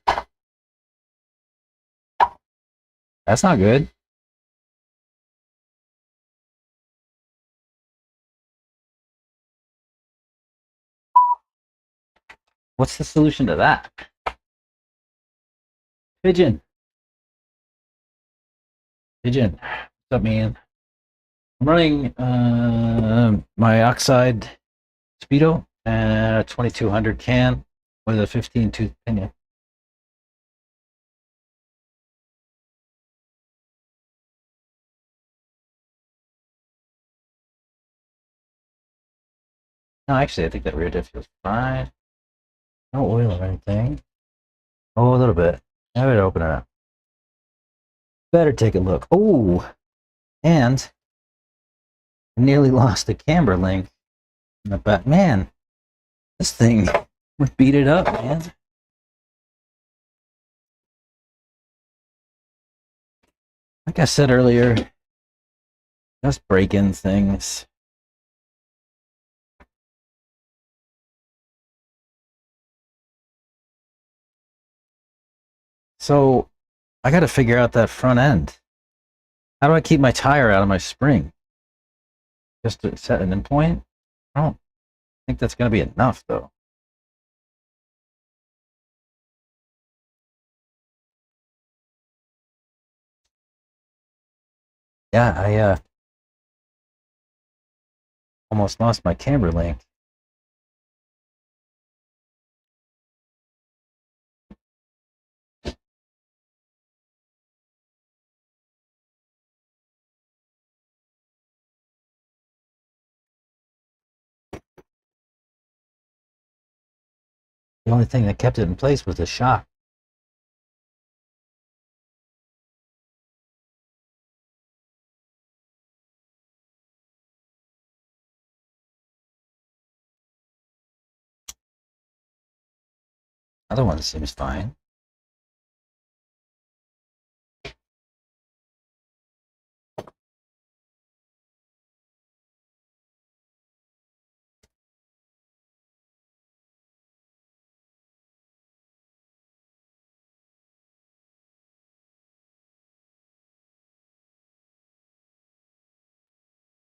That's not good. What's the solution to that? Pigeon. Pigeon. What's up, man? I'm running my oxide speedo and a 2200 can with a 15 tooth pinion. No, actually, I think that rear diff feels fine. No oil or anything. Oh, a little bit. I better open it up. Better take a look. Oh, and I nearly lost the camber link in the back. Man, this thing would beat it up, man. Like I said earlier, just break-in things. So I got to figure out that front end. How do I keep my tire out of my spring? Just to set an endpoint? I don't think that's going to be enough, though. Yeah, I almost lost my camber link. The only thing that kept it in place was the shock. Other one seems fine.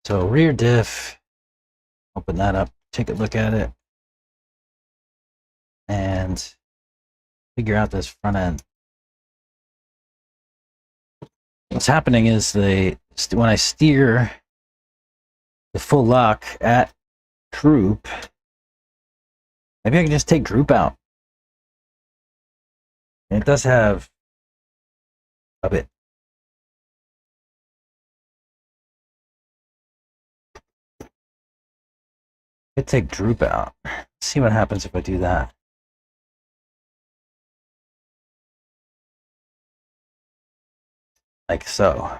So rear diff, open that up, take a look at it, and figure out this front end. What's happening is when I steer the full lock at group, maybe I can just take group out. And it does have a bit. Could take droop out. Let's see what happens if I do that. Like so.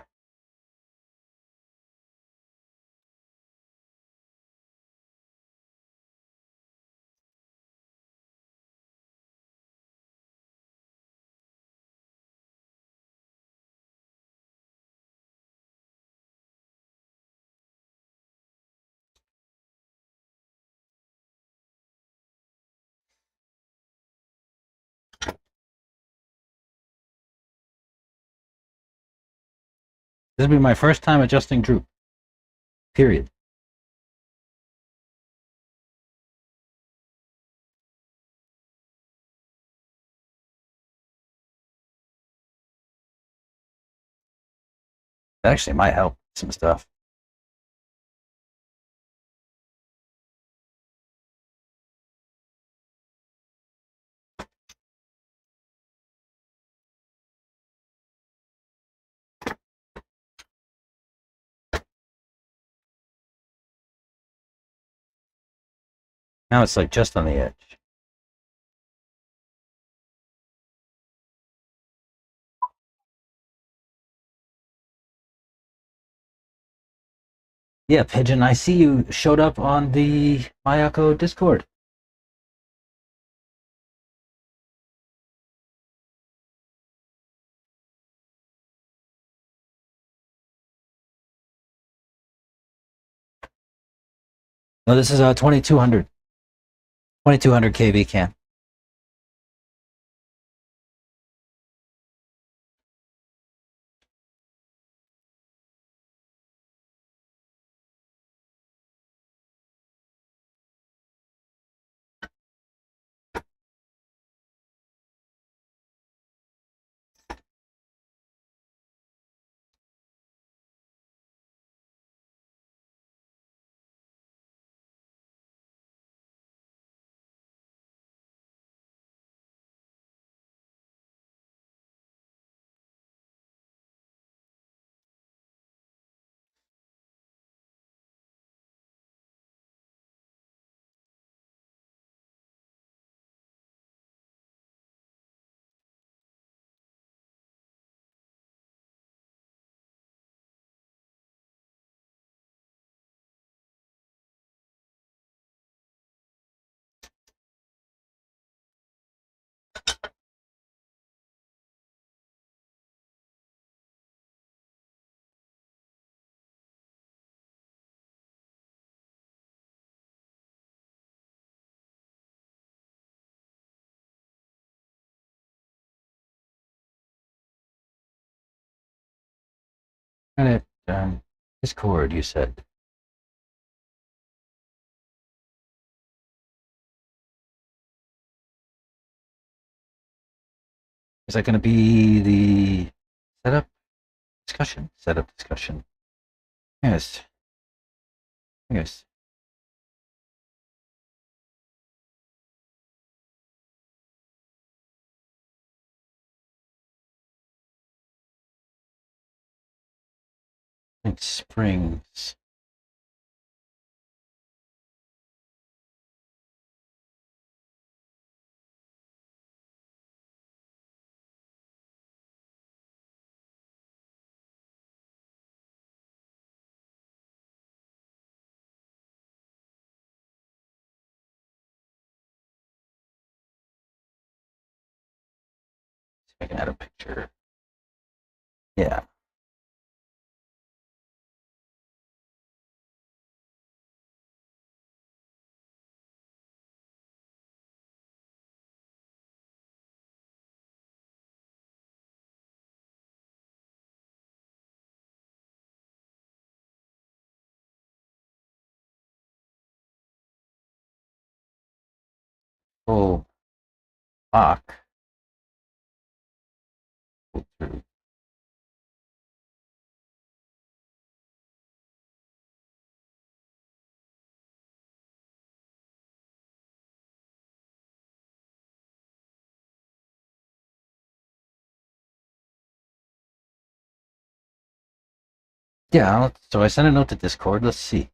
This will be my first time adjusting droop. Period. That actually might help some stuff. Now it's like just on the edge. Yeah, Pigeon, I see you showed up on the Mayako Discord. No, this is a 2200 kV can. And Discord, you said. Is that going to be the setup discussion? Setup discussion. Yes. Yes. I think Springs. See if I can add a picture. Yeah. Full lock. Yeah, so I sent a note to Discord. Let's see.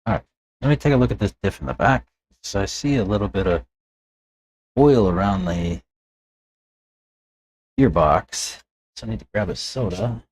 All right. Let me take a look at this diff in the back. So I see a little bit of oil around the gearbox. So I need to grab a soda.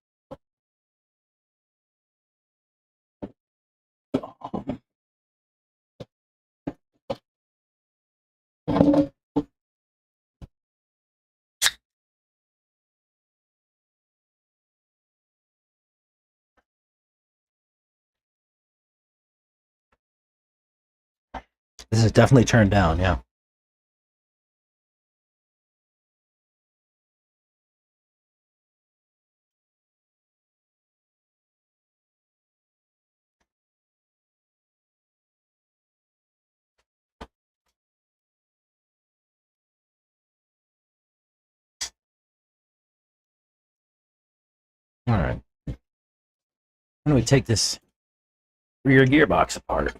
This is definitely turned down, yeah. All right. Why don't we take this rear gearbox apart?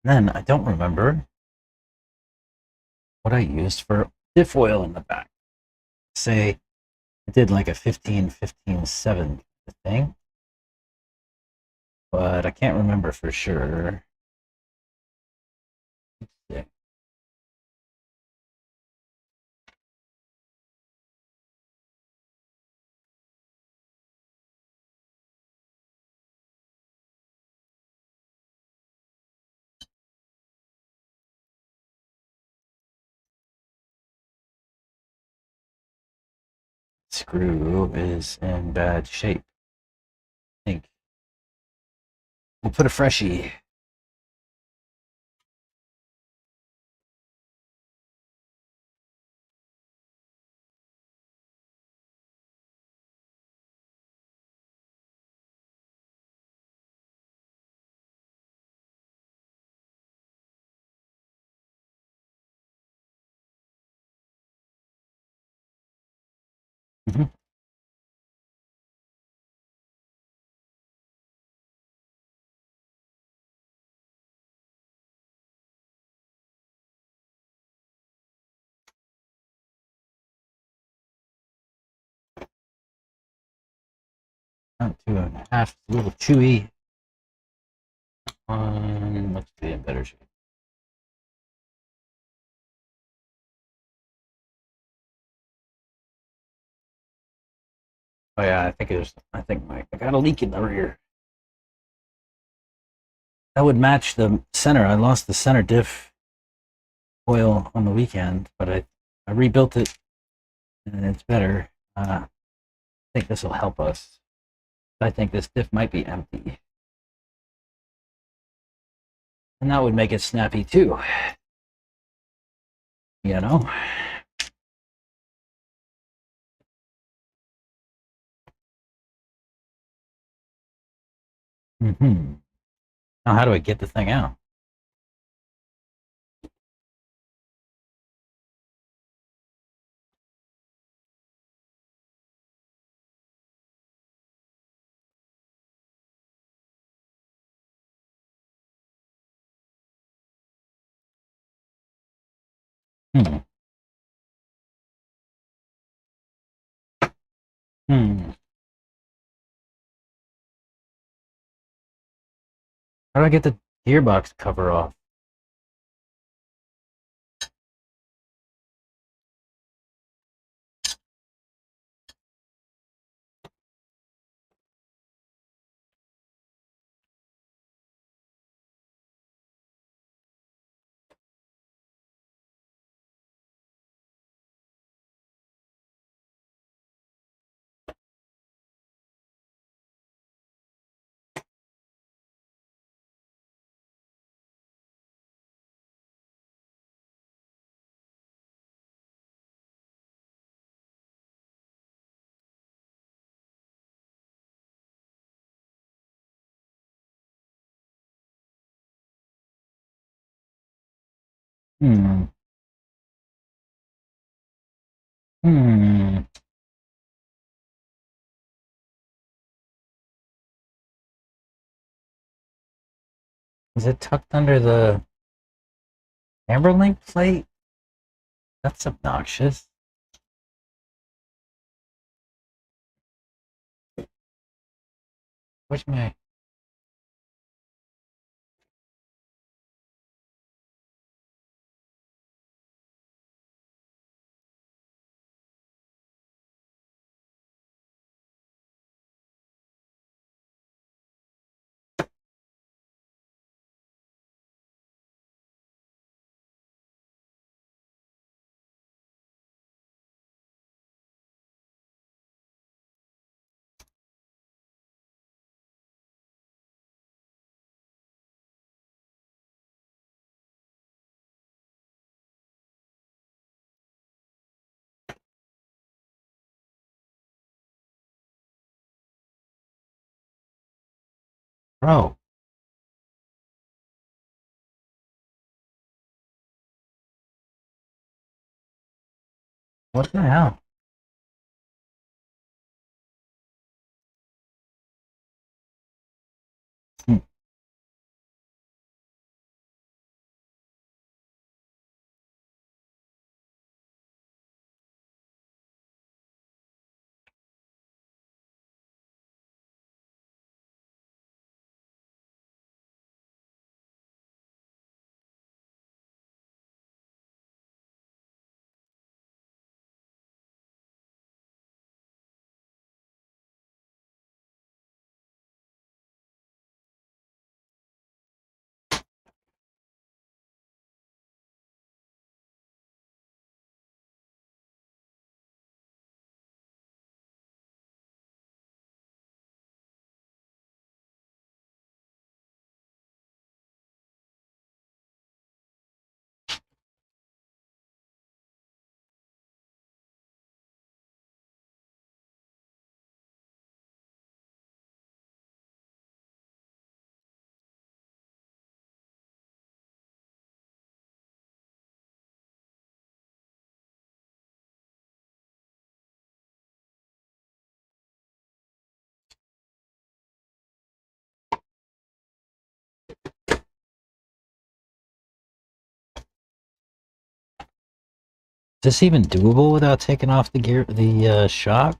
Then I don't remember what I used for diff oil in the back. Say I did like a 15-15-7 thing, but I can't remember for sure. Let's see. Screw is in bad shape. I think we'll put a freshie. Mhm. Not 2.5. It's a little chewy. Let's be in better shape. Oh yeah, I got a leak in the rear. That would match the center. I lost the center diff oil on the weekend, but I rebuilt it and it's better. I think this will help us. I think this diff might be empty. And that would make it snappy too. You know? Mm-hmm. Now how do I get the thing out? Hmm. Hmm. How do I get the gearbox cover off? Hmm. Hmm. Is it tucked under the amber link plate? That's obnoxious. Which may Bro. What the hell? Hmm. Is this even doable without taking off the shock?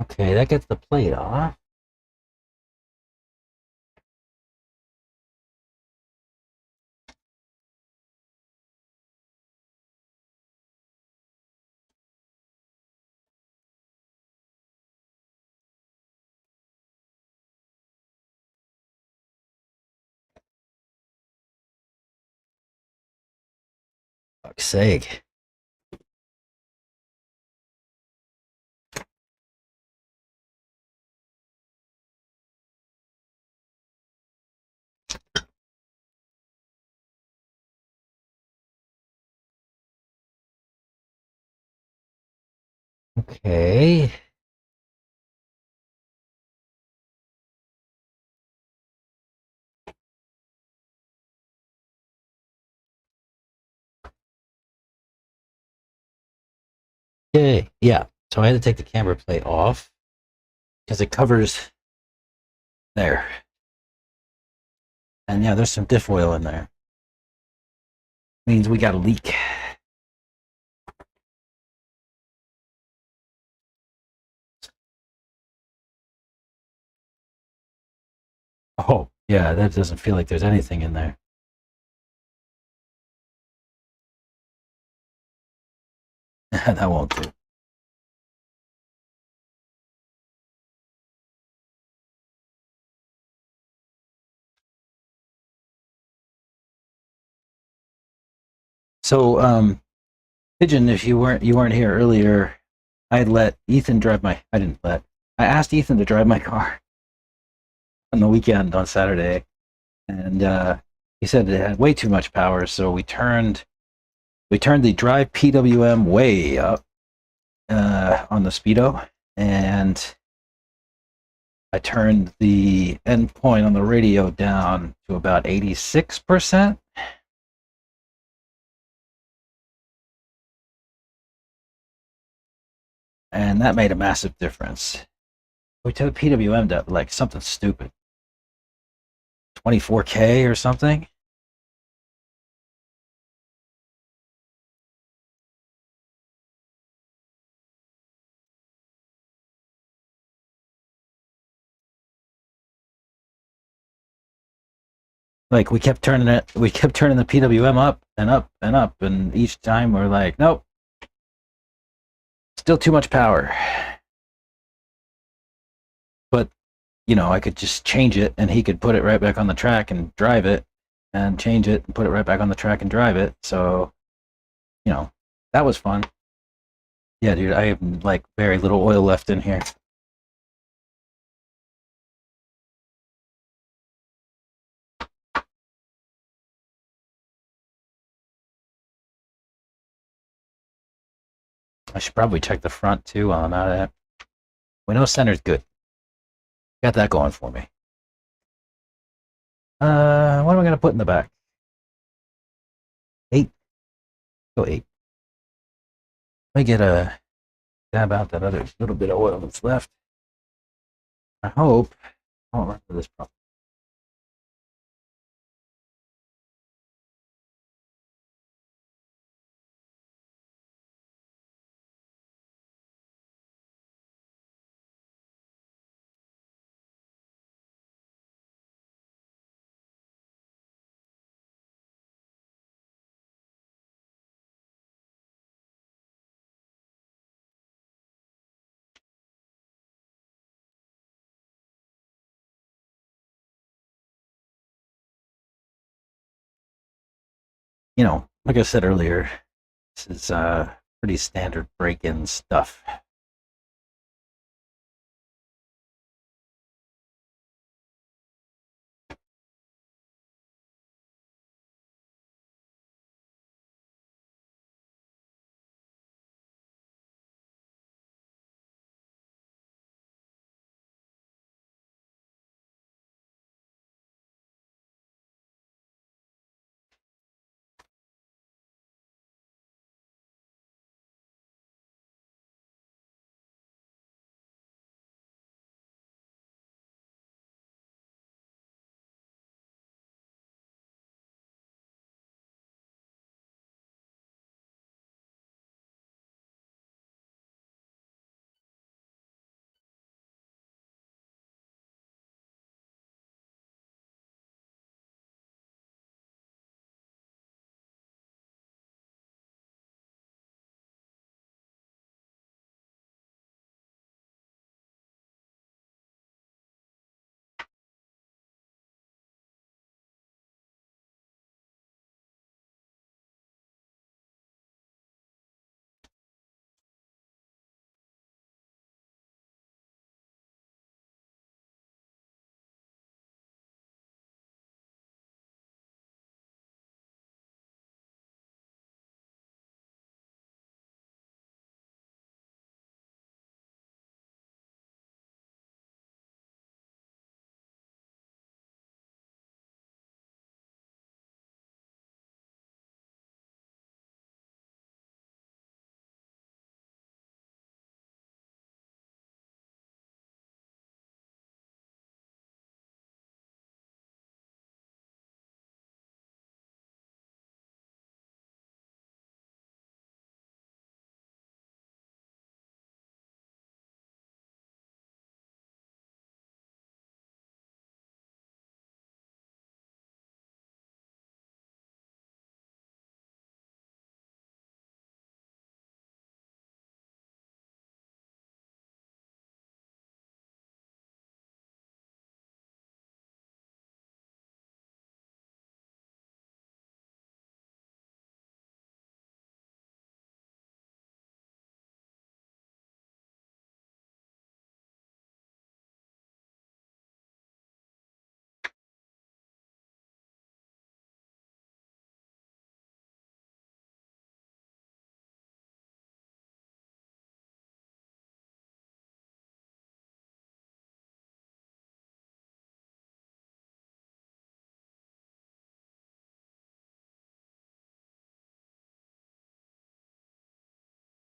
Okay, that gets the plate off. Fuck's sake. Okay. Okay, yeah. So I had to take the camber plate off because it covers there. And yeah, there's some diff oil in there. Means we got a leak. Oh, yeah, that doesn't feel like there's anything in there. That won't do. So, Pigeon, if you weren't here earlier, I let Ethan drive my. I didn't let. I asked Ethan to drive my car on the weekend on Saturday, and he said it had way too much power, so we turned the drive PWM way up on the speedo, and I turned the endpoint on the radio down to about 86%. And that made a massive difference. We took PWM to like something stupid, 24K or something. Like we kept turning the PWM up and up and up, and each time we're like, nope, still too much power. But I could just change it, and he could put it right back on the track and drive it, and change it and put it right back on the track and drive it. So, that was fun. Yeah, dude, I have like very little oil left in here. I should probably check the front too while I'm at it. We know center's good. Got that going for me. What am I gonna put in the back? 8. Go 8. Let me get a dab out that other little bit of oil that's left. I hope I won't run into this problem. You know, like I said earlier, this is pretty standard break-in stuff.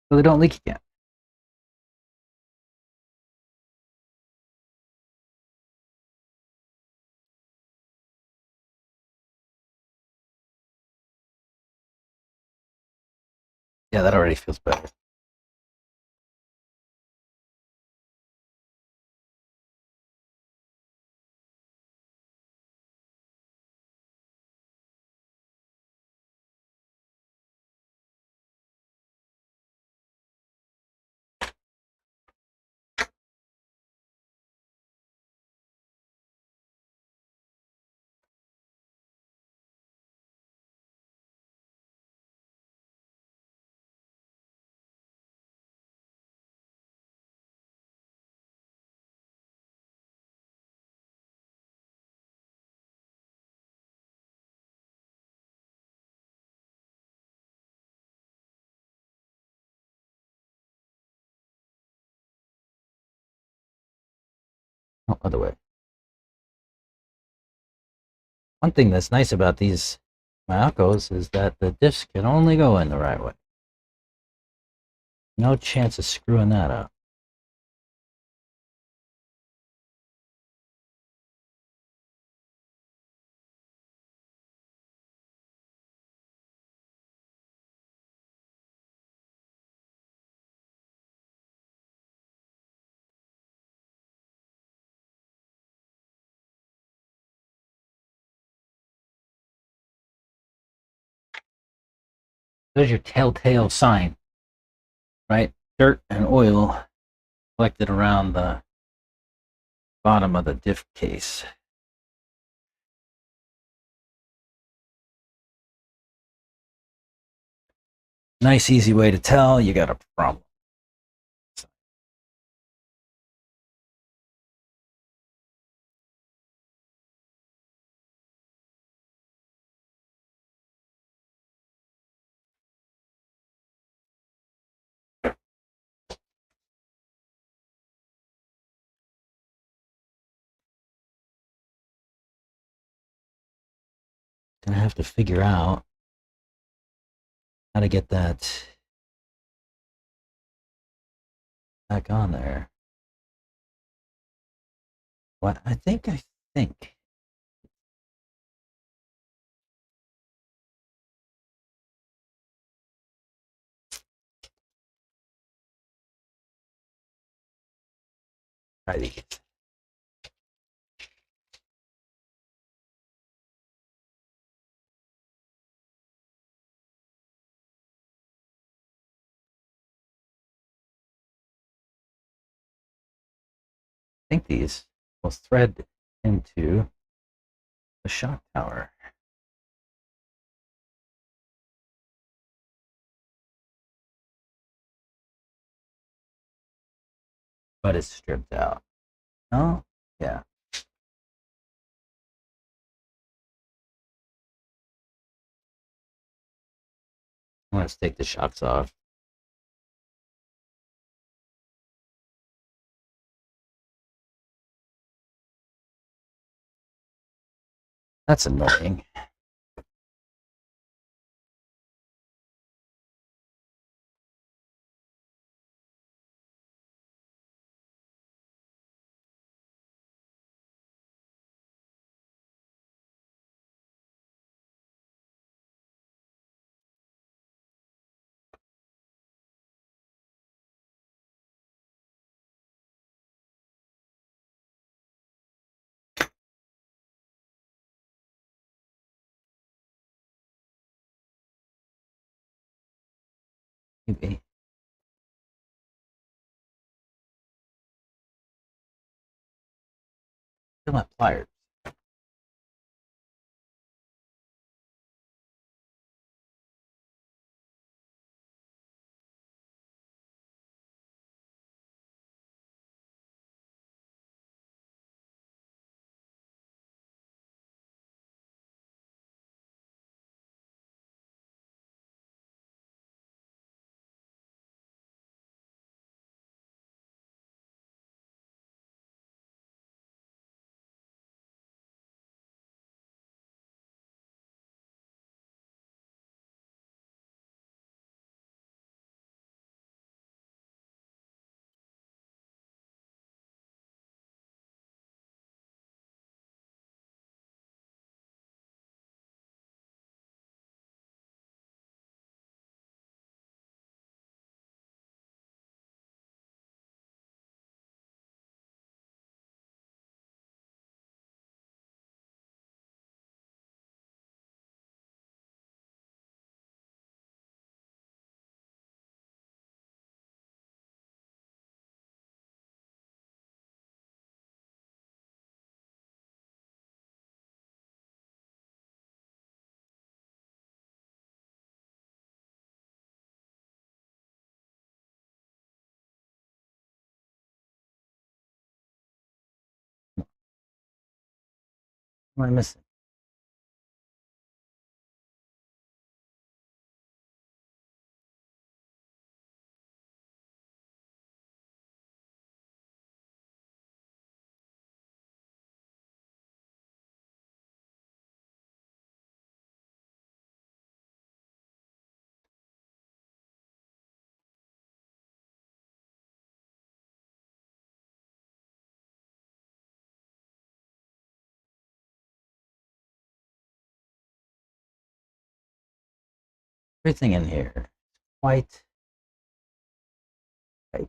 So they don't leak again. Yeah, that already feels better. Oh, other way. One thing that's nice about these Mayakos is that the diffs can only go in the right way. No chance of screwing that up. There's your telltale sign, right? Dirt and oil collected around the bottom of the diff case. Nice, easy way to tell you got a problem. Gonna have to figure out how to get that back on there. What I think. Try these. I think these will thread into the shock tower. But it's stripped out. Oh, yeah. Let's take the shocks off. That's annoying. Maybe. Still have pliers. What am I missing? Everything in here. White. Okay.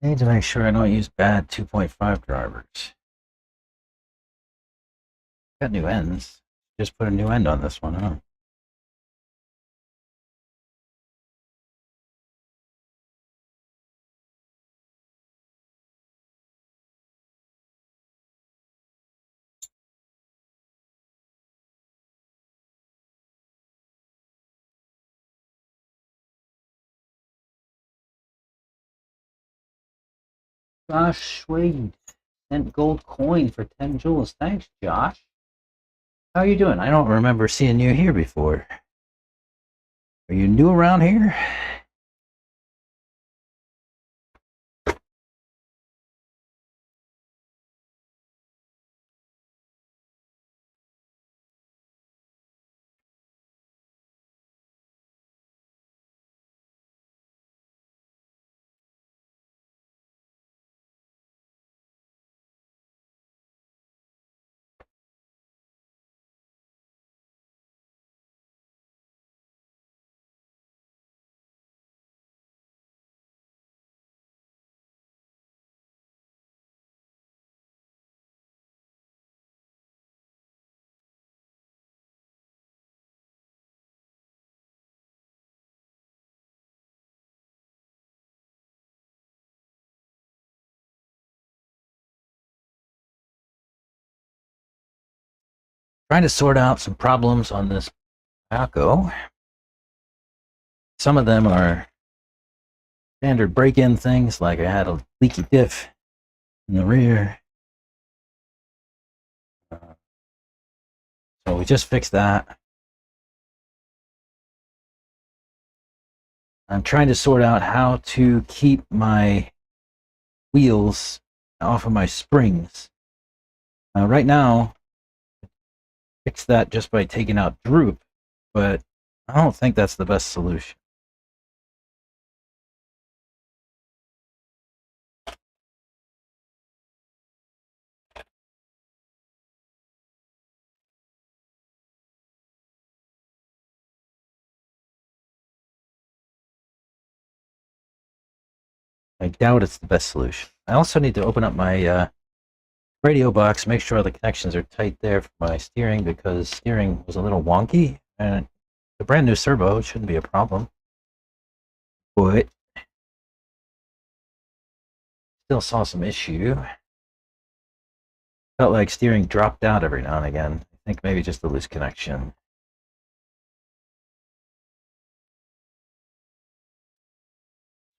I need to make sure I don't use bad 2.5 drivers. Got new ends. Just put a new end on this one, huh? Josh Schwade sent gold coin for 10 jewels. Thanks, Josh. How are you doing? I don't remember seeing you here before. Are you new around here? Trying to sort out some problems on this Mayako. Some of them are standard break-in things, like I had a leaky diff in the rear. So we just fixed that. I'm trying to sort out how to keep my wheels off of my springs. Right now, fix that just by taking out droop, but I don't think that's the best solution. I doubt it's the best solution. I also need to open up my radio box, make sure the connections are tight there for my steering, because steering was a little wonky, and the brand new servo, it shouldn't be a problem. But still saw some issue. Felt like steering dropped out every now and again. I think maybe just a loose connection.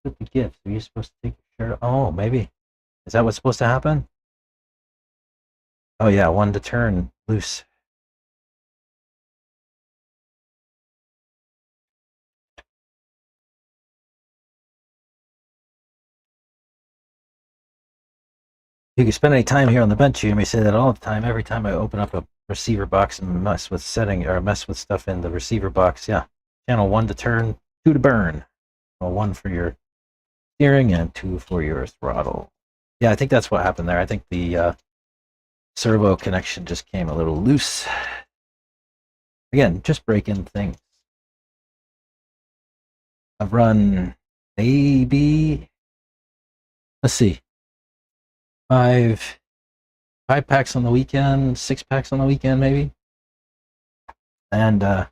With the gifts, are you supposed to take your shirt off? Oh, maybe. Is that what's supposed to happen? Oh yeah, one to turn loose. If you spend any time here on the bench, you hear me say that all the time. Every time I open up a receiver box and mess with setting or mess with stuff in the receiver box, yeah. Channel 1 to turn, 2 to burn. Well, 1 for your steering and 2 for your throttle. Yeah, I think that's what happened there. I think the servo connection just came a little loose. Again, just breaking things. I've run maybe, let's see, five packs on the weekend, 6 packs on the weekend maybe, and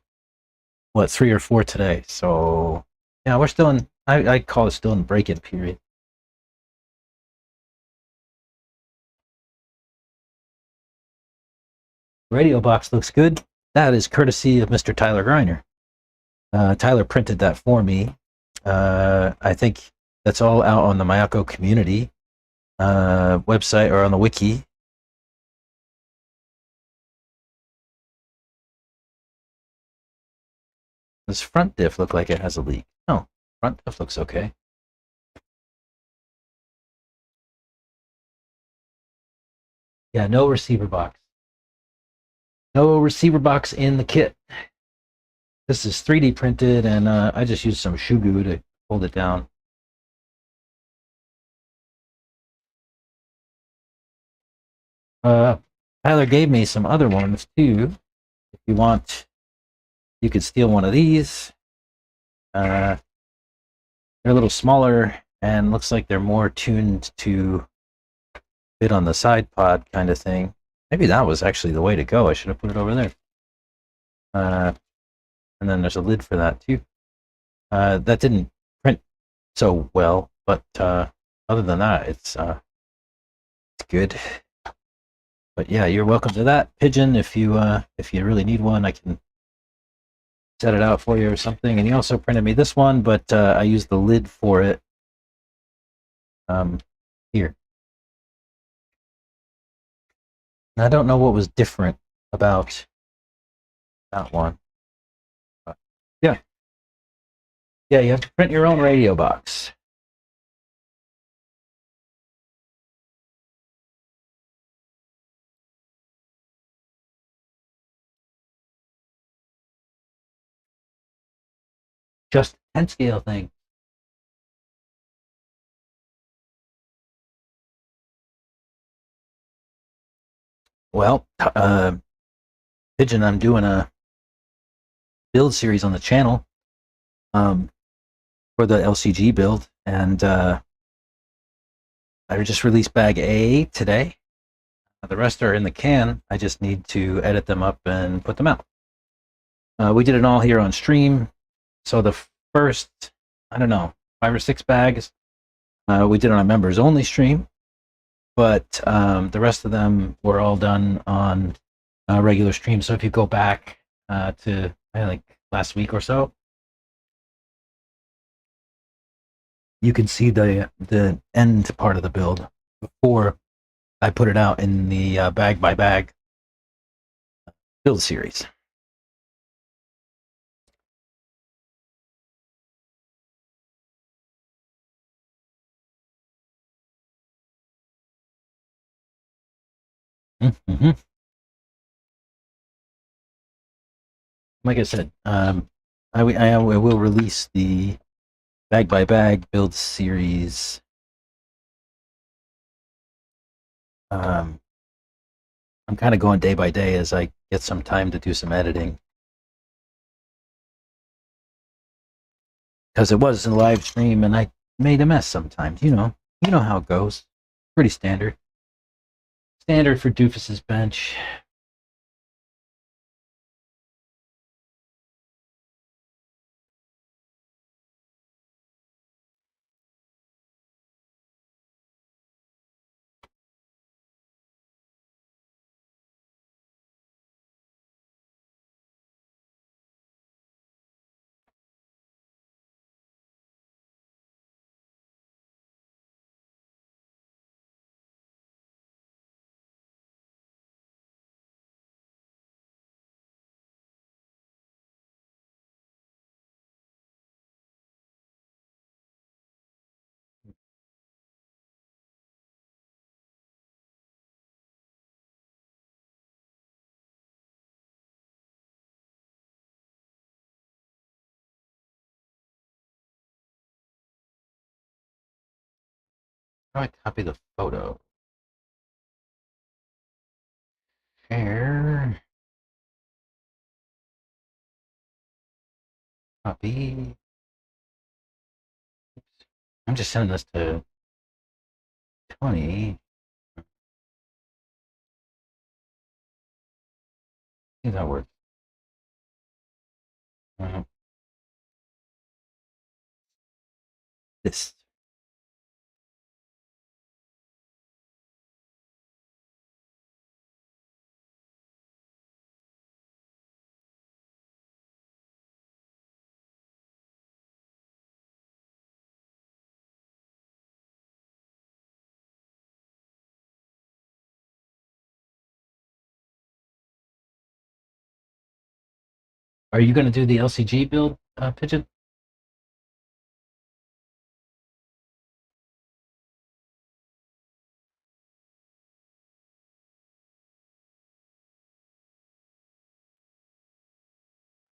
what, 3 or 4 today. So yeah, we're still in. I call it still in break-in period. Radio box looks good. That is courtesy of Mr. Tyler Griner. Tyler printed that for me. I think that's all out on the Mayako community website or on the wiki. Does front diff look like it has a leak? No, front diff looks okay. Yeah, no receiver box. No receiver box in the kit. This is 3D printed, and I just used some shoe glue to hold it down. Tyler gave me some other ones too. If you want, you could steal one of these. They're a little smaller and looks like they're more tuned to fit on the side pod kind of thing. Maybe that was actually the way to go. I should have put it over there. And then there's a lid for that too. That didn't print so well, but other than that, it's good. But yeah, you're welcome to that, Pigeon. If you really need one, I can set it out for you or something. And he also printed me this one, but I used the lid for it. Here. And I don't know what was different about that one. But yeah. Yeah, you have to print your own radio box. Just 10 scale thing. Well, Pigeon, I'm doing a build series on the channel for the LCG build, and I just released bag A today. The rest are in the can. I just need to edit them up and put them out. We did it all here on stream. So the first, I don't know, 5 or 6 bags, we did on a members only stream, but the rest of them were all done on regular stream. So if you go back to I think last week or so, you can see the end part of the build before I put it out in the bag by bag build series. Mm-hmm. Like I said, I will release the bag by bag build series. I'm kind of going day by day as I get some time to do some editing. Because it was a live stream and I made a mess sometimes. You know how it goes. Pretty standard. Standard for Doofus's bench. How do I copy the photo? Share. Copy. Oops. I'm just sending this to Tony. See if that works. Uh, this. Are you going to do the LCG build, Pigeon?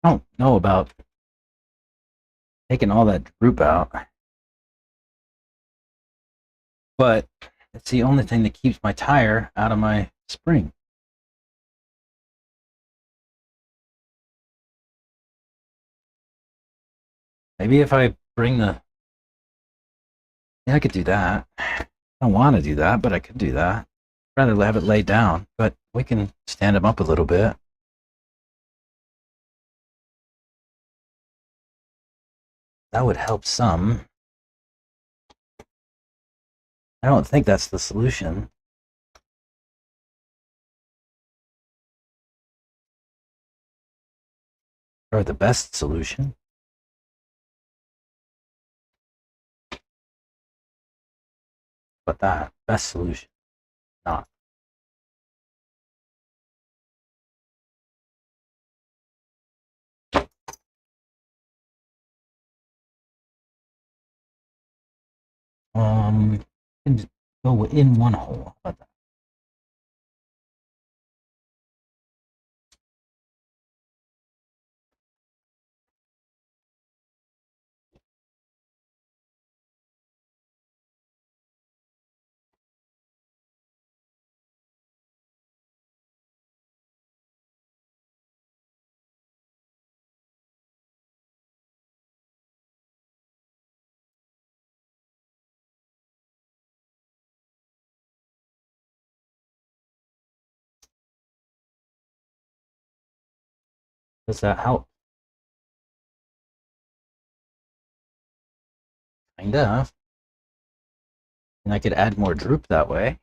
I don't know about taking all that group out, but it's the only thing that keeps my tire out of my spring. Maybe if I bring the... Yeah, I could do that. I don't want to do that, but I could do that. I'd rather have it laid down, but we can stand them up a little bit. That would help some. I don't think that's the solution. Or the best solution. But that best solution, not. And just go in one hole. How about that? Does that help? Kinda. And I could add more droop that way.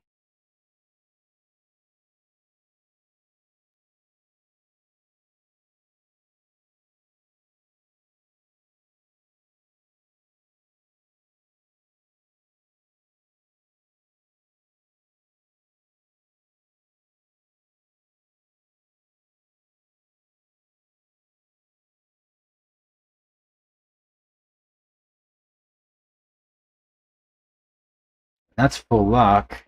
That's full lock.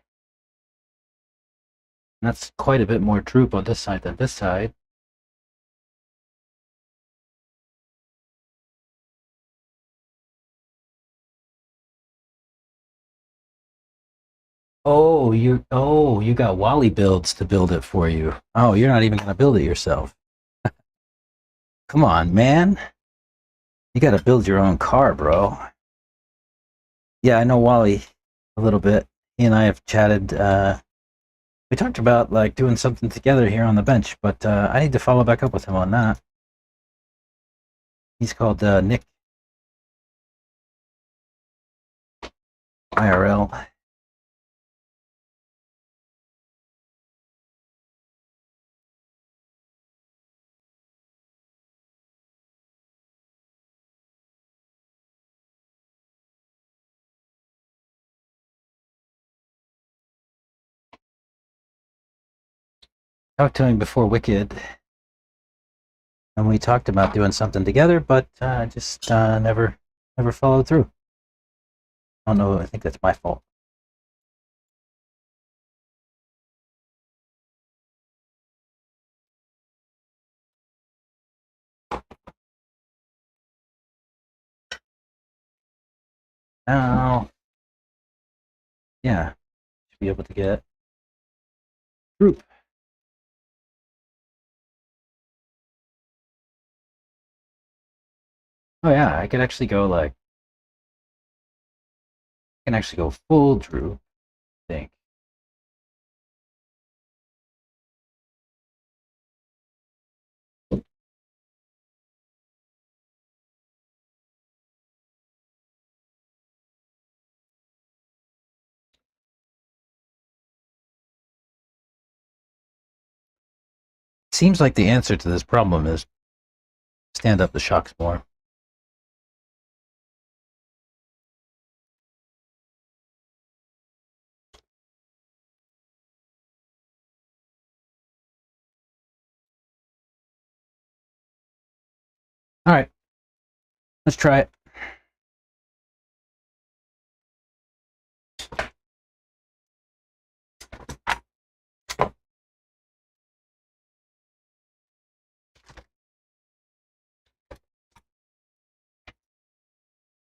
That's quite a bit more droop on this side than this side. You got Wally builds to build it for you. Oh, you're not even gonna build it yourself. Come on, man. You gotta build your own car, bro. Yeah, I know Wally a little bit. He and I have chatted. We talked about like doing something together here on the bench, but I need to follow back up with him on that. He's called Nick IRL. Talked to him before Wicked, and we talked about doing something together, but just never followed through. I don't know. I think that's my fault. Now, yeah, should be able to get group. Oh yeah, I could actually go like, I can actually go full droop, I think. Seems like the answer to this problem is stand up the shocks more. All right, let's try it.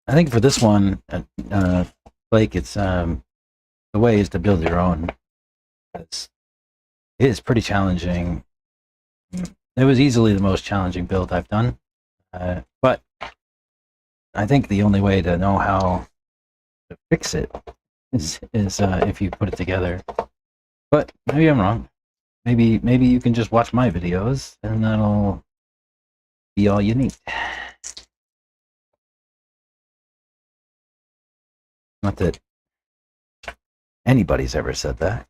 I think for this one, Blake, it's the way is to build your own. It is pretty challenging. It was easily the most challenging build I've done, but I think the only way to know how to fix it is if you put it together. But maybe I'm wrong. Maybe you can just watch my videos and that'll be all you need. Not that anybody's ever said that.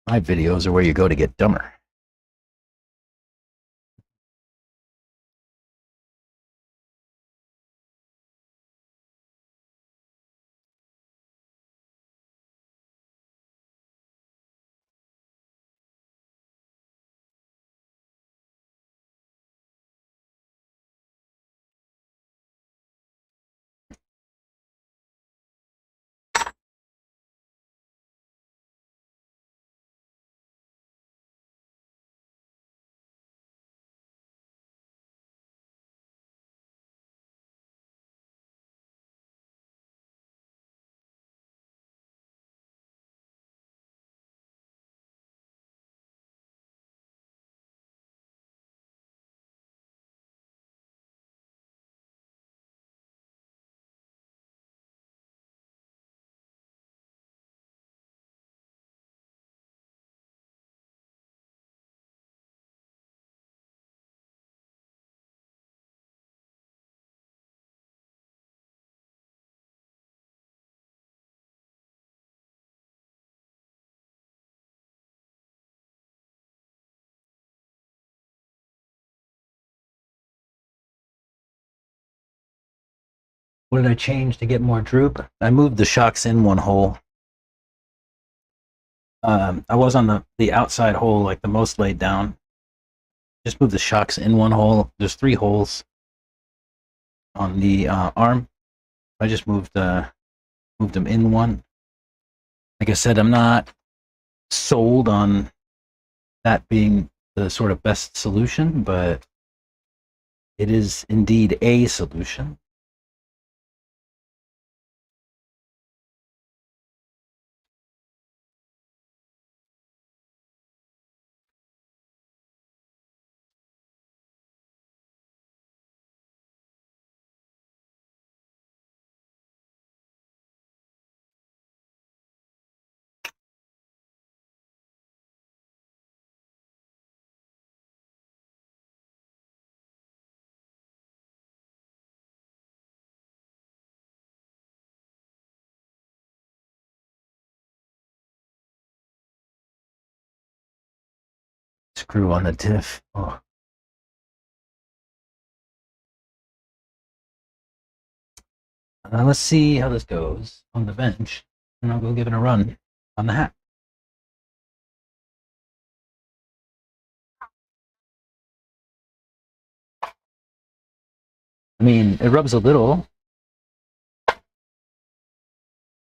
My videos are where you go to get dumber. What did I change to get more droop? I moved the shocks in one hole. I was on the outside hole, like the most laid down. Just moved the shocks in one hole. There's 3 holes on the arm. I just moved them in one. Like I said, I'm not sold on that being the sort of best solution, but it is indeed a solution. Screw on the diff. Oh. Let's see how this goes on the bench, and I'll go give it a run on the hat. I mean, it rubs a little.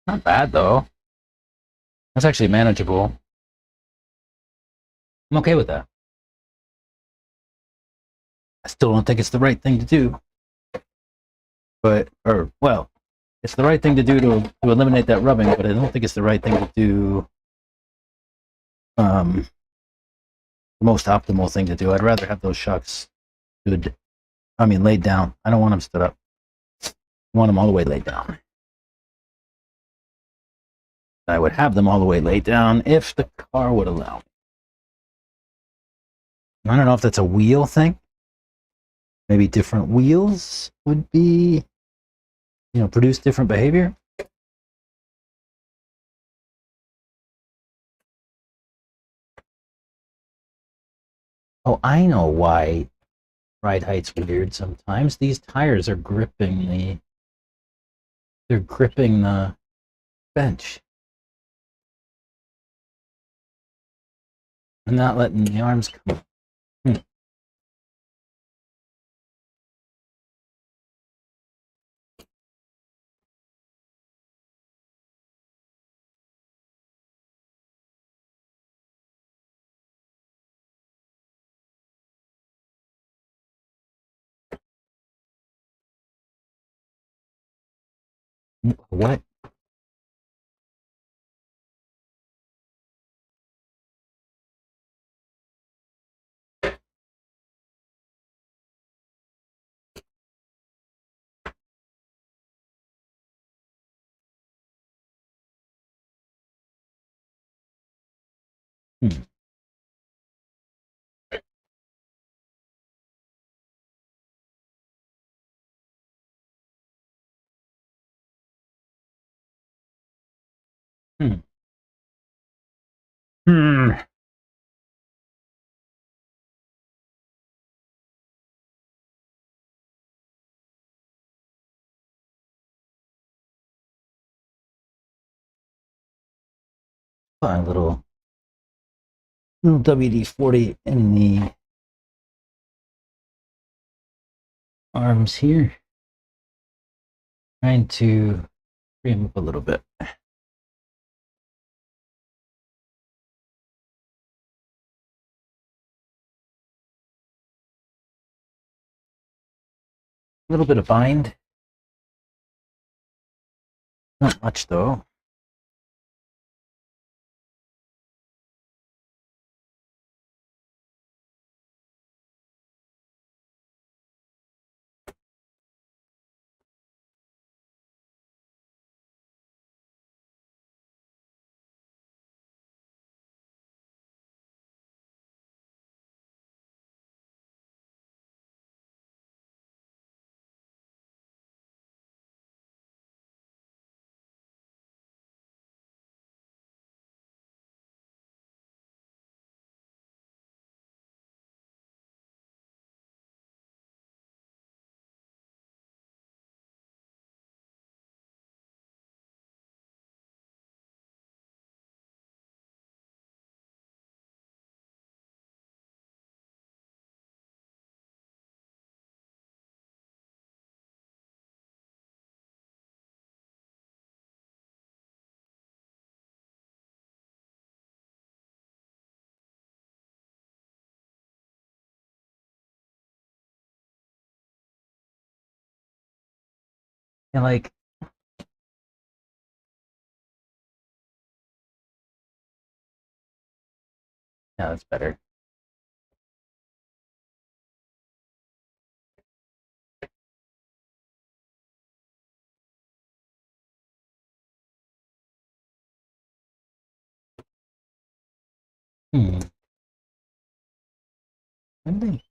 Not bad, though. That's actually manageable. I'm okay with that. I still don't think it's the right thing to do. But, well, It's the right thing to do to eliminate that rubbing, but I don't think it's the right thing to do. The most optimal thing to do. I'd rather have those shocks good. I mean, laid down. I don't want them stood up. I want them all the way laid down. I would have them all the way laid down if the car would allow me. I don't know if that's a wheel thing. Maybe different wheels would be, produce different behavior. Oh, I know why ride height's weird sometimes. These tires are gripping the bench. I'm not letting the arms come up. What? Hmm. Hmm. Hmm. A little WD-40 in the arms here. Trying to free them up a little bit. A little bit of bind. Not much though. And like, yeah, that's better. Hmm. When they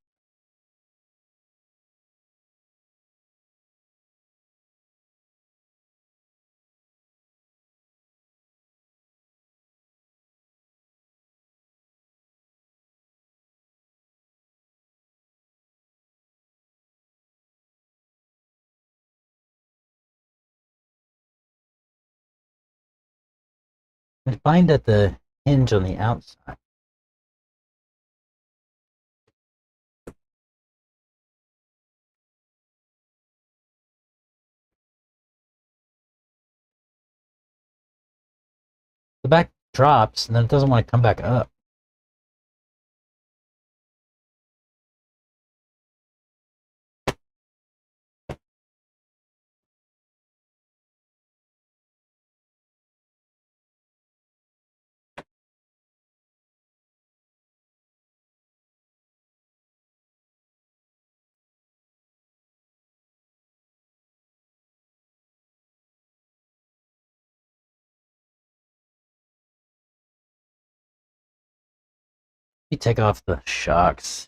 bind at the hinge on the outside. The back drops and then it doesn't want to come back up. You take off the shocks.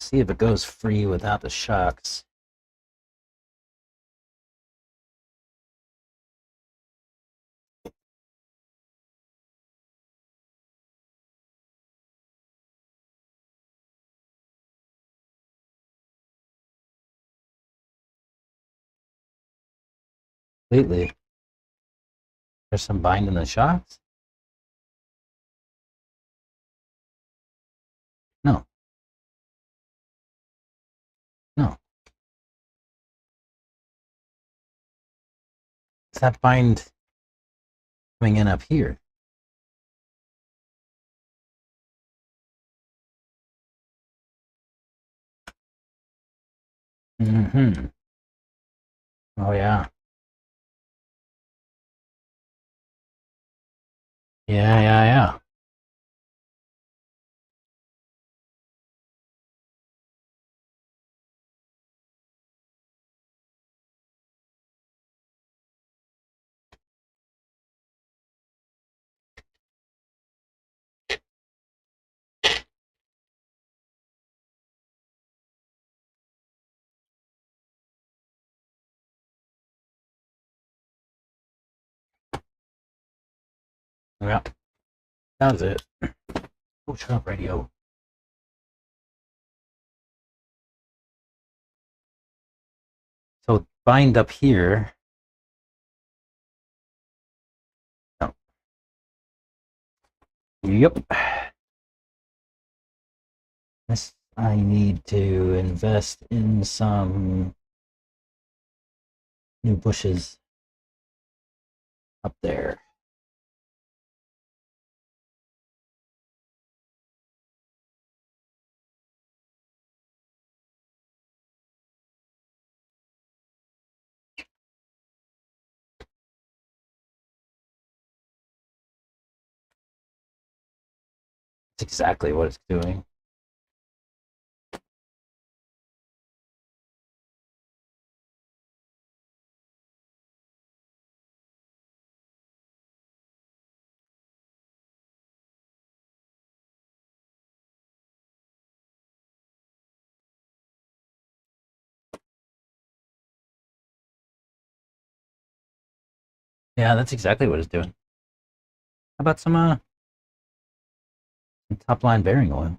See if it goes free without the shocks. Completely. There's some bind in the shocks? No. No. It's that bind coming in up here. Mm-hmm. Oh, yeah. Yeah. Yeah. That was it. Oh, shut up, radio. So bind up here. Oh. Yep. This I need to invest in some new bushes up there. That's exactly what it's doing. Yeah, that's exactly what it's doing. How about some top line bearing oil?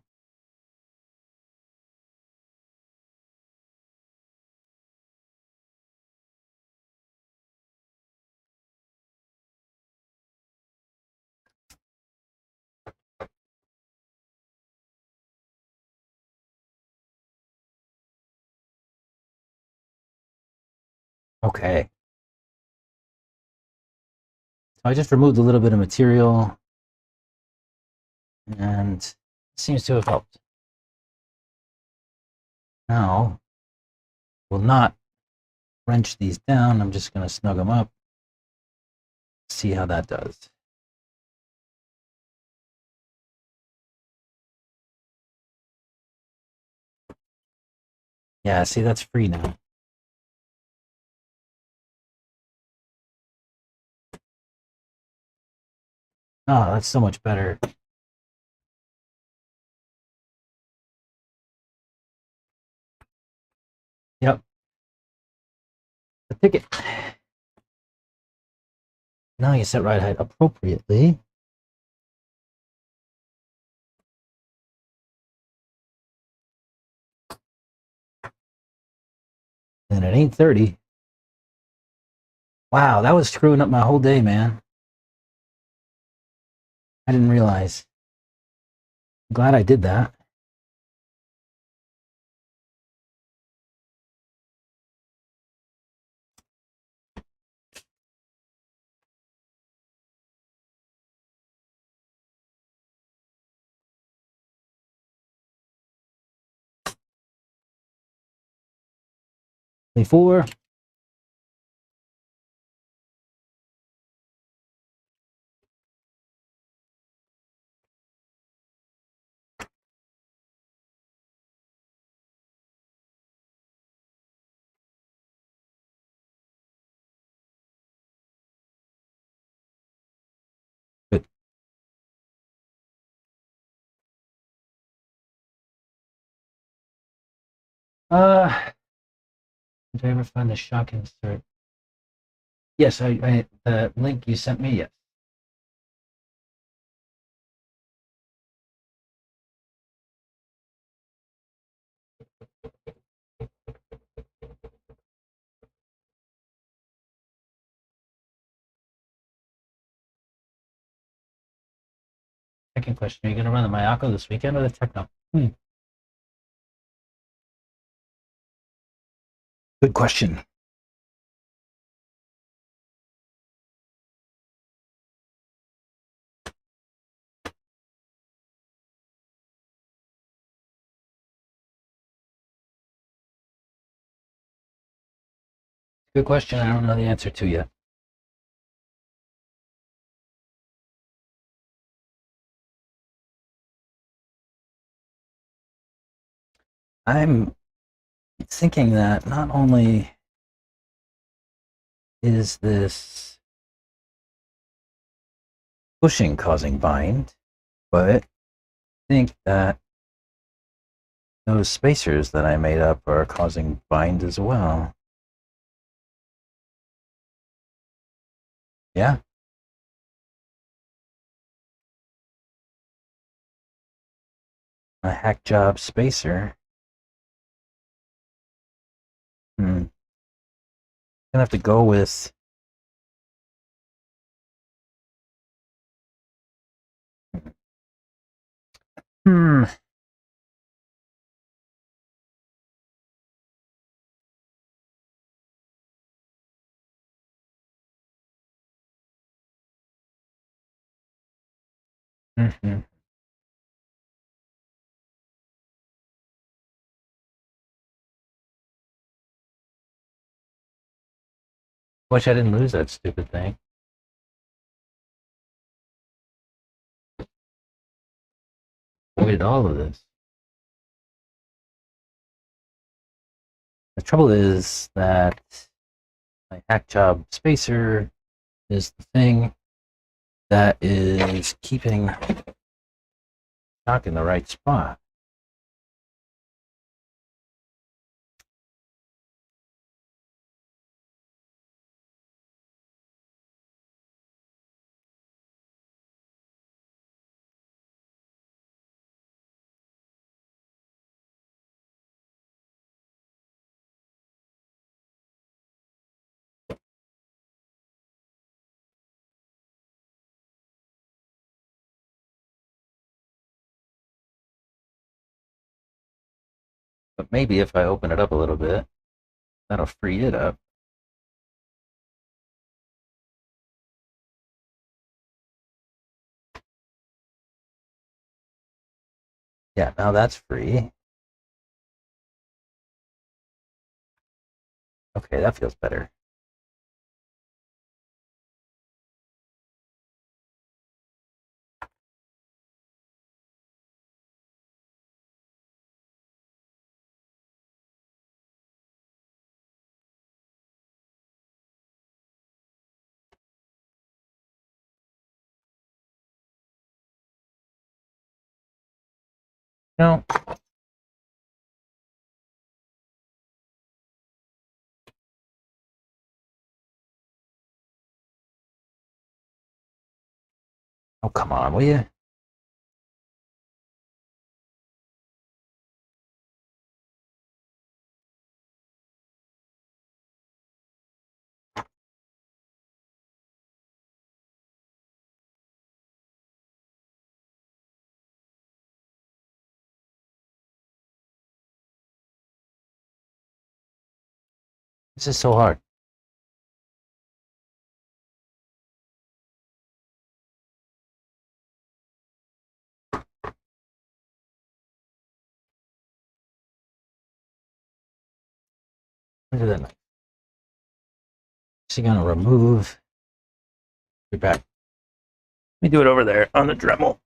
Okay. So I just removed a little bit of material and it seems to have helped. Now, we'll not wrench these down. I'm just going to snug them up. See how that does. Yeah, see, that's free now. Oh, that's so much better. Yep. The ticket. Now you set ride height appropriately. And it ain't 30. Wow, that was screwing up my whole day, man. I didn't realize. I'm glad I did that. Before Did I ever find the shock insert? Yes, I the link you sent me, yes. Second question, are you going to run the Mayako this weekend or the Techno? Good question. Good question. I don't know the answer to yet. I'm thinking that not only is this pushing causing bind, but I think that those spacers that I made up are causing bind as well. Yeah. A hack job spacer. Gonna have to go with hmm. Mm-hmm. Wish I didn't lose that stupid thing. Avoided all of this. The trouble is that my hack job spacer is the thing that is keeping shock in the right spot. But maybe if I open it up a little bit, that'll free it up. Yeah, now that's free. Okay, that feels better. No. Oh, come on, will you? This is so hard. Look at that knife. Is he gonna remove? Be back. Let me do it over there on the Dremel.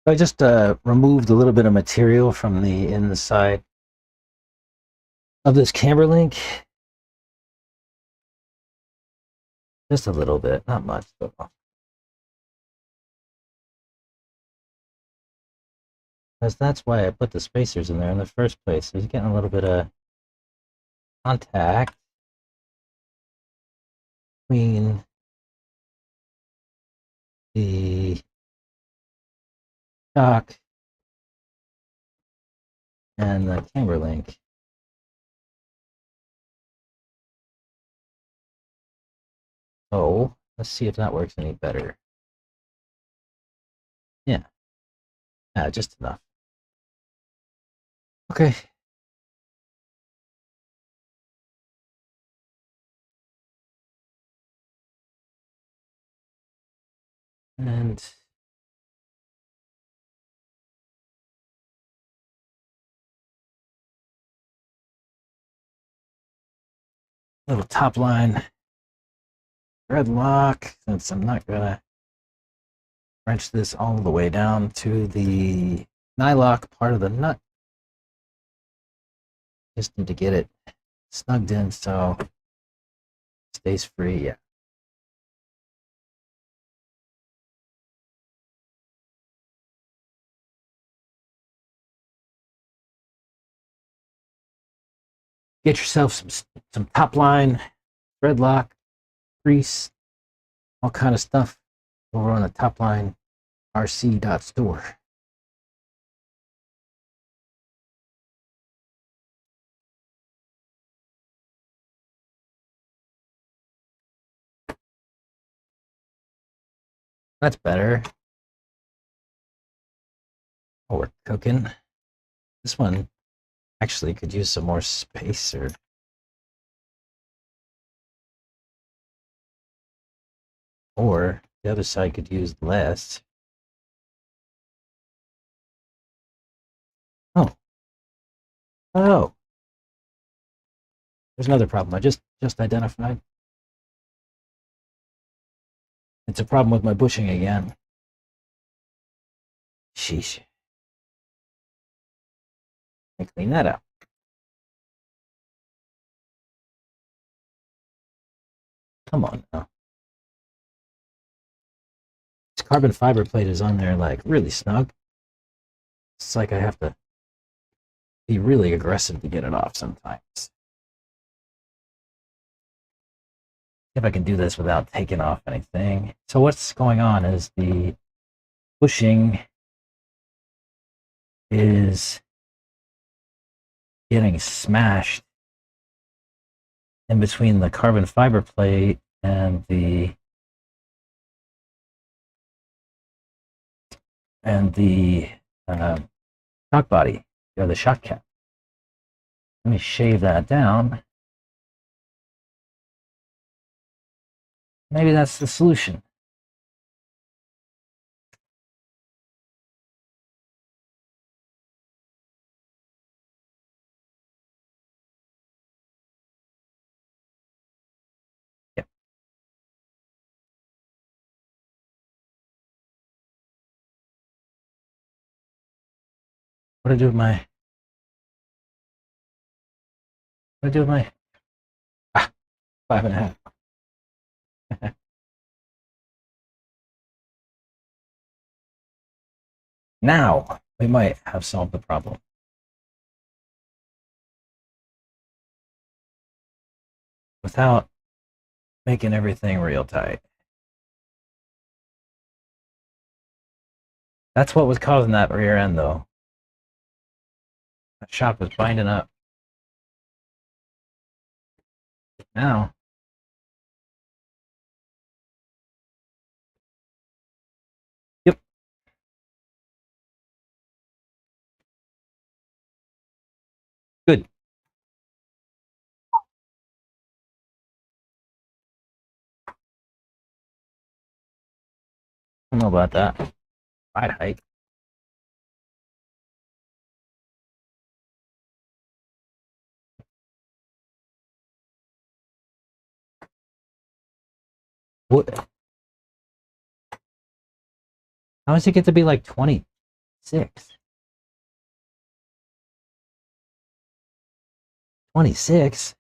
I just removed a little bit of material from the inside of this camber link. Just a little bit, not much. But because that's why I put the spacers in there in the first place. So he's getting a little bit of contact between the shock and the camber link. So let's see if that works any better. Yeah, just enough. Okay. And little top line thread lock, since I'm not gonna wrench this all the way down to the nylock part of the nut. Just need to get it snugged in so it stays free. Yeah. Get yourself some top line, thread lock, grease, all kind of stuff over on the top line rc.store. That's better. Oh, we're cooking. This one actually could use some more space, or the other side could use less. Oh. Oh. There's another problem I just identified. It's a problem with my bushing again. Sheesh. Let me clean that up. Come on now. This carbon fiber plate is on there like really snug. It's like I have to be really aggressive to get it off sometimes. If I can do this without taking off anything. So what's going on is the bushing is getting smashed in between the carbon fiber plate and the shock body, or the shock cap. Let me shave that down. Maybe that's the solution. Yep. What do I do with my? What do I do with my? 5.5. Now we might have solved the problem without making everything real tight. That's what was causing that rear end, though. That shock was binding up. Now, yep. Good. I don't know about that. Ride height. What? How does it get to be like 20?
6. 26.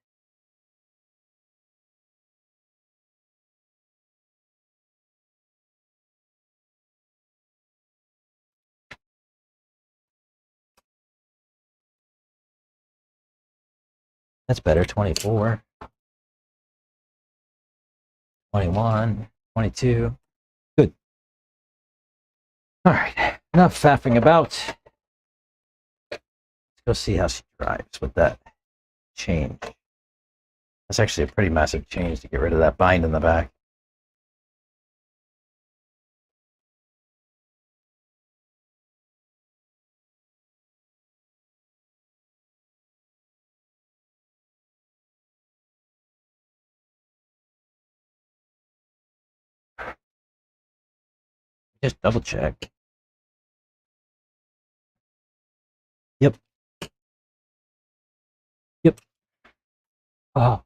That's better. 24. 21. 22. Good. All right. Enough faffing about. Let's go see how she drives with that change. That's actually a pretty massive change to get rid of that bind in the back. Just double check. Yep. Yep. Oh.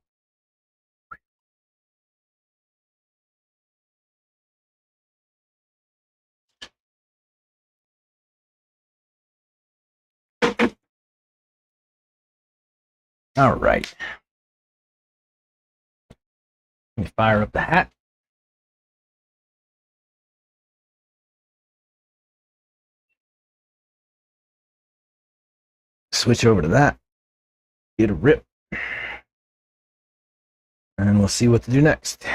All right. Let me fire up the hat. Switch over to that. Get a rip. And we'll see what to do next.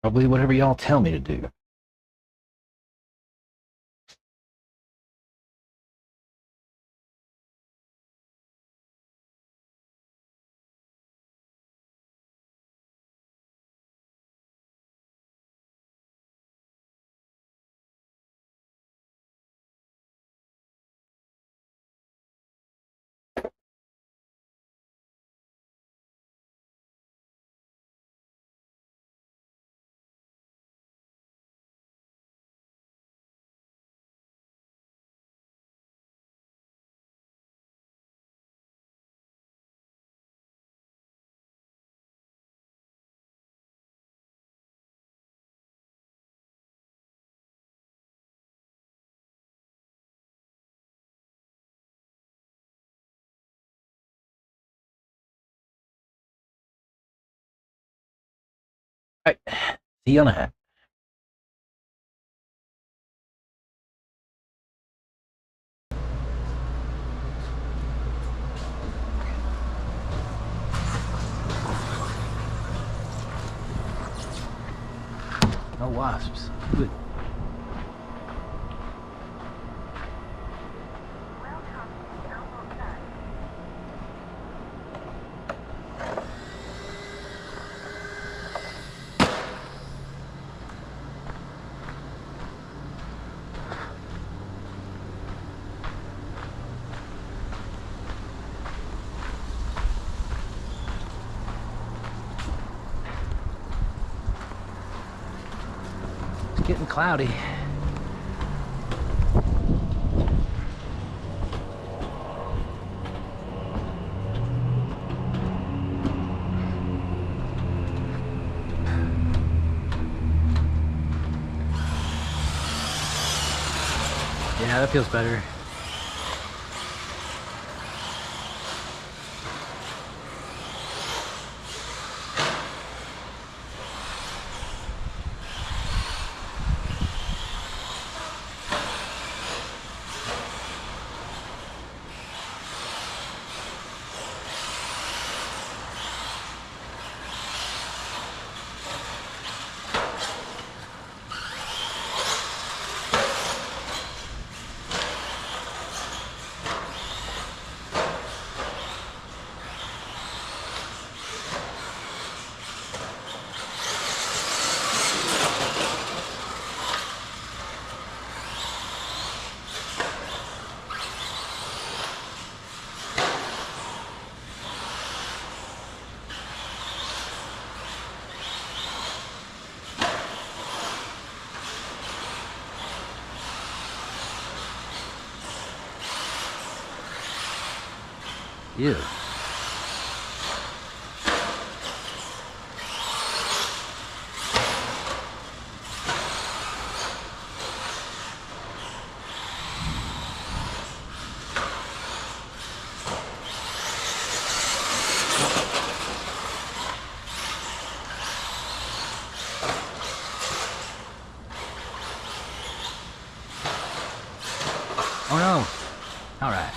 Probably whatever y'all tell me to do. All right. See you on the hat. No wasps. Good. It's getting cloudy. Yeah, that feels better. Ew. Oh no! Alright.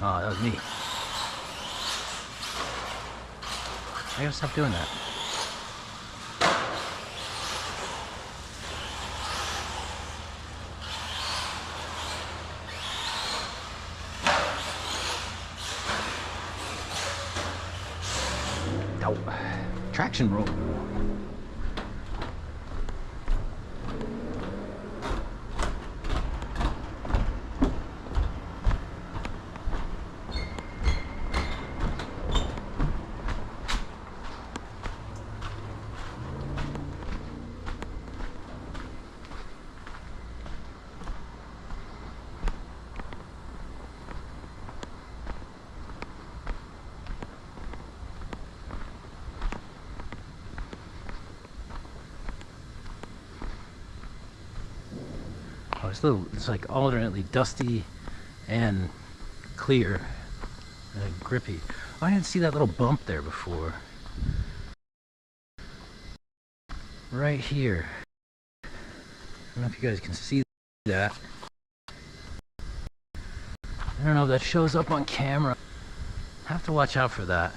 Oh, that was me. I gotta stop doing that. Oh, traction roll. Oh, it's like alternately dusty and clear and grippy. Oh, I didn't see that little bump there before. Right here. I don't know if you guys can see that. I don't know if that shows up on camera. Have to watch out for that.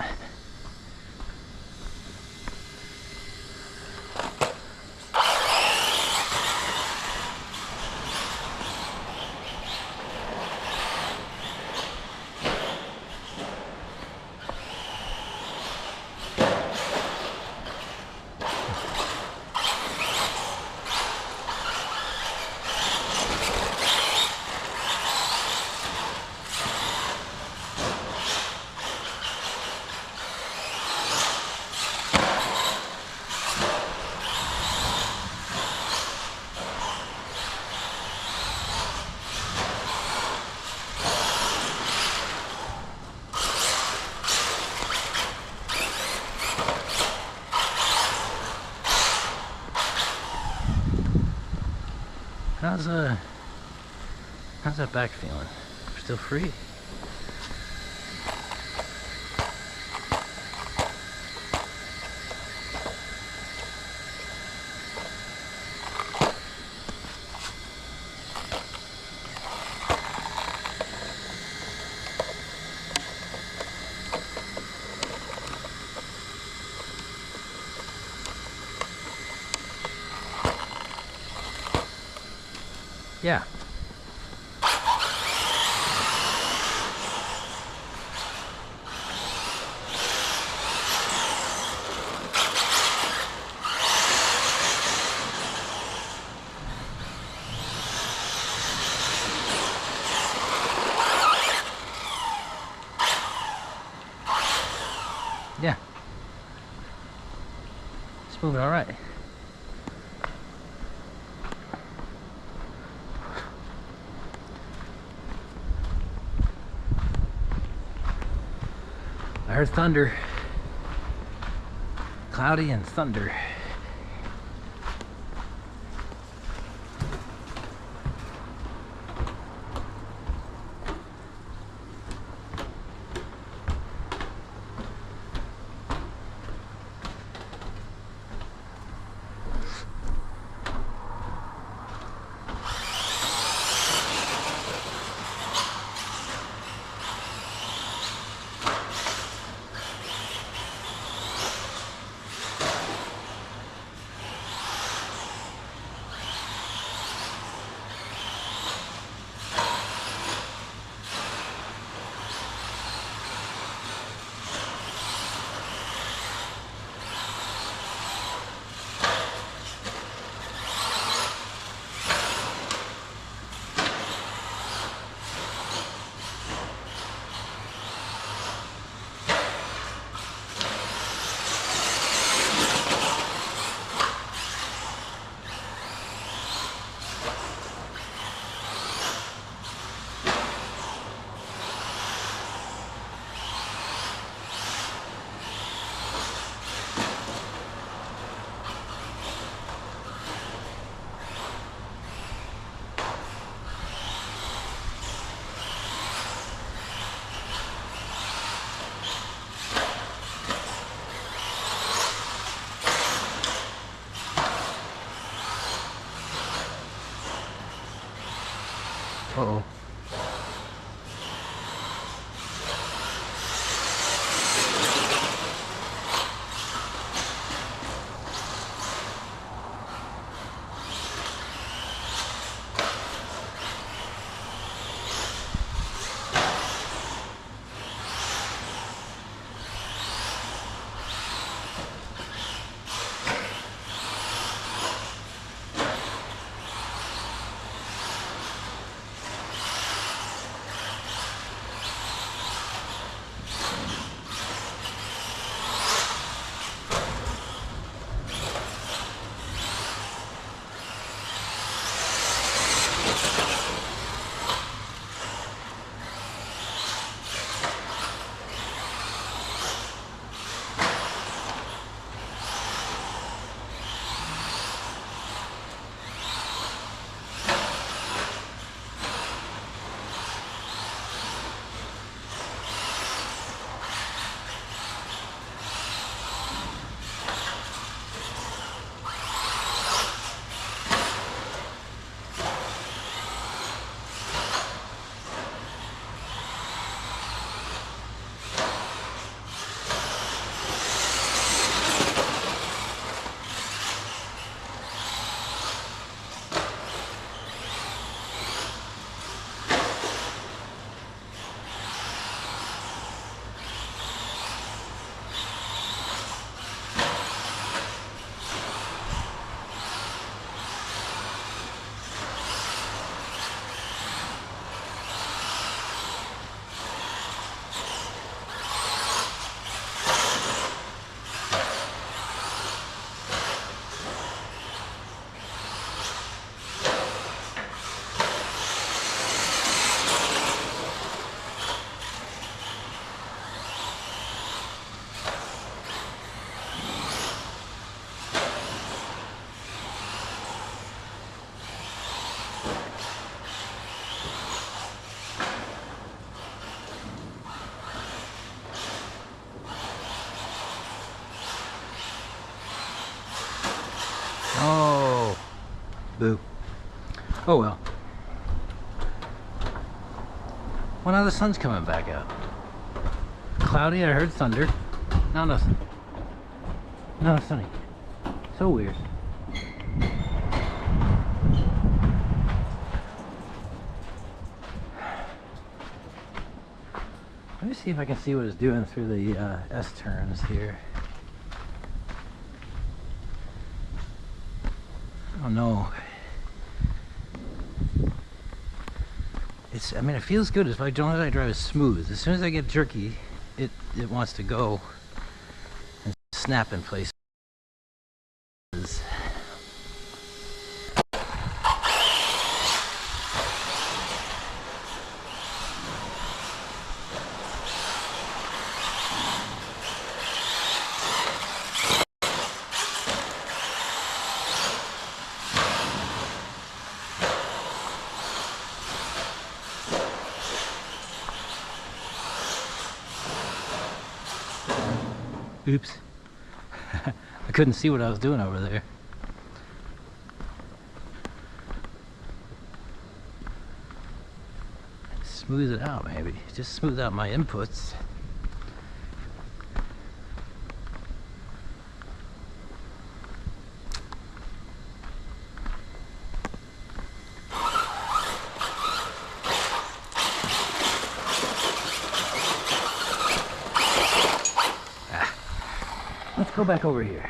How's that back feeling? Still free? Yeah. Yeah. It's moving all right. I heard thunder. Cloudy and thunder. Uh-oh. Oh, boo. Oh well. Well, now the sun's coming back out. Cloudy, I heard thunder. Now nothing. Now it's sunny. So weird. Let me see if I can see what it's doing through the S-turns here. Oh no. I mean, it feels good as long as I drive it smooth. As soon as I get jerky, it wants to go and snap in places. Oops. I couldn't see what I was doing over there. Smooth it out, maybe. Just smooth out my inputs. Let's go back over here.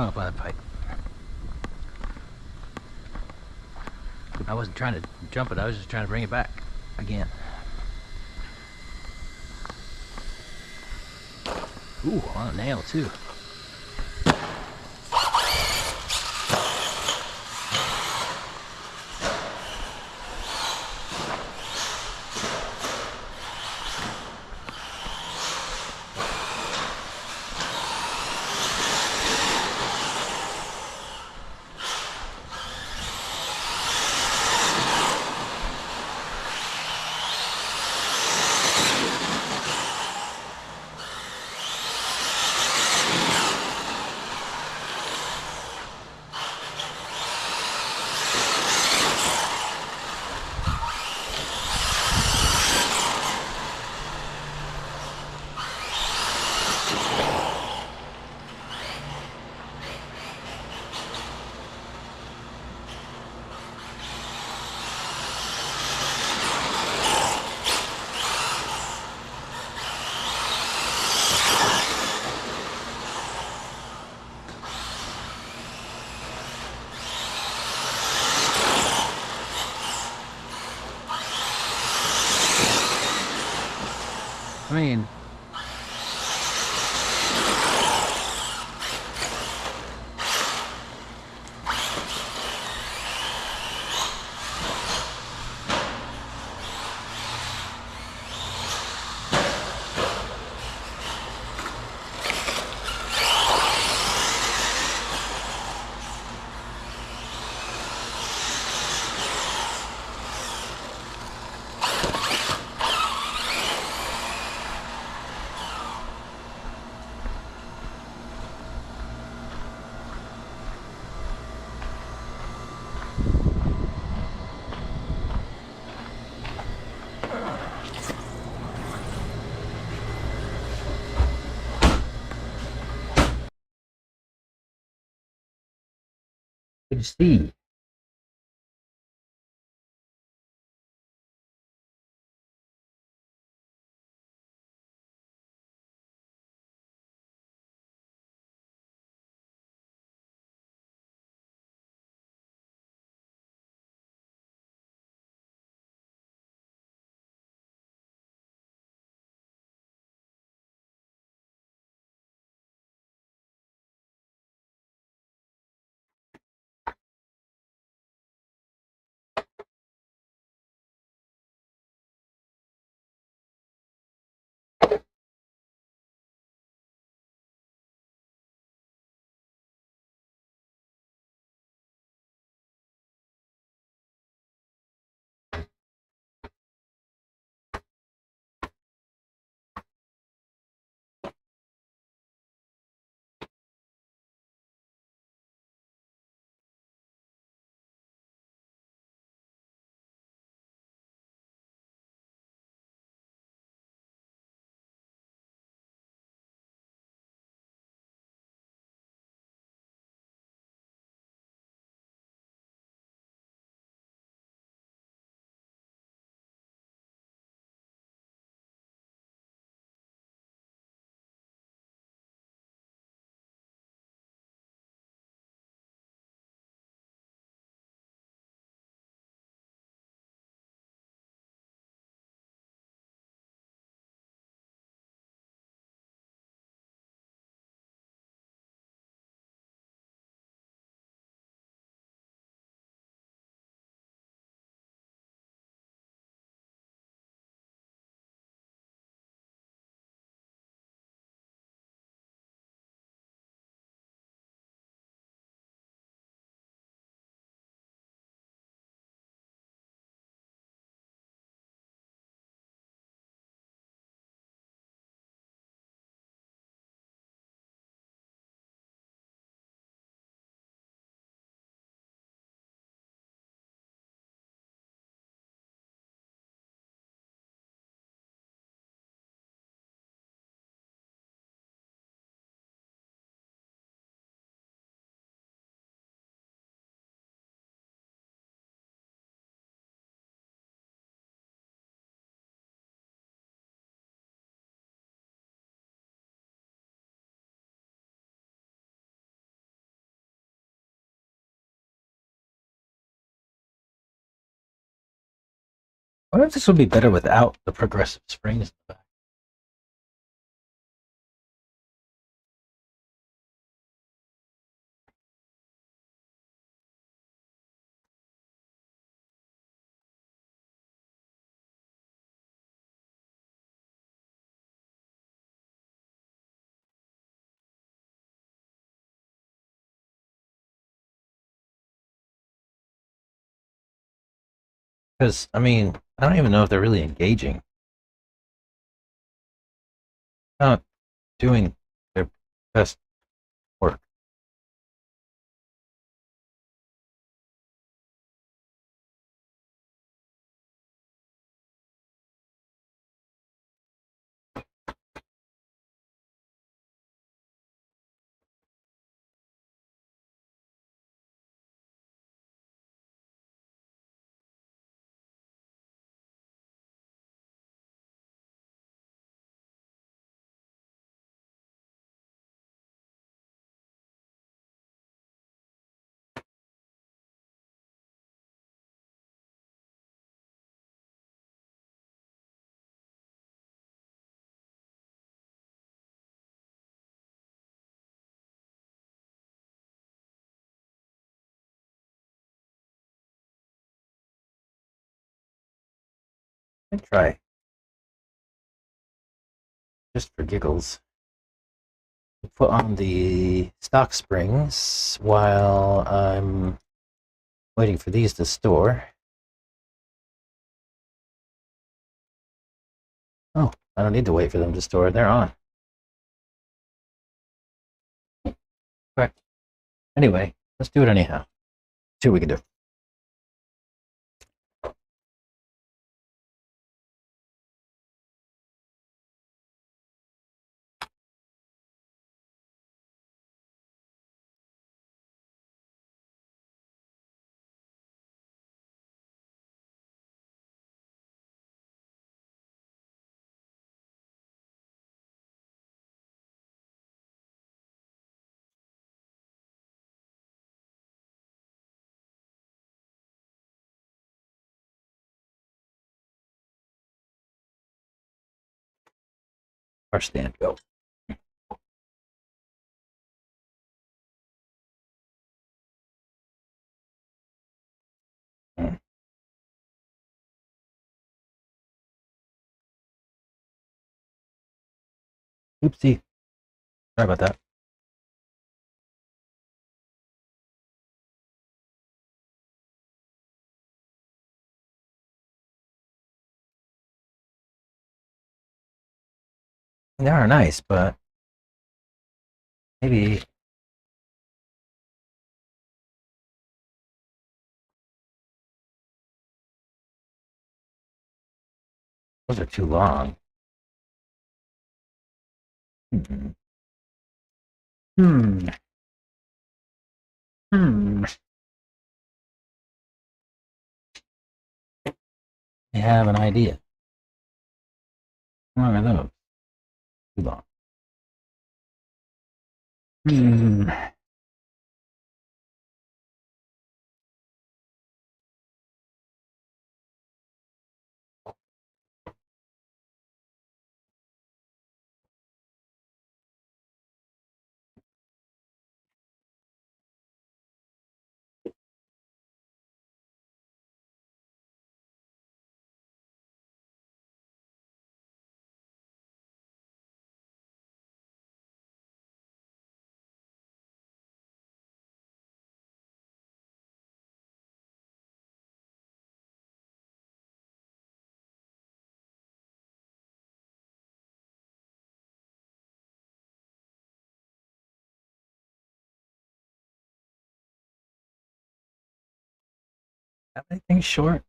hung up on the pipe. I wasn't trying to jump it, I was just trying to bring it back again. Ooh, on a nail too. I mean, good to see. I wonder if this would be better without the progressive springs in the back. Because, I mean, I don't even know if they're really engaging. Not doing their best work. Let me try, just for giggles, put on the stock springs while I'm waiting for these to store. Oh, I don't need to wait for them to store. They're on. Correct. Anyway, let's do it anyhow. See what we can do. Our stand go. Oopsie. Sorry about that. They are nice, but maybe those are too long. Hmm. Hmm. Hmm. I have an idea. How long are those? Too long. Hmm. Have anything short?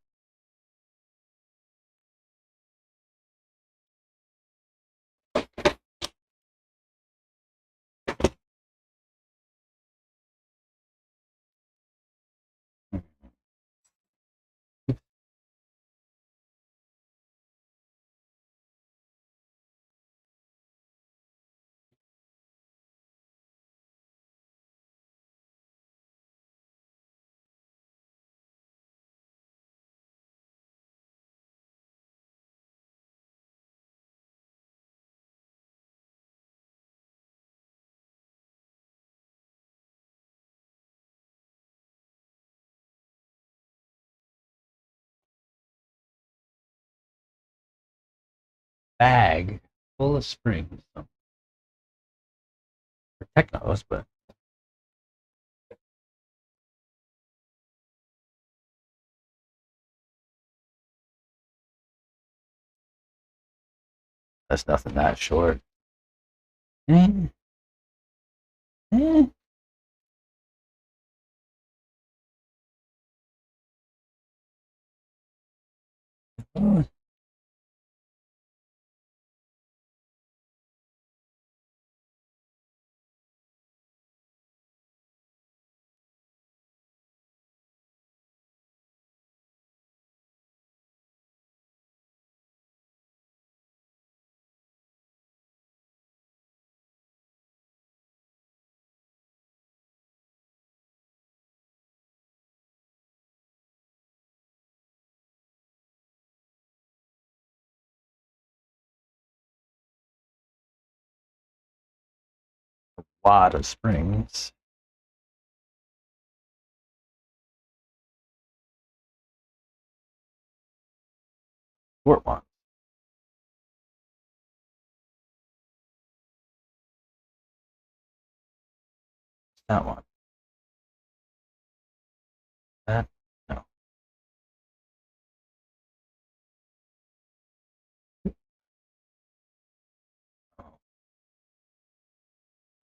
bag full of springs. So, for technos, but that's nothing that short. Eh, eh. Oh, lot of springs. Short one. That one. That no. Oh,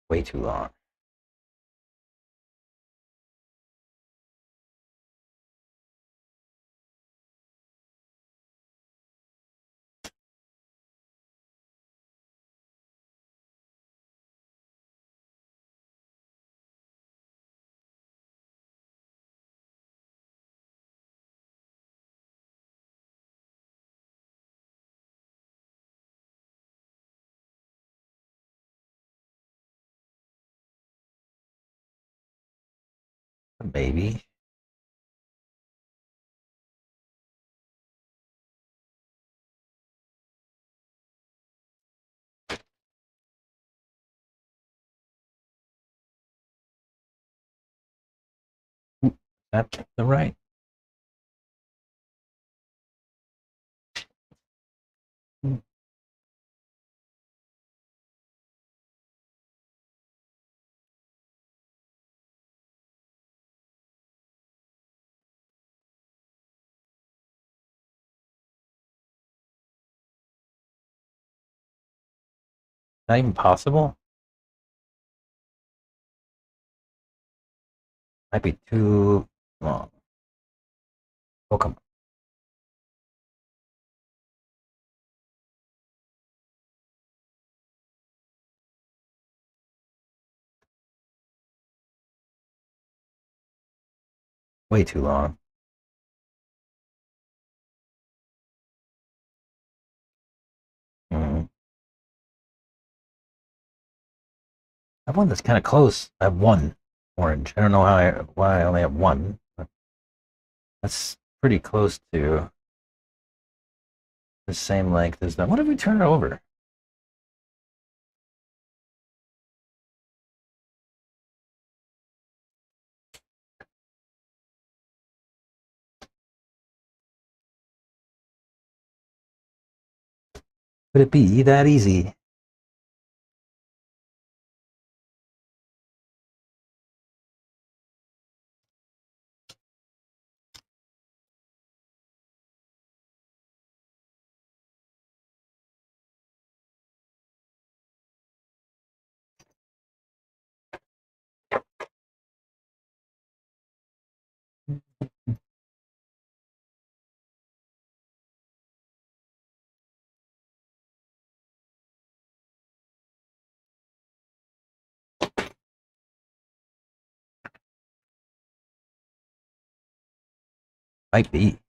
way too long. Maybe. That's the right. Not even possible. Might be too long. Oh, come on. Way too long. Mm. I have one that's kind of close. I have one orange. I don't know why I only have one. But that's pretty close to the same length as that. What if we turn it over? Could it be that easy? Might be.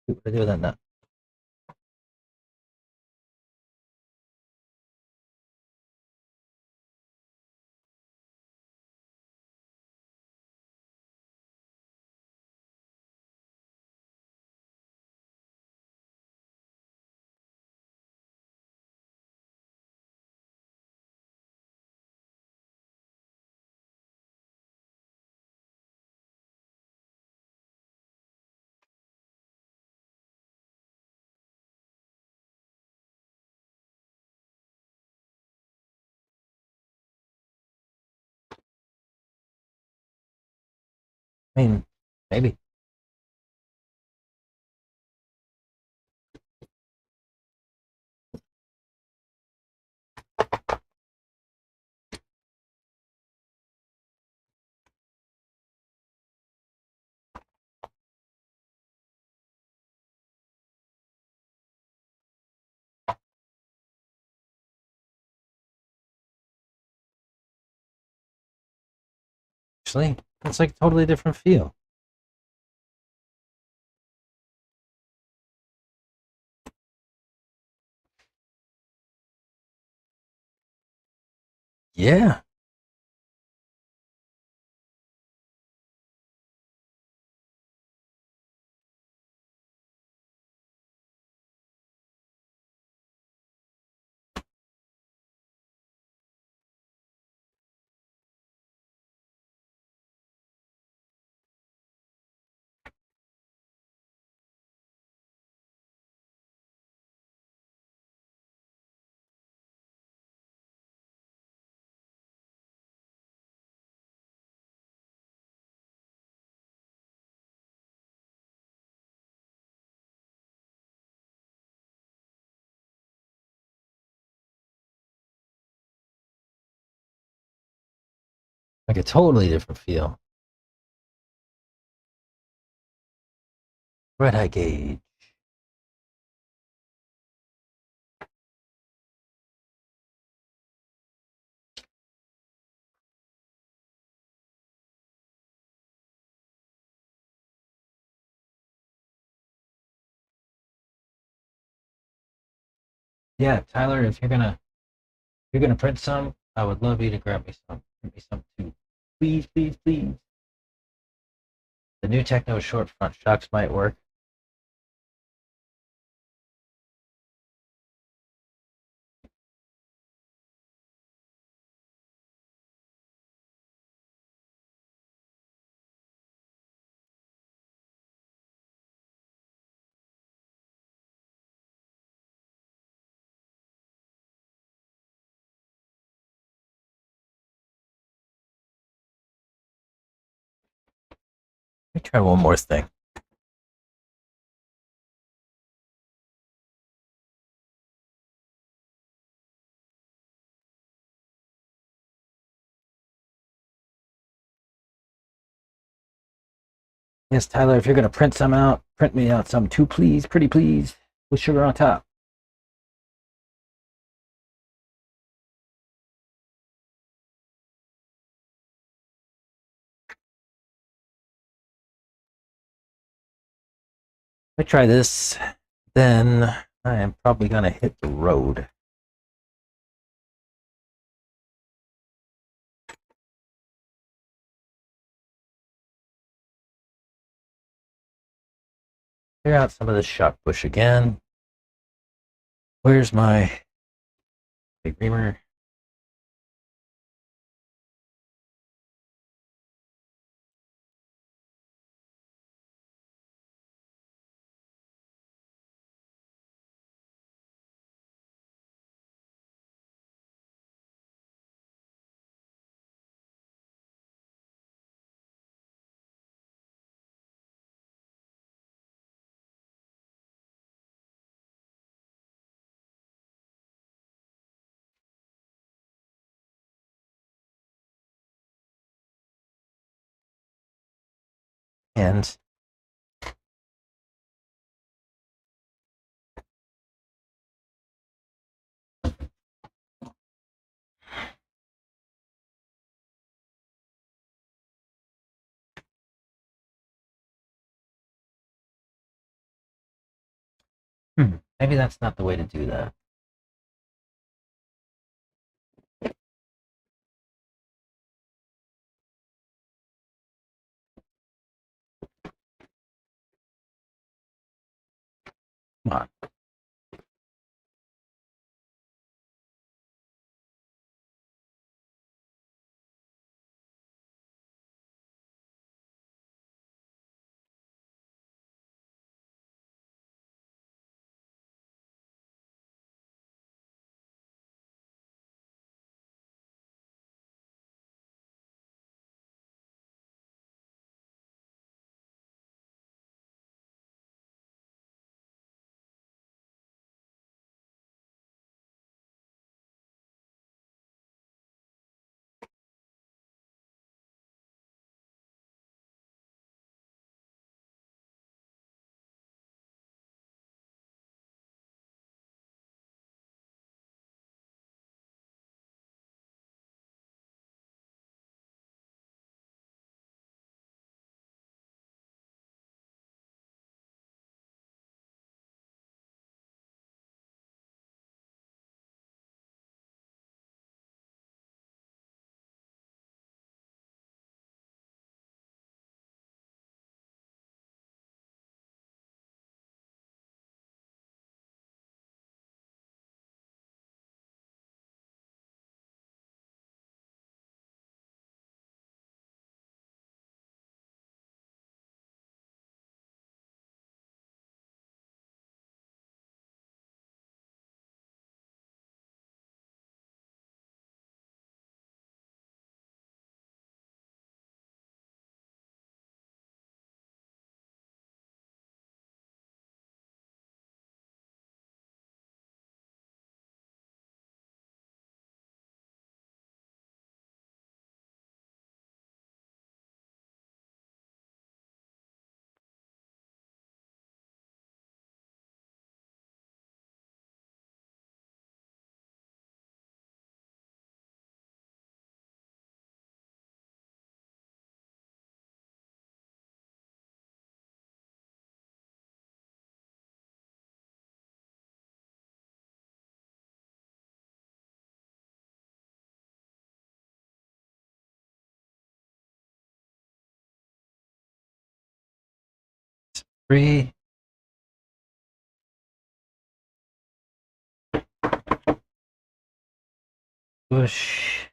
What do I do with that nut? I mean, maybe. Actually, it's like a totally different feel. Yeah. Like a totally different feel. Red eye gauge. Yeah, Tyler, if you're gonna print some, I would love you to grab me some. Print me some too. Please, please, please. The new Techno short front shocks might work. Let me try one more thing. Yes, Tyler, if you're gonna print some out, print me out some too, please, pretty please, with sugar on top. Let me try this, then I am probably gonna hit the road. Clear out some of this shock bush again. Where's my big reamer? And Maybe that's not the way to do that. Come on. Three. Push.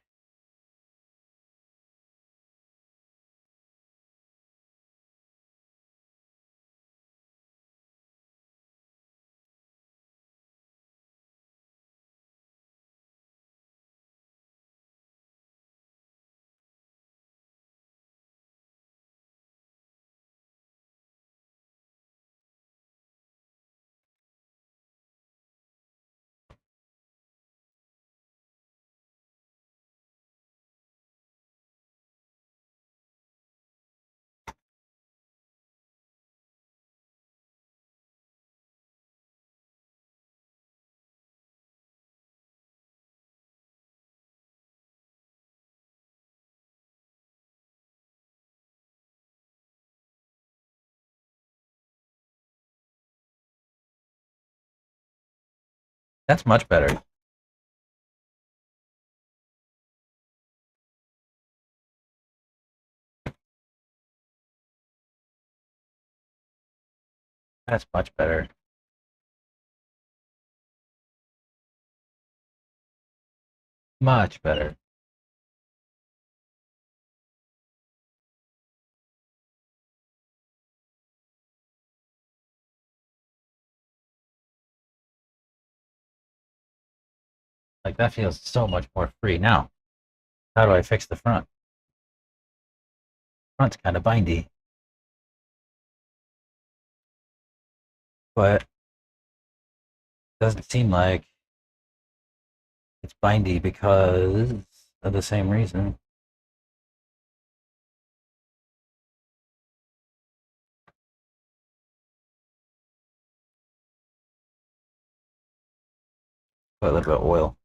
That's much better. That's much better. Much better. Like, that feels so much more free. Now, how do I fix the front? Front's kind of bindy. But doesn't seem like it's bindy because of the same reason. Put a little bit of oil.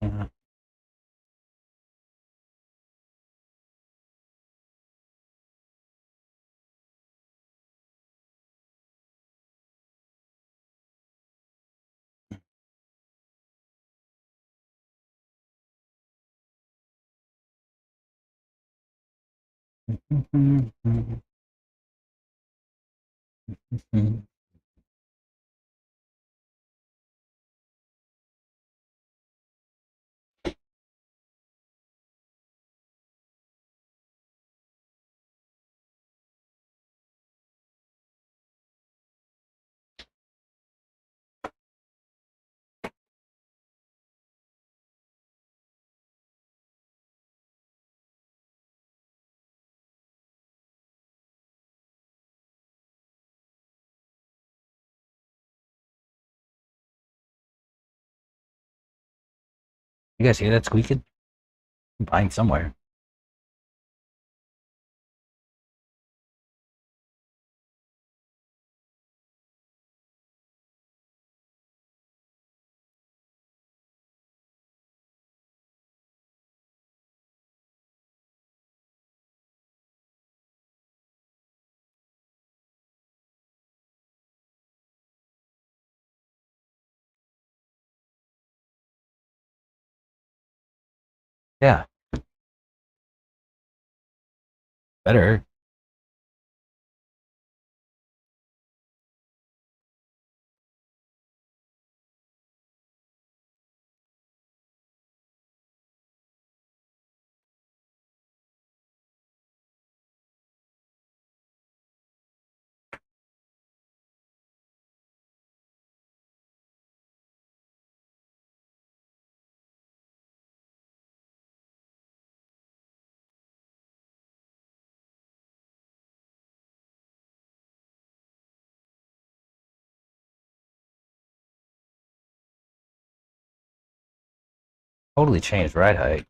Mhm. You guys hear that squeaking? I'm buying somewhere. Yeah, better. Totally changed ride height.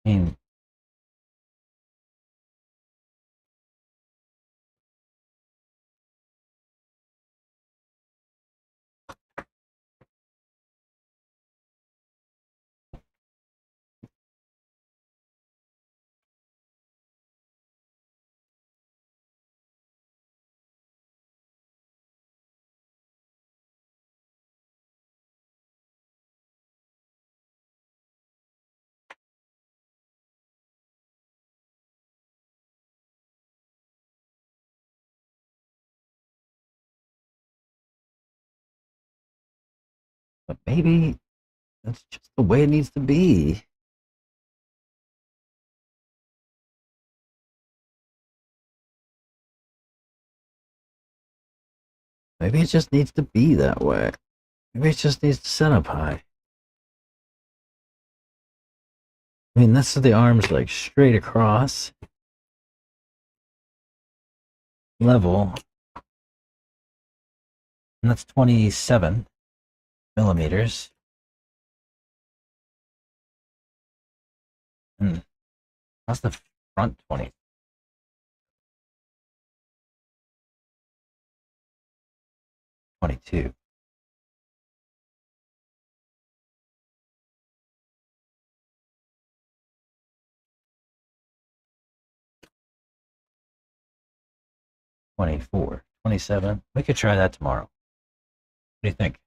I mean, but maybe that's just the way it needs to be. Maybe it just needs to be that way. Maybe it just needs to set up high. I mean, that's the arms like straight across, level, and that's 27 millimeters. And that's the front 20. 22. $24, $27. We could try that tomorrow. What do you think?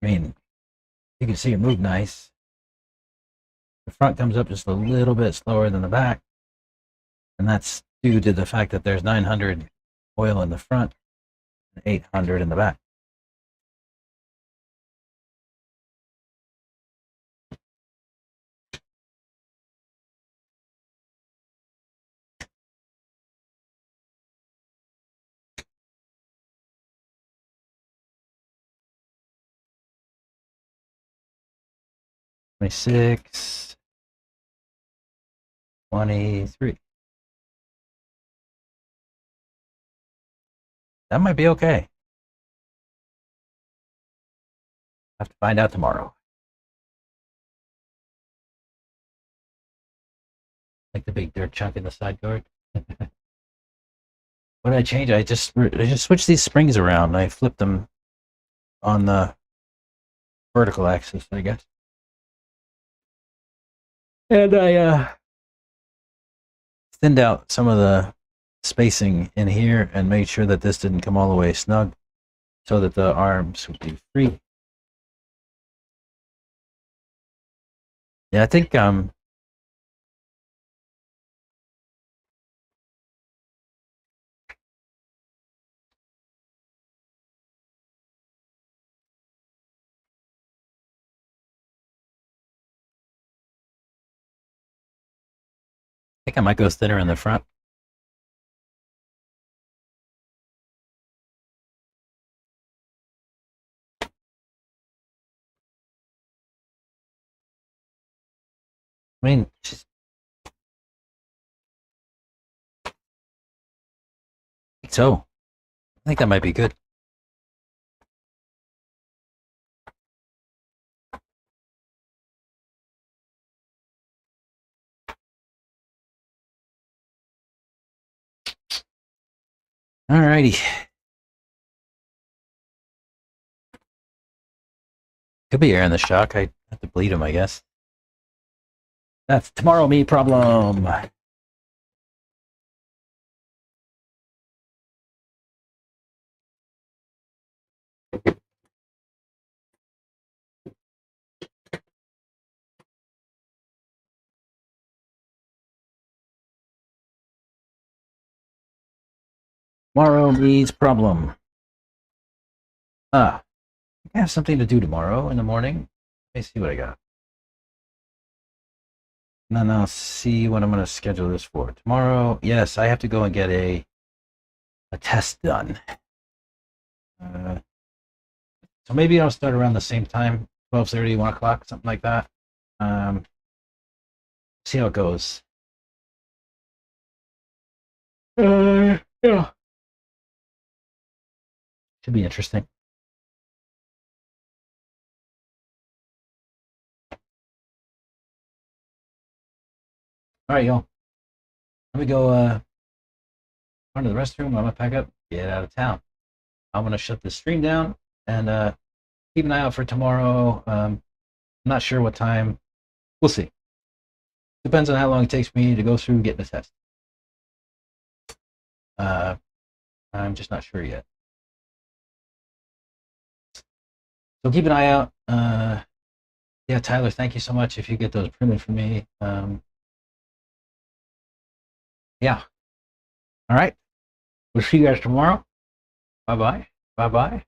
I mean, you can see it move nice. The front comes up just a little bit slower than the back, and that's due to the fact that there's 900 oil in the front and 800 in the back. $26, $23. That might be okay. Have to find out tomorrow. Like the big dirt chunk in the side guard. What did I change? I just switched these springs around. I flipped them on the vertical axis, I guess. And I thinned out some of the spacing in here and made sure that this didn't come all the way snug so that the arms would be free. Yeah, I think I might go thinner in the front. I mean, so I think that might be good. Alrighty. Could be air in the shock. I have to bleed him, I guess. That's tomorrow me problem. Tomorrow me's problem. I have something to do tomorrow in the morning. Let me see what I got. And then I'll see what I'm going to schedule this for. Tomorrow, yes, I have to go and get a test done. So maybe I'll start around the same time, 12:30, 1 o'clock, something like that. See how it goes. Yeah. Should be interesting. All right, y'all. Let me go run to the restroom. I'm gonna pack up, get out of town. I'm gonna shut this stream down and keep an eye out for tomorrow. I'm not sure what time. We'll see. Depends on how long it takes me to go through getting the test. I'm just not sure yet. So keep an eye out. Yeah, Tyler, thank you so much if you get those printed for me. Yeah. All right. We'll see you guys tomorrow. Bye-bye. Bye-bye.